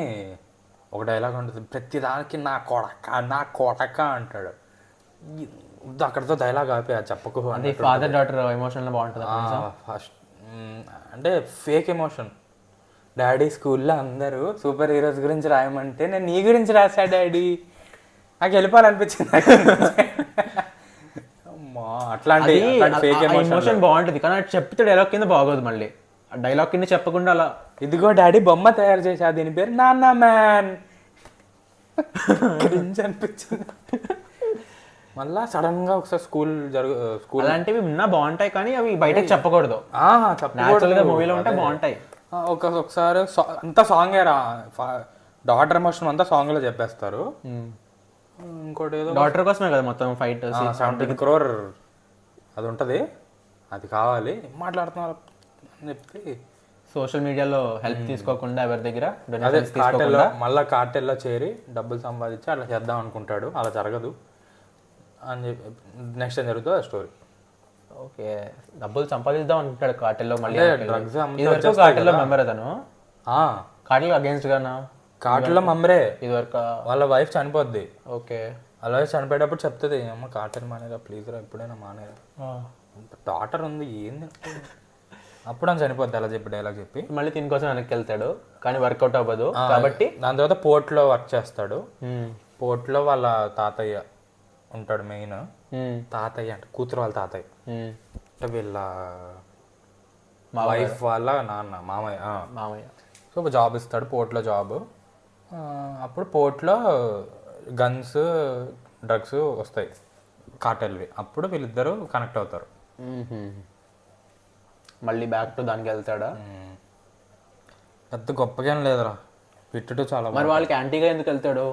ఒక డైలాగ్ ఉంటుంది, ప్రతి దానికి నా కొడక అంటాడు. అక్కడతో డైలాగ్ ఆపి చెప్పకు. ఫాదర్ డాటర్ ఎమోషన్ బాగుంటుంది ఫస్ట్. అంటే ఫేక్ ఎమోషన్. డాడీ స్కూల్లో అందరూ సూపర్ హీరోస్ గురించి రాయమంటే నేను నీ గురించి రాశా డాడీ, నాకు వెళ్ళిపోవాలనిపించింది. అట్లాంటి ఫేక్ ఎమోషన్ బాగుంటుంది కానీ చెప్తే డైలాగ్ కింద బాగోదు. మళ్ళీ ఆ డైలాగ్ కింద చెప్పకుండా అలా ఇదిగో డాడీ బొమ్మ తయారు చేసా, దీని పేరు నాన్న మ్యాన్ అనిపించింది. మళ్ళా సడన్ గా ఒకసారి స్కూల్ అలాంటివి ఉన్నా బాగుంటాయి కానీ అవి బయటకు చెప్పకూడదు. మూవీలో ఉంటే బాగుంటాయి. ఒకసారి అంతా సాంగే రా, డాటర్ ఎమోషన్ అంతా సాంగ్ లో చెప్పేస్తారు. ఇంకోటి ఏదో డాటర్ కోసమే కదా మొత్తం ఫైట్. 17 crore అది ఉంటుంది, అది కావాలి మాట్లాడుతున్నారు అని చెప్పి సోషల్ మీడియాలో హెల్ప్ తీసుకోకుండా ఎవరి దగ్గర అదే డొనేషన్స్ కార్టెల్లో మళ్ళీ కార్టెల్లో చేరి డబ్బులు సంపాదించి అట్లా చేద్దాం అనుకుంటాడు. అలా జరగదు అని చెప్పి నెక్స్ట్ ఏం జరుగుతుందో ఆ స్టోరీ. ఓకే, డబ్బులు సంపాదిద్దాం అనుకుంటాడు కార్టెల్లో మళ్ళీ. డ్రగ్స్ ఇదివరకు కార్టెల్లో మెంబర్ అతను, కార్టెల్ అగేన్స్ట్ గానా? కార్టెల్లో మెంబరే. ఇదివరకు వాళ్ళ వైఫ్ చనిపోద్ది. ఓకే, వాళ్ళ వైఫ్ చనిపోయేటప్పుడు చెప్తుంది, అమ్మ కార్టెల్ మానేరా ప్లీజ్ రా, ఎప్పుడైనా మానేరా, డాటర్ ఉంది ఏంది అప్పుడు అని చనిపోద్ది. అలా చెప్పి డైలాగ్ చెప్పి మళ్ళీ దీనికోసం వెనక్కి వెళ్తాడు కానీ వర్కౌట్ అవ్వదు కాబట్టి దాని తర్వాత పోర్ట్లో వర్క్ చేస్తాడు. పోర్ట్లో వాళ్ళ తాతయ్య ఉంటాడు మెయిన్. తాతయ్య అంటే కూతురు వాళ్ళ తాతయ్య, అంటే వీళ్ళ వైఫ్ వాళ్ళ నాన్న మామయ్య. సో జాబ్ ఇస్తాడు పోర్ట్లో జాబ్. అప్పుడు పోర్ట్లో గన్స్ డ్రగ్స్ వస్తాయి కార్టెల్వి. అప్పుడు వీళ్ళిద్దరూ కనెక్ట్ అవుతారు. మళ్ళీ బ్యాక్ టు దానికి వెళ్తాడా? పెద్ద గొప్పగా లేదురా, పిట్టు చాలా. మరి వాళ్ళకి యాంటీగా ఎందుకు వెళ్తాడు?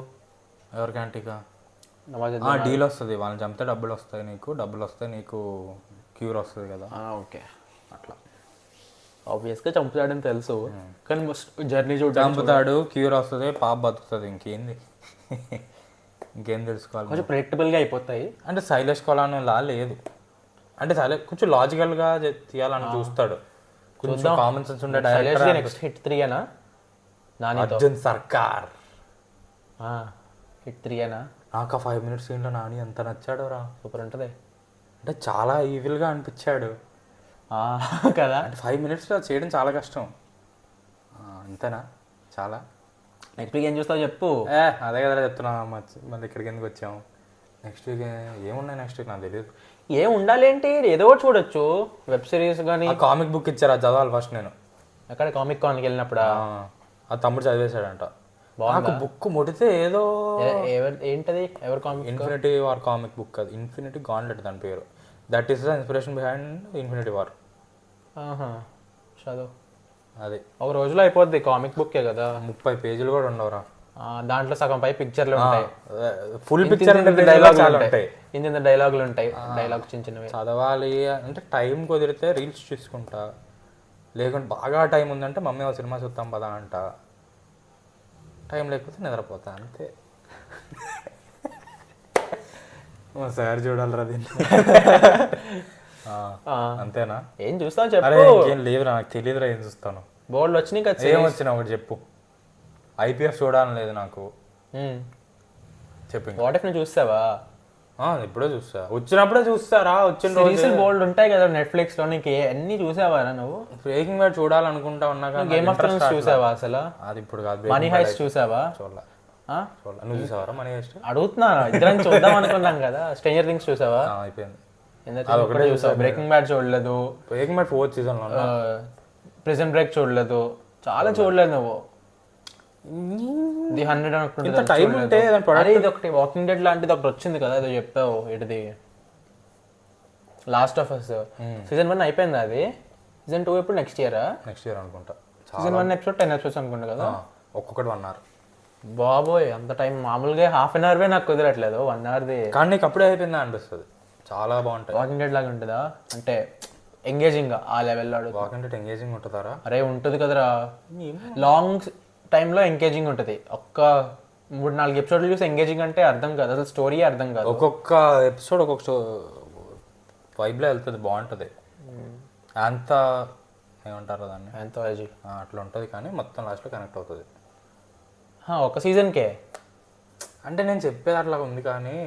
ఎవరికి యాంటీగా? నవాజ్ డీల్ వస్తుంది, వాళ్ళని చంపితే డబ్బులు వస్తాయి నీకు, డబ్బులు వస్తాయి నీకు క్యూర్ వస్తుంది కదా. ఓకే, అట్లా ఆబ్వియస్గా చంపుతాడని తెలుసు కానీ జర్నీ చూడడానికి చంపుతాడు, క్యూర్ వస్తుంది, పాప బతుకుతుంది. ఇంకేం తెలుసుకోవాలి? కొంచెం ప్రెడిక్టబుల్గా అయిపోతాయి. అంటే శైలేష్ కొలాన్ లా లేదు, అంటే కొంచెం లాజికల్గా తీయాలని చూస్తాడు, కొంచెం కామన్ సెన్స్ ఉండే డైరెక్టర్. నెక్స్ట్ హిట్ 3 అర్జున్ సర్కార్ హిట్ 3 నాకు ఆ 5 minutes ఏంటో నాని ఎంత నచ్చాడో రా, సూపర్ ఉంటుంది. అంటే చాలా ఈవిల్గా అనిపించాడు కదా. అంటే 5 minutesలో చేయడం చాలా కష్టం. అంతేనా? చాలా. నెక్స్ట్ వీక్ ఏం చూస్తావు చెప్పు. అదే కదా చెప్తున్నా, మళ్ళీ ఇక్కడికి ఎందుకు వచ్చాము. నెక్స్ట్ వీక్ ఏమున్నాయి? నెక్స్ట్ వీక్ నాకు తెలియదు. ఏం ఉండాలి ఏంటి, ఏదో ఒకటి చూడొచ్చు, వెబ్ సిరీస్ కానీ. కామిక్ బుక్ ఇచ్చారు, అది చదవాలి ఫస్ట్ నేను. ఎక్కడ కామిక్ కాన్కి వెళ్ళినప్పుడు ఆ తమ్ముడు చదివేశాడంట. నాకు బుక్ ముడితే ఏదో ఏంటది, ఎవరు comic? Infinity war comic book, అది ఇన్ఫినిటీ గాంట్లెట్ దాని పేరు. That is the inspiration behind infinity war. చదువు, అది ఒక రోజులో అయిపోద్ది. కామిక్ బుక్కే కదా, 30 pages కూడా ఉండవురా. దాంట్లో సగం పై పిక్చర్లు ఉంటాయి, ఫుల్ పిక్చర్ డైలాగులు ఉంటాయి, ఇంత డైలాగులు ఉంటాయి, డైలాగ్ చిన్న చిన్నవి. చదవాలి అంటే టైం కుదిరితే రీల్స్ చూసుకుంటా, లేకుంటే బాగా టైం ఉందంటే మమ్మీ ఒక సినిమా చూస్తాం పదా అంట, టైం లేకపోతే నిద్రపోతా అంతే. సార్ చూడాలరా దీన్ని. అంతేనా? ఏం చూస్తావు చెప్పు. అరే ఇంకేం లేదురా, నాకు తెలియదురా ఏం చూస్తాను. బోర్డు వచ్చినాయి కదా, ఏం వచ్చినా ఒకటి చెప్పు. IPF చూడాలని లేదు నాకు, చెప్పు. వాట్ ఇఫ్ నువ్వు చూస్తావా? ఇప్పుడే చూస్తా, వచ్చినప్పుడే చూస్తారా. వచ్చిన రోజు బోల్డ్ ఉంటాయి కదా నెట్ఫ్లిక్స్ లో, నీకు అన్ని చూసావా నువ్వు? బ్రేకింగ్ బ్యాడ్ చూడాలనుకుంటా ఉన్నా కానీ గేమ్ ఆఫ్ థ్రోన్స్ చూసావా అసలు? అది ఇప్పుడు కాదు. మనీ హైస్ట్ చూసావా? చూడలా. నువ్వు చూసావా మనీ హైస్ట్? అడుగుతున్నా, ఇద్దరం చూద్దాం అనుకున్నాం కదా. స్ట్రేంజర్ థింగ్స్ చూసావా? అయిపోయింది. చూసావా? బ్రేకింగ్ బ్యాడ్ చూడలేదు. బ్రేకింగ్ బ్యాడ్ 4th season లో. ప్రిజన్ బ్రేక్ చూడలేదు, చాలా చూడలేదు నువ్వు. ది 100 అనుకుంటుంది. టైం ఉంటే ఇది ఒకటి వాకింగ్ డెడ్ లాంటిది ఒకటి వచ్చింది కదా, ఏదో చెప్పావు ఏంటిది, లాస్ట్ ఆఫ్ అస్ సీజన్ 1 అయిపోయింది, అది సీజన్ 2 ఎప్పుడు? నెక్స్ట్ ఇయర్ అనుకుంటా. సీజన్ 1 ఎపిసోడ్ 10 episodes అనుకుంటా కదా, ఒక్కొక్కటి 1 hour. బాబోయ్ అంత టైం. మామూలుగా ½ an hour నాకు కుదరట్లేదు, 1 hourది. కానీ నీకు అప్పుడే అయిపోయిందా అనిపిస్తుంది, చాలా బాగుంటుంది. వాకింగ్ డెడ్ లాగా ఉంటుందా? అంటే ఎంగేజింగ్ ఆ లెవెల్లో? వాకింగ్ డెడ్ ఎంగేజింగ్ ఉంటుందారా? అరే ఉంటుంది కదరా, లాంగ్ టైంలో ఎంగేజింగ్ ఉంటుంది. ఒక్క 3-4 episodes చూసి ఎంగేజింగ్ అంటే అర్థం కాదు, అసలు స్టోరీ అర్థం కాదు. ఒక్కొక్క ఎపిసోడ్ ఒక్కొక్క వైబ్లో వెళ్తుంది, బాగుంటుంది. అంత ఏమంటారు దాన్ని, యాంథాలజీ అట్లా ఉంటుంది. కానీ మొత్తం లాస్ట్లో కనెక్ట్ అవుతుంది. ఒక సీజన్కే అంటే నేను చెప్పేది అట్లా ఉంది కానీ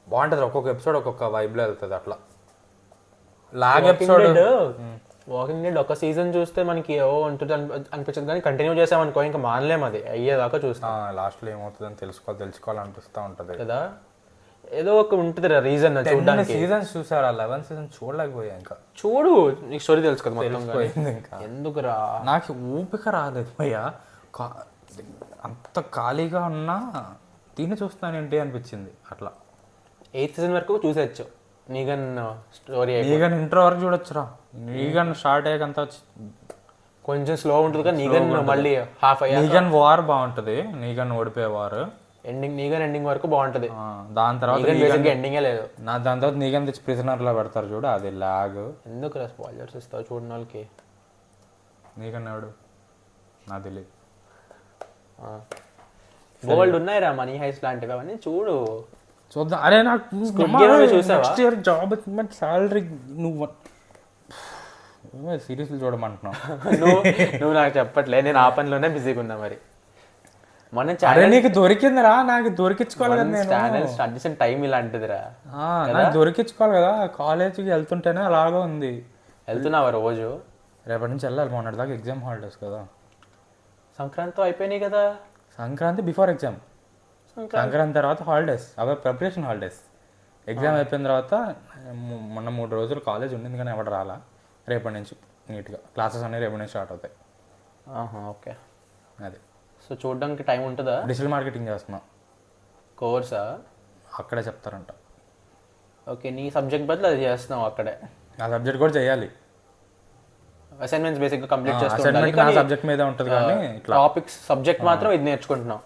బాగుంటుంది. ఒక్కొక్క ఎపిసోడ్ ఒక్కొక్క వైబ్లో వెళ్తుంది అట్లా. లాగ్ ఎపిసోడ్ వాకింగ్ డెడ్ ఒక సీజన్ చూస్తే మనకి ఏవో ఉంటుంది అనిపించదు, కానీ కంటిన్యూ చేసామనుకో ఇంకా మానలేము, అది అయ్యేదాకా చూస్తాం. లాస్ట్లో ఏమవుతుందని తెలుసుకోవాలనిపిస్తూ ఉంటుంది కదా. ఏదో ఒక ఉంటుంది రీజన్ చూడడానికి. సీజన్స్ చూసారా? 11th season చూడలేకపోయా. ఇంకా చూడు, నీకు స్టోరీ తెలుసు కదా మొత్తం. ఇంకా ఎందుకురా, నాకు ఊపిక రాలేదు భయ్యా. అంత ఖాళీగా ఉన్నా దీన్ని చూస్తానేంటి అనిపించింది అట్లా. 8th season వరకు చూసేయచ్చు. నీగన్ స్టోరీ, నీగన్ ఇంట్రో వరకు చూడొచ్చురా. నీగన్ స్టార్ట్ అయ్యాకంతా కొంచెం స్లో ఉంటుంది కానీ నీగన్ మళ్ళీ హాఫ్ అయ్యాక నీగన్ వార్ బాగుంటుంది. నీగన్ ఓడిపోయే వార్ నీగన్ ఎండింగ్ వరకు బాగుంటది. దాని తర్వాత బేసిక్గా ఎండింగే లేదు. దాని తర్వాత నీగన్ తెచ్చి ప్రిజనర్లో పెడతారు చూడు, అది లాగ్. ఎందుకు స్పాయిలర్స్ ఇస్తావు చూడని వాళ్ళకి? నీకన్నా ఎవడు నాకు తెలియదు. బోల్డ్ ఉన్నాయిరా మనీ హైస్ లాంటివి, అవన్నీ చూడు. చూద్దాం. అరే నాకు నెక్స్ట్ ఇయర్ జాబ్ సాలరీ నువ్వు సీరియస్లీ చూడమంటున్నావు. నువ్వు నాకు చెప్పట్లే, నేను ఆ పనిలోనే బిజీగా ఉన్నా. మరి మన నీకు దొరికిందిరా, నాకు దొరికించుకోవాలి కదా. నేను ఛానల్ స్టార్ట్ చేసిన టైం ఇలాంటిదిరా, నాకు దొరికించుకోవాలి కదా. కాలేజీకి వెళ్తుంటేనే అలాగా ఉంది. వెళ్తున్నావా రోజు? రేపటి నుంచి వెళ్ళాలి. మొన్నటి దాకా ఎగ్జామ్ హాలిడేస్ కదా. సంక్రాంతి అయిపోయినాయి కదా. సంక్రాంతి బిఫోర్ ఎగ్జామ్, సంక్రాంతి తర్వాత హాలిడేస్, అవే ప్రిపరేషన్ హాలిడేస్. ఎగ్జామ్ అయిపోయిన తర్వాత మొన్న 3 రోజులు కాలేజ్ ఉండింది కానీ ఎవరు రాలా. రేపటి నుంచి నీట్గా క్లాసెస్ అనేవి రేపటి నుంచి స్టార్ట్ అవుతాయి. ఓకే, అది. సో చూడడానికి టైం ఉంటుందా? డిజిటల్ మార్కెటింగ్ చేస్తున్నా. కోర్సా? అక్కడే చెప్తారంట. ఓకే, నీ సబ్జెక్ట్ బదులు అది చేస్తున్నావు అక్కడే? నా సబ్జెక్ట్ కూడా చేయాలి. అసైన్మెంట్స్ బేసిక్గా కంప్లీట్ చేస్తాను. సబ్జెక్ట్ మీద ఉంటుంది కానీ టాపిక్స్ సబ్జెక్ట్ మాత్రం ఇది నేర్చుకుంటున్నావు.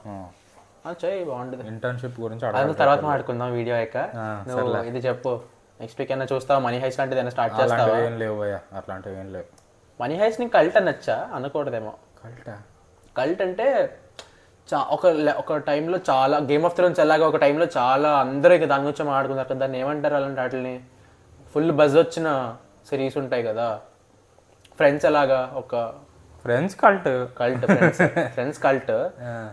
చెయ్యి, బాగుంటుంది. ఇంటర్న్షిప్ గురించి తర్వాత మాట్లాడుకుందాం వీడియో అయ్యాక. నువ్వు ఇది చెప్పు, నెక్స్ట్ వీక్ అయినా చూస్తావా? మనీ హైస్ లాంటిది ఏమైనా స్టార్ట్ చేస్తావా? ఏం లేవు భయ్యా, అట్లాంటివి ఏం లేవు. మనీ హైస్ నీకు కల్ట్ అనొచ్చా? అనకూడదేమో. కల్ట్ అంటే ఒక టైంలో చాలా గేమ్ ఆఫ్ థ్రోన్స్ ఎలాగా ఒక టైంలో చాలా అందరూ ఇక దాని గురించి మాట్లాడుకున్నారు కదా, దాన్ని ఏమంటారు అలాంటి వాటిని? ఫుల్ బజ్ వచ్చిన సిరీస్ ఉంటాయి కదా. ఫ్రెండ్స్ ఎలాగా ఒక friends cult friends cult.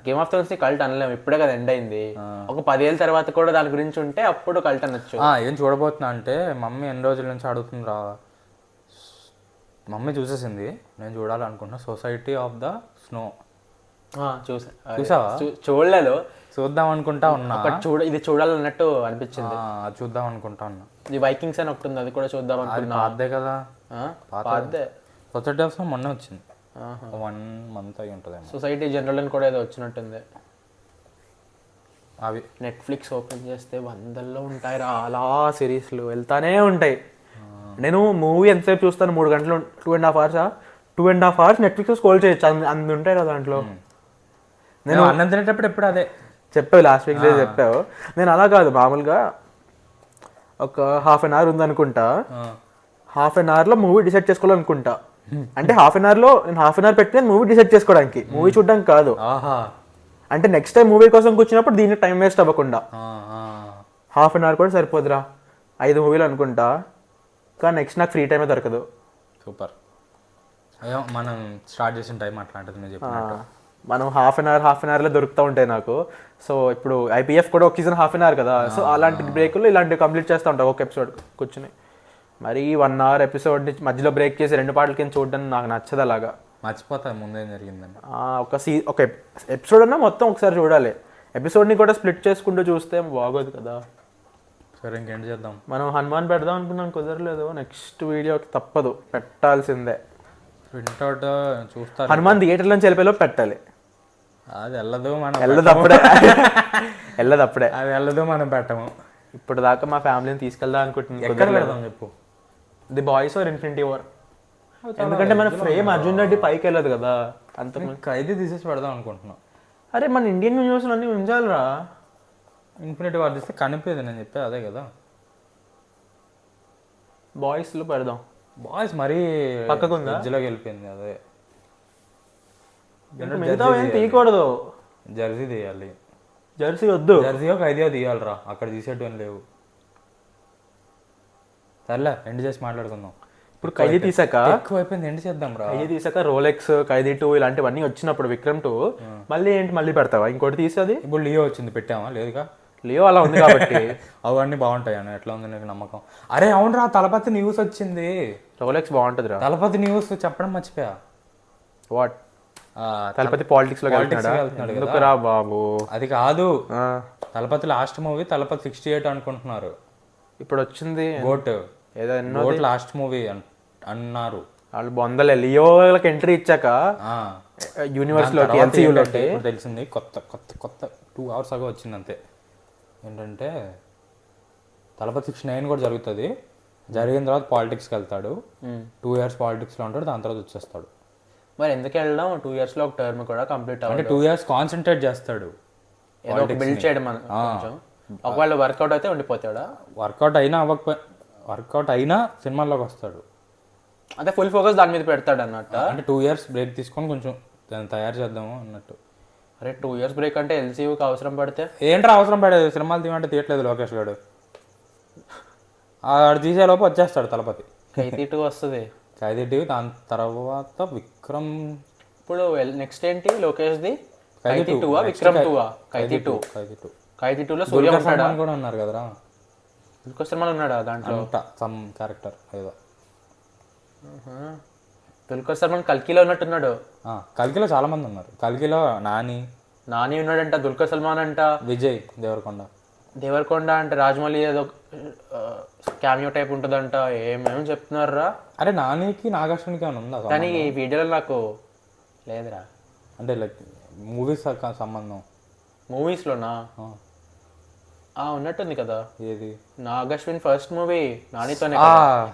Game of Thrones ని కల్ట్ అనలేము, ఇప్పుడే కదా ఎండ్ అయింది. ఒక 10 ఏళ్ళ తర్వాత కూడా దాని గురించి ఉంటే అప్పుడు కల్ట్ అనొచ్చు. ఏం చూడబోతున్నా అంటే, మమ్మీ ఎన్ని రోజుల నుంచి అడుగుతుందిరా. చూసేసింది, నేను చూడాలనుకుంటున్నా సొసైటీ ఆఫ్ ద స్నో. చూసావా? చూడలేదు, చూద్దాం అనుకుంటా ఉన్నా. ఇది చూడాలన్నట్టు అనిపించింది, చూద్దాం అనుకుంటా ఉన్నా. ఇది వైకింగ్స్ అని ఒకటి ఉంది, అది కూడా చూద్దాం అనుకున్నా. అదే కదా, అదే సొసైటీ ఆఫ్ స్నో మొన్న వచ్చింది, 1 month అయి ఉంటుంది. సొసైటీ జనరల్ అని కూడా ఏదో వచ్చినట్టుంది. అవి నెట్ఫ్లిక్స్ ఓపెన్ చేస్తే 100లో ఉంటాయి రా అలా సిరీస్లు, వెళ్తానే ఉంటాయి. నేను మూవీ ఎంతసేపు చూస్తాను? 3 గంటలు, 2.5 hours. 2.5 hours నెట్ఫ్లిక్స్ స్క్రోల్ చేయొచ్చు, అందు ఉంటాయి కదా దాంట్లో. నేను అన్నం తినేటప్పుడు ఎప్పుడు అదే చెప్పావు, లాస్ట్ వీక్ చెప్పావు. నేను అలా కాదు, మామూలుగా ఒక 1/2 hour ఉందనుకుంటా, 1/2 hourలో మూవీ డిసైడ్ చేసుకోవాలనుకుంటా. అంటే 1/2 hourలో నేను 1/2 hour పెట్టి మూవీ డిసైడ్ చేసుకోవడానికి, మూవీ చూడడానికి కాదు. అంటే నెక్స్ట్ టైం మూవీ కోసం కూర్చున్నప్పుడు దీనికి టైం వేస్ట్ అవ్వకుండా. 1/2 hour కూడా సరిపోదురా, 5 మూవీలు అనుకుంటా. కానీ నెక్స్ట్ నాకు ఫ్రీ టైమే దొరకదు. సూపర్. అయ్యో, మనం స్టార్ట్ చేసిన టైం అట్లాంటిది నేను చెప్పినట్టు. మనం 1/2 hourలో దొరుకుతూ ఉంటాయి నాకు. సో ఇప్పుడు IPF కూడా ఒక సీజన్ 1/2 hour కదా. సో అలాంటి బ్రేకులు ఇలాంటివి కంప్లీట్ చేస్తూ ఉంటాం ఒక ఎపిసోడ్ కూర్చుని. మరి 1 hour ఎపిసోడ్ నుంచి మధ్యలో బ్రేక్ చేసి 2 పార్ట్ల కింద చూడడం నాకు నచ్చదు. అలాగా మర్చిపోతా ముందేం జరిగిందని. ఒక ఎపిసోడ్ అన్నా మొత్తం ఒకసారి చూడాలి. ఎపిసోడ్ని కూడా స్ప్లిట్ చేసుకుంటూ చూస్తే బాగోదు కదా. సరే, ఇంకేంటి చేద్దాం? మనం హనుమాన్ పెడదాం అనుకున్నాం, కుదరలేదు. నెక్స్ట్ వీడియోకి తప్పదు, పెట్టాల్సిందే. ప్రింట్అవుట్ చూస్తారు. హనుమాన్ థియేటర్ నుంచి వెళ్ళిపోయేలో పెట్టాలి. అది వెళ్ళదు, మనం వెళ్ళదు అప్పుడే. అది వెళ్ళదు, మనం పెట్టము. ఇప్పుడు దాకా మా ఫ్యామిలీని తీసుకెళ్దాం అనుకుంటున్నాం. ఎక్కడ పెడదాం చెప్పు? The boys are infinity war. ఎందుకంటే మన ఫ్రేమ్ అర్జున్ రెడ్డి పైకి వెళ్ళదు కదా. అంత ఖైదీ తీసేసి పెడదాం అనుకుంటున్నాం. అరే మన ఇండియన్ యూనివర్స్ అన్నీ ఉంచాలిరా. ఇన్ఫినిటీ వార్ తీస్తే కనిపేది, నేను చెప్పేది అదే కదా. బాయ్స్లో పెడదాం. బాయ్స్ మరీ పక్కకుందా, మధ్యలోకి వెళ్ళిపోయింది. అదే మిగతా ఏం తీయకూడదు. జెర్సీ తీయాలి. జెర్సీ వద్దు, జెర్సీయో ఖైదీయో తీయాలిరా, అక్కడ తీసేటివని లేవు. సర్లే, ఎండ్ చేసి మాట్లాడుకుందాం. ఇప్పుడు ఖైదీ తీసాక ఎక్కువైపోయింది, ఎండ్ చేద్దాం రా. ఖైదీ తీసాక రోలెక్స్, ఖైదీ 2 ఇలాంటివన్నీ వచ్చినప్పుడు విక్రమ్ 2 మళ్ళీ ఏంటి, మళ్ళీ పెడతావా ఇంకోటి తీసేది? ఇప్పుడు లియో వచ్చింది, పెట్టామా? లేదుగా, లియో అలా ఉంది కాబట్టి. అవన్నీ బాగుంటాయి అన్న, ఎట్లా ఉంది నీకు నమ్మకం? అరే అవునరా, తలపతి న్యూస్ వచ్చింది. రోలెక్స్ బాగుంటుంది రా. తలపతి న్యూస్ చెప్పడం మర్చిపోయా. వాట్? తలపతి పాలిటిక్స్ లో ఎందుకురా బాబు? అది కాదు, తలపతి లాస్ట్ మూవీ తలపతి 68 అనుకుంటున్నారు. ఇప్పుడు వచ్చింది గోట్, ఏదో లాస్ట్ మూవీ అన్నారు వాళ్ళు. బొందలే లియోకి ఎంట్రీ ఇచ్చాక యూనివర్స్ లోకి తెలిసింది. కొత్త 2 hours అగో వచ్చింది అంతే. ఏంటంటే తలపతి 69 కూడా జరుగుతుంది. జరిగిన తర్వాత పాలిటిక్స్కి వెళ్తాడు, 2 years పాలిటిక్స్లో ఉంటాడు, దాని తర్వాత వచ్చేస్తాడు. మరి ఎందుకు వెళ్ళడం? 2 yearsలో ఒక టర్మ్ కూడా కంప్లీట్ అవ్వాలి. అంటే 2 years కాన్సన్ట్రేట్ చేస్తాడు. ఏదో ఒక బిల్డ్ చేయడం కొంచెం. ఒకవేళ వర్కౌట్ అయితే ఉండిపోతాడా? వర్కౌట్ అయినా సినిమాల్లోకి వస్తాడు. అంటే ఫుల్ ఫోకస్ దాని మీద పెడతాడు అన్నట్టు. అంటే 2 years బ్రేక్ తీసుకొని కొంచెం దాన్ని తయారు చేద్దాము అన్నట్టు. అరే 2 years బ్రేక్ అంటే ఎల్సీయూకి అవసరం పడితే ఏంట్రా అవసరం పడేది, సినిమాలు తీయమంటే తీయట్లేదు లోకేష్ గారు. ఆడు తీసేలోపు వచ్చేస్తాడు తలపతి. ఖైదీ 2 వస్తుంది. ఖైదీ 2, దాని తర్వాత విక్రమ్. ఇప్పుడు నెక్స్ట్ ఏంటి లోకేష్ది? ఖైదీ 2 విక్రమ్ 2 ఖైదీ 2. ఖైదీ 2లో సూర్య ఉంటాడా కూడా ఉన్నారు కదరా. దుల్కర్ సల్మాన్ ఉన్నాడా దాంట్లో? సమ్ క్యారెక్టర్ ఏదో. దుల్కర్ సల్మాన్ కల్కిలో ఉన్నట్టున్నాడు. కల్కిలో చాలా మంది ఉన్నారు. కల్కిలో నాని ఉన్నాడంట, దుల్కర్ సల్మాన్ అంట, విజయ్ దేవరకొండ అంటే రాజమౌళి ఏదో క్యామియో టైప్ ఉంటుందంట. ఏమేమి చెప్తున్నారా? అరే నానికి నాగార్జునకి ఏమైనా ఉందా? కానీ ఈ వీడియోలో నాకు లేదురా. అంటే లైక్ మూవీస్ సంబంధం. మూవీస్లోనా? ఉన్నట్టుంది కదా. ఏది? నాగశ్విన్ ఫస్ట్ మూవీ నానితోనే,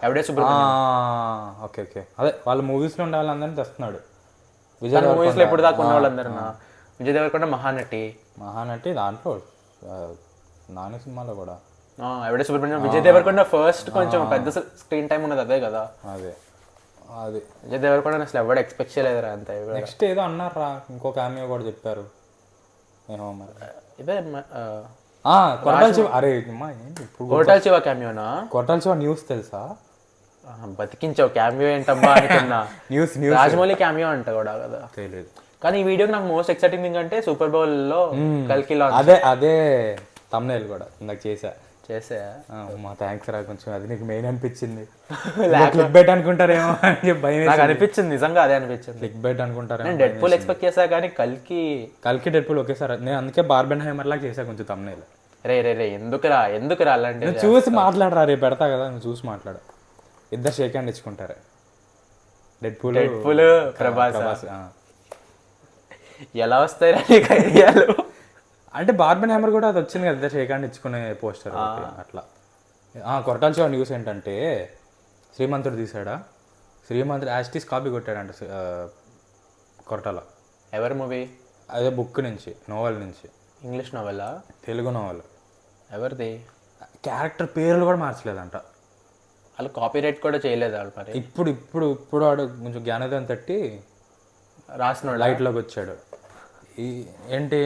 ఎవడే సుబ్రహ్మణ్యం. ఓకే ఓకే, అదే వాళ్ళ మూవీస్లో ఉండే వాళ్ళందరినీ తెస్తున్నాడు. విజయ్ మూవీస్లో ఎప్పుడు దాకా ఉన్న వాళ్ళందరూ. విజయ్ దేవరకొండ మహానటి దాంట్లో నాని సినిమాలో కూడా ఎవడే సుబ్రహ్మణ్యం. విజయ్ దేవరకొండ ఫస్ట్ కొంచెం పెద్ద స్క్రీన్ టైం ఉన్నది అదే కదా. అది విజయ్ దేవరకొండ అసలు ఎవరు ఎక్స్పెక్ట్ చేయలేదురా అంతే. నెక్స్ట్ ఏదో అన్నారా, ఇంకో క్యామియో కూడా చెప్పారు. ఏమో మరి ఇదే కొరటాల శివ క్యామియోనా? కొరటాల శివ న్యూస్ తెలుసా? బతికించావు క్యామియో ఏంటబ్బా అనుకున్నా. న్యూస్ రాజమౌళి క్యామియో అంట కూడా కదా, తెలియదు. కానీ ఈ వీడియోకి నాకు మోస్ట్ ఎక్సైటింగ్ థింగ్ అంటే సూపర్ బౌల్ లో కల్కిలో అదే తమ్నైల్ కూడా ఇందాక చేసా. మా థ్యాంక్స్ రా, కొంచెం అది నీకు మెయిన్ అనిపించింది. క్లిక్ బైట్ అనుకుంటారేమో అని చెప్పి భయం నాకు అనిపించింది, నిజంగా అదే అనిపించింది. క్లిక్ బైట్ అనుకుంటారు. నేను డెడ్ పూల్ ఎక్స్పెక్ట్ చేసా కానీ కల్కి డెడ్ పూల్ ఒకేసారి. నేను అందుకే బార్బెన్ హైమర్ లాగా చేసా కొంచెం తమ్నైల్. రే ఎందుకురా అలాంటి చూసి మాట్లాడరా, రేపు పెడతా కదా, నువ్వు చూసి మాట్లాడు. ఇద్దరు షేక్ హ్యాండ్ ఇచ్చుకుంటారు. డెడ్ పూల్ ప్రభాస్ ఎలా వస్తాయి నీకు ఐడియాలు? అంటే బార్బెన్ హ్యామర్ కూడా అది వచ్చింది కదా, షేక్ హ్యాండ్ ఇచ్చుకునే పోస్టర్ అట్లా. కొరటాల శివ న్యూస్ ఏంటంటే శ్రీమంతుడు తీసాడా, శ్రీమంతుడు యాస్టీస్ కాపీ కొట్టాడంట కొరటాల. ఎవరి మూవీ? అదే బుక్ నుంచి, నోవెల్ నుంచి. ఇంగ్లీష్ నోవెలా? తెలుగు నోవెల్. ఎవరిది? క్యారెక్టర్ పేర్లు కూడా మార్చలేదంట. వాళ్ళు కాపీ రైట్ కూడా చేయలేదు వాళ్ళు. మరి ఇప్పుడు వాడు కొంచెం జ్ఞానోదయం తట్టి రాసిన లైట్లోకి వచ్చాడు. ఏంటి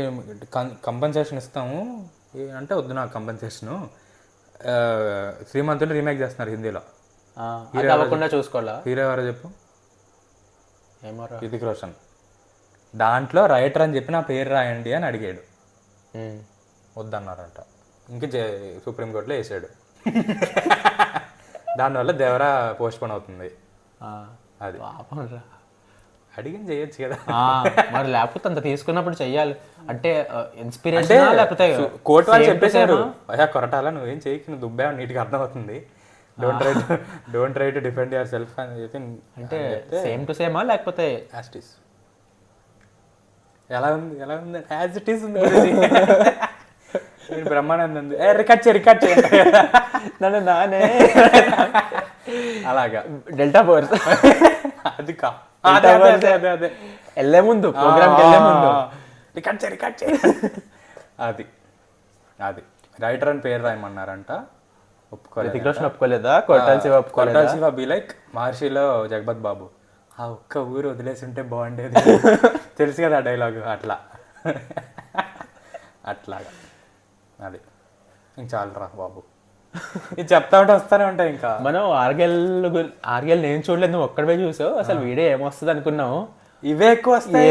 కంపెన్సేషన్ ఇస్తాము అంటే, వద్దు నాకు కంపెన్సేషను, శ్రీమంతుని రీమేక్ చేస్తున్నారు హిందీలో. చూసుకోవాలా? హీరో ఎవరో చెప్పు. ఏమో, రితిక్ రోషన్. దాంట్లో రైటర్ అని చెప్పి నా పేరు రాయండి అని అడిగాడు, వద్దన్నారంట. ఇంకా సుప్రీంకోర్టులో వేసాడు. దానివల్ల దేవరా పోస్ట్ పోన్ అవుతుంది. అది అడిగింది చేయొచ్చు కదా మరి, లేకపోతే అంత తీసుకున్నప్పుడు చెయ్యాలి అంటే ఇన్స్పిరేషన్. లేకపోతే కోర్టు వాళ్ళు చెప్పేశారు, అయ్యా కొరటాల నువ్వేం చేయకు, నువ్వు దుబ్బా నీటికి అర్థమవుతుంది, don't try to defend your self అని చెప్పి. అంటే సేమ్ టు సేమా లేకపోతే యాస్టీస్ ఎలా ఉంది యాజ్ ఇట్ ఈస్ ఉంది. బ్రహ్మానందం రికార్డ్ చేయండి నన్ను నానే అలాగా. డెల్టా ఫోర్స్ అది అదే వెళ్ళే ముందు, ప్రోగ్రామ్కి వెళ్ళే ముందు రికార్డ్ చేయి. అది రైటర్ అని పేరు రాయమన్నారంట. ఒప్పుకోలేదా? కొరటాల శివ బి లైక్ మహర్షిలో జగపత్ బాబు, ఆ ఒక్క ఊరు వదిలేసి ఉంటే బాగుండేది. తెలుసు కదా డైలాగ్, అట్లాగా. అది ఇంక చాలరా బాబు, ఇది చెప్తా ఉంటే వస్తానే ఉంటాయి. ఇంకా మనం ఆర్గెల్ నేను చూడలేదు, నువ్వు ఒక్కడే చూసావు. అసలు వీడియో ఏమొస్తుంది అనుకున్నావు? ఇవే ఎక్కువ వస్తాయి.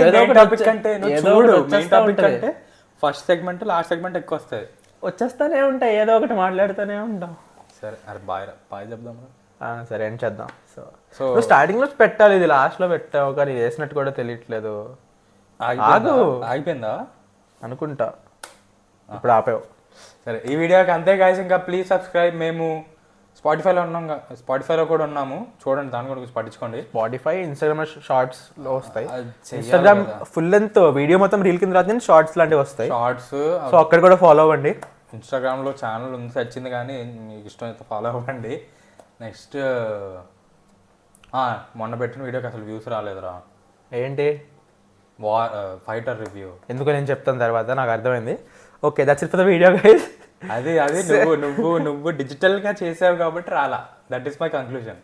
ఫస్ట్ సెగ్మెంట్ లాస్ట్ సెగ్మెంట్ ఎక్కువ వస్తాయి, వచ్చేస్తానే ఉంటాయి, ఏదో ఒకటి మాట్లాడుతూనే ఉంటాం. సరే అరే బాయ్ చెప్దాం. సరే ఏం చేద్దాం. సో స్టార్టింగ్ లో పెట్టాలి, ఇది లాస్ట్ లో పెట్టావు కానీ వేసినట్టు కూడా తెలియట్లేదు. ఆగిపోయిందా అనుకుంటా, ఇప్పుడు ఆపేవు. సరే ఈ వీడియోకి అంతే గాయ్స్. ఇంకా ప్లీజ్ సబ్స్క్రైబ్. మేము స్పాటిఫైలో కూడా ఉన్నాము, చూడండి, దాన్ని కూడా పట్టించుకోండి. స్పాటిఫై, ఇన్స్టాగ్రామ్ షార్ట్స్ లో వస్తాయి. ఇన్స్టాగ్రామ్ ఫుల్ లెంత్ వీడియో మొత్తం రీల్ కింద రాదు, షార్ట్స్ లాంటివి వస్తాయి. సో అక్కడ కూడా ఫాలో అవ్వండి. ఇన్స్టాగ్రామ్లో ఛానల్ ఉంది, వచ్చింది కానీ మీకు ఇష్టం అయితే ఫాలో అవ్వండి. నెక్స్ట్ మొన్న పెట్టిన వీడియోకి అసలు వ్యూస్ రాలేదురా. ఏంటి? Fighter review. ఎందుకు నేను చెప్తాను తర్వాత, నాకు అర్థమైంది. Okay, that's it for the video guys. అది నువ్వు డిజిటల్ గా చేసావు కాబట్టి రాలా. That is my conclusion.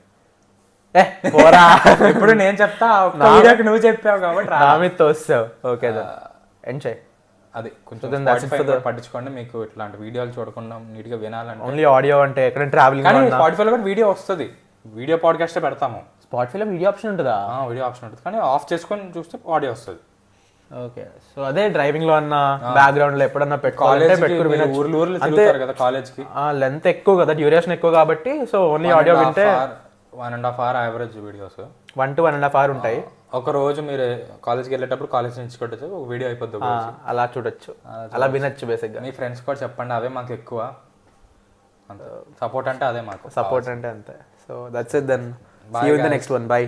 పోరా, ఇప్పుడు నేను చెప్తా, వీడియోకి నువ్వు చెప్పావు కాబట్టి నా మీద తోస్తావు. Okay, enjoy. అది కొంచెం పట్టించుకోండి. మీకు ఇట్లాంటి వీడియోలు చూడకుండా నీట్ గా వినాలంటే ఓన్లీ ఆడియో అంటే ఎక్కడ ట్రావెలింగ్. కానీ స్పాటిఫైలో కూడా వీడియో వస్తుంది, వీడియో పాడ్కాస్ట్ పెడతాము. స్పాటిఫైలో వీడియో ఆప్షన్ ఉంటుందా? వీడియో ఆప్షన్ ఉంటుంది, కానీ ఆఫ్ చేసుకొని చూస్తే ఆడియో వస్తుంది. ఓకే, సో అదే డ్రైవింగ్ లో అన్న బ్యాక్గ్రౌండ్ లో ఎప్పుడన్నా పెట్టుకోవాలి. ఊర్లు తిరుగుతారు కదా కాలేజ్ కి, లెంత్ ఎక్కువ కదా, డ్యూరేషన్ ఎక్కువ కాబట్టి, సో ఓన్లీ ఆడియో వింటే 1.5 hour average videos 1 to 1.5 hour ఉంటాయి. ఒక రోజు మీరు కాలేజ్కి వెళ్ళేటప్పుడు కాలేజ్ నుంచి కొట్టచ్చు, ఒక వీడియో అయిపోద్ది. అలా చూడొచ్చు, అలా వినొచ్చు. బేసిక్ గా మీ ఫ్రెండ్స్ కూడా చెప్పండి, అవే మాకు ఎక్కువ సపోర్ట్ అంటే, అదే మాకు సపోర్ట్ అంటే అంతే. So that's it then, see you in the next one. By.